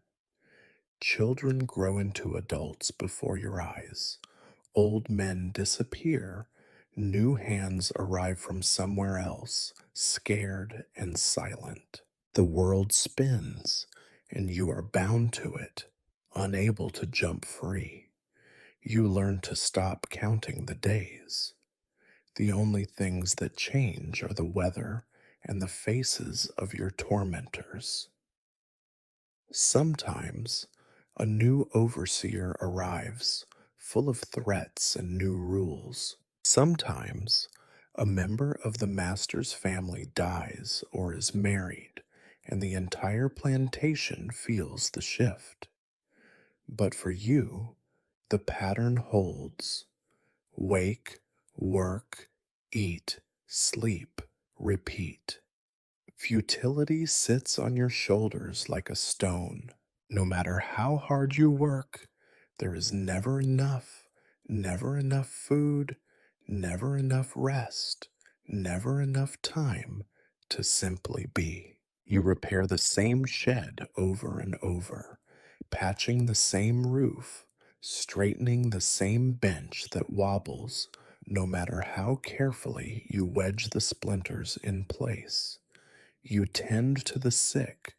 Children grow into adults before your eyes. Old men disappear. New hands arrive from somewhere else, scared and silent. The world spins, and you are bound to it, unable to jump free. You learn to stop counting the days. The only things that change are the weather and the faces of your tormentors. Sometimes a new overseer arrives, full of threats and new rules. Sometimes a member of the master's family dies or is married, and the entire plantation feels the shift. But for you, the pattern holds. Wake, work, eat, sleep, repeat. Futility sits on your shoulders like a stone. No matter how hard you work, there is never enough food, never enough rest, never enough time to simply be. You repair the same shed over and over, patching the same roof, straightening the same bench that wobbles, no matter how carefully you wedge the splinters in place. You tend to the sick,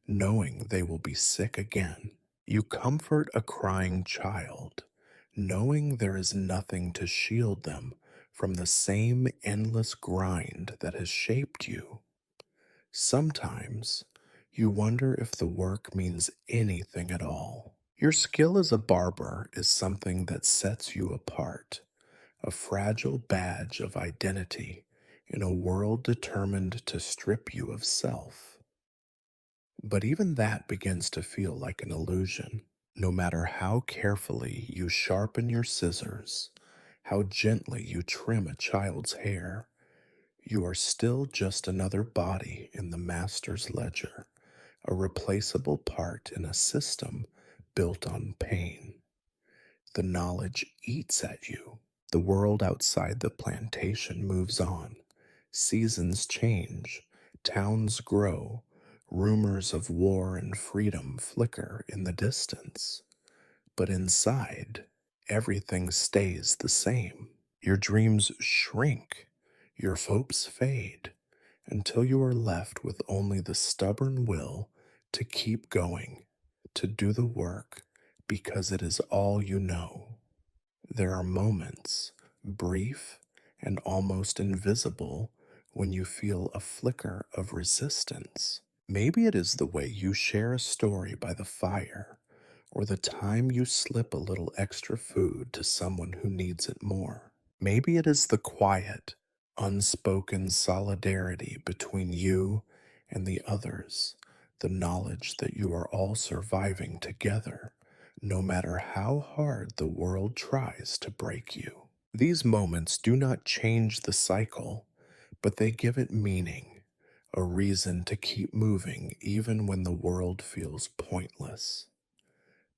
knowing they will be sick again. You comfort a crying child, knowing there is nothing to shield them from the same endless grind that has shaped you. Sometimes you wonder if the work means anything at all. Your skill as a barber is something that sets you apart, a fragile badge of identity in a world determined to strip you of self. But even that begins to feel like an illusion. No matter how carefully you sharpen your scissors, how gently you trim a child's hair. You are still just another body in the master's ledger, a replaceable part in a system built on pain. The knowledge eats at you. The world outside the plantation moves on. Seasons change, towns grow, rumors of war and freedom flicker in the distance. But inside, everything stays the same. Your dreams shrink, your hopes fade, until you are left with only the stubborn will to keep going, to do the work, because it is all you know. There are moments, brief and almost invisible, when you feel a flicker of resistance. Maybe it is the way you share a story by the fire, or the time you slip a little extra food to someone who needs it more. Maybe it is the quiet, unspoken solidarity between you and the others, the knowledge that you are all surviving together, no matter how hard the world tries to break you. These moments do not change the cycle, but they give it meaning, a reason to keep moving even when the world feels pointless.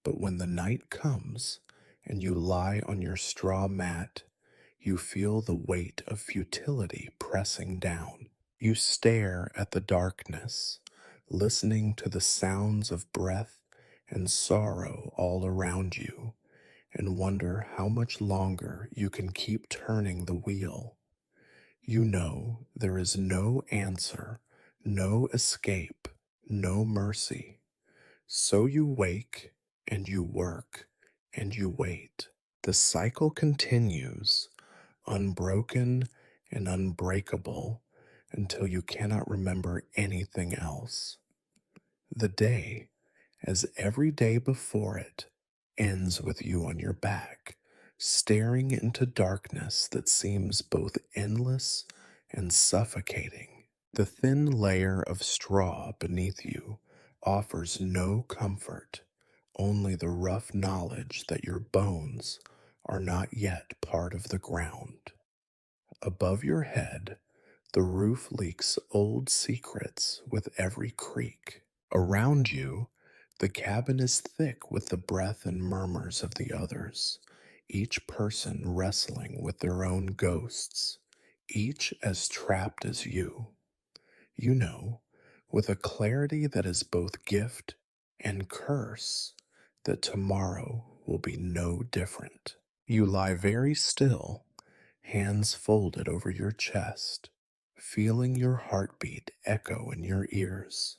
But when the night comes and you lie on your straw mat, you feel the weight of futility pressing down. You stare at the darkness, listening to the sounds of breath and sorrow all around you, and wonder how much longer you can keep turning the wheel. You know there is no answer, no escape, no mercy. So you wake and you work and you wait. The cycle continues, unbroken and unbreakable, until you cannot remember anything else. The day, as every day before it, ends with you on your back, staring into darkness that seems both endless and suffocating. The thin layer of straw beneath you offers no comfort, only the rough knowledge that your bones are not yet part of the ground. Above your head, the roof leaks old secrets with every creak. Around you, the cabin is thick with the breath and murmurs of the others, each person wrestling with their own ghosts, each as trapped as you. You know, with a clarity that is both gift and curse, that tomorrow will be no different. You lie very still, hands folded over your chest, feeling your heartbeat echo in your ears.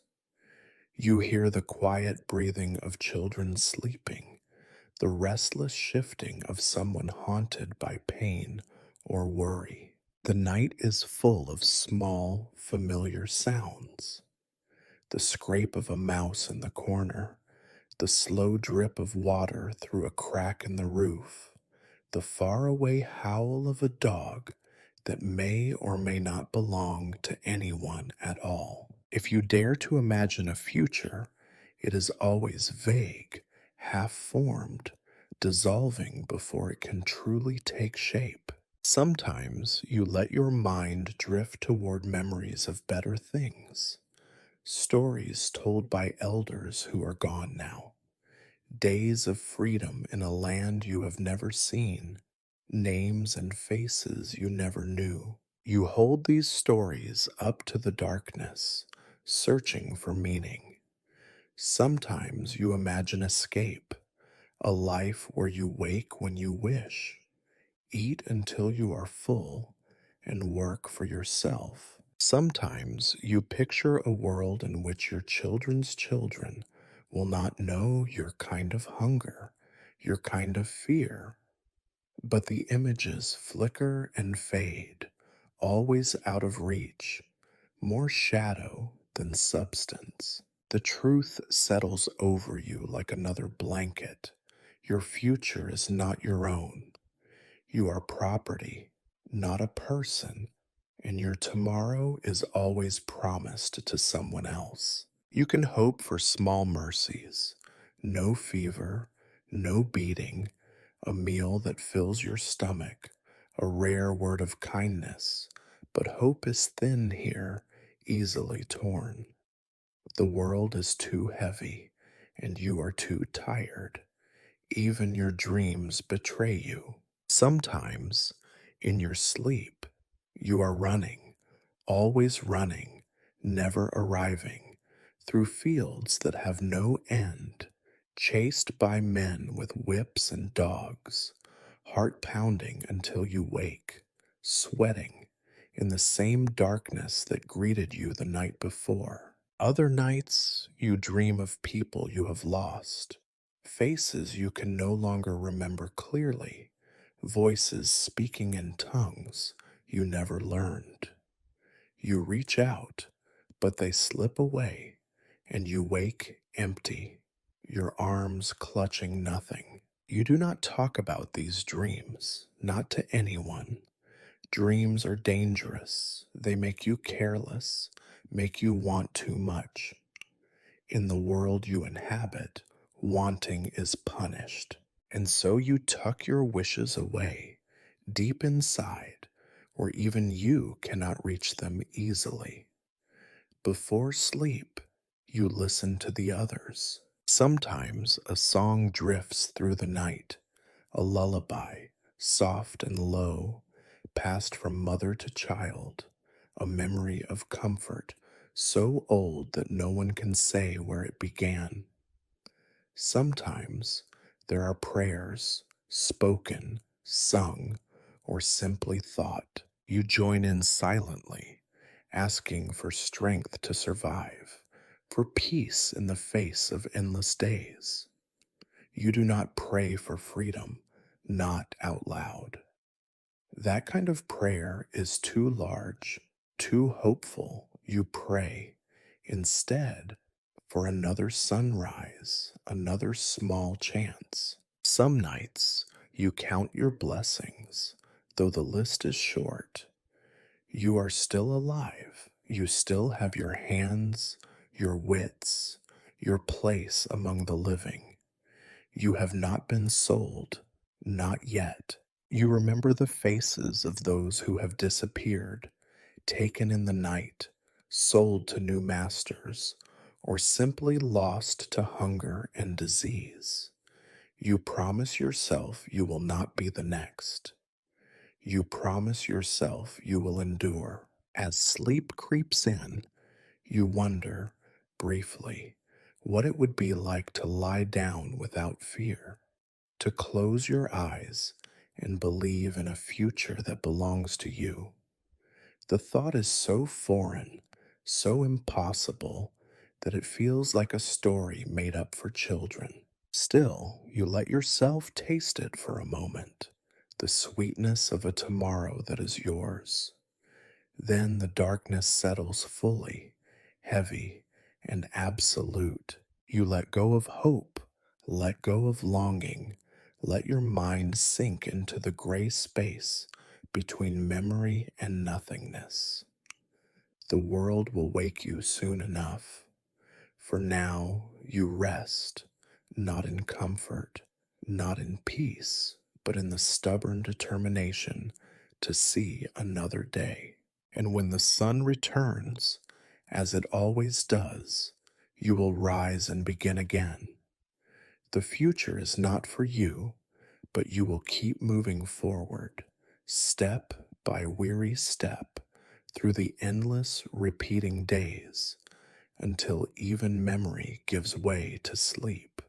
You hear the quiet breathing of children sleeping, the restless shifting of someone haunted by pain or worry. The night is full of small, familiar sounds. The scrape of a mouse in the corner, the slow drip of water through a crack in the roof, the faraway howl of a dog that may or may not belong to anyone at all. If you dare to imagine a future, it is always vague, half formed, dissolving before it can truly take shape. Sometimes you let your mind drift toward memories of better things, stories told by elders who are gone now, days of freedom in a land you have never seen, names and faces you never knew. You hold these stories up to the darkness, searching for meaning. Sometimes you imagine escape, a life where you wake when you wish, eat until you are full, and work for yourself. Sometimes you picture a world in which your children's children will not know your kind of hunger, your kind of fear, but the images flicker and fade, always out of reach, more shadow than substance. The truth settles over you like another blanket. Your future is not your own. You are property, not a person, and your tomorrow is always promised to someone else. You can hope for small mercies, no fever, no beating, a meal that fills your stomach, a rare word of kindness, but hope is thin here, easily torn. The world is too heavy, and you are too tired. Even your dreams betray you. Sometimes, in your sleep, you are running, always running, never arriving, through fields that have no end, chased by men with whips and dogs, heart pounding until you wake, sweating in the same darkness that greeted you the night before. Other nights, you dream of people you have lost, faces you can no longer remember clearly, voices speaking in tongues you never learned. You reach out, but they slip away, and you wake empty, your arms clutching nothing. You do not talk about these dreams, not to anyone. Dreams are dangerous. They make you careless, make you want too much. In the world you inhabit, wanting is punished. And so you tuck your wishes away, deep inside, where even you cannot reach them easily. Before sleep, you listen to the others. Sometimes a song drifts through the night, a lullaby, soft and low, passed from mother to child, a memory of comfort so old that no one can say where it began. Sometimes there are prayers, spoken, sung, or simply thought. You join in silently, asking for strength to survive, for peace in the face of endless days. You do not pray for freedom, not out loud. That kind of prayer is too large, too hopeful. You pray instead for another sunrise, another small chance. Some nights you count your blessings, though the list is short. You are still alive. You still have your hands, your wits, your place among the living. You have not been sold, not yet. You remember the faces of those who have disappeared, taken in the night, sold to new masters, or simply lost to hunger and disease. You promise yourself you will not be the next. You promise yourself you will endure. As sleep creeps in, you wonder, briefly, what it would be like to lie down without fear, to close your eyes and believe in a future that belongs to you. The thought is so foreign, so impossible, that it feels like a story made up for children. Still, you let yourself taste it for a moment, the sweetness of a tomorrow that is yours. Then the darkness settles fully, heavy and absolute. You let go of hope, let go of longing, let your mind sink into the gray space between memory and nothingness. The world will wake you soon enough. For now, you rest, not in comfort, not in peace, but in the stubborn determination to see another day. And when the sun returns, as it always does, you will rise and begin again. The future is not for you, but you will keep moving forward, step by weary step, through the endless repeating days, until even memory gives way to sleep.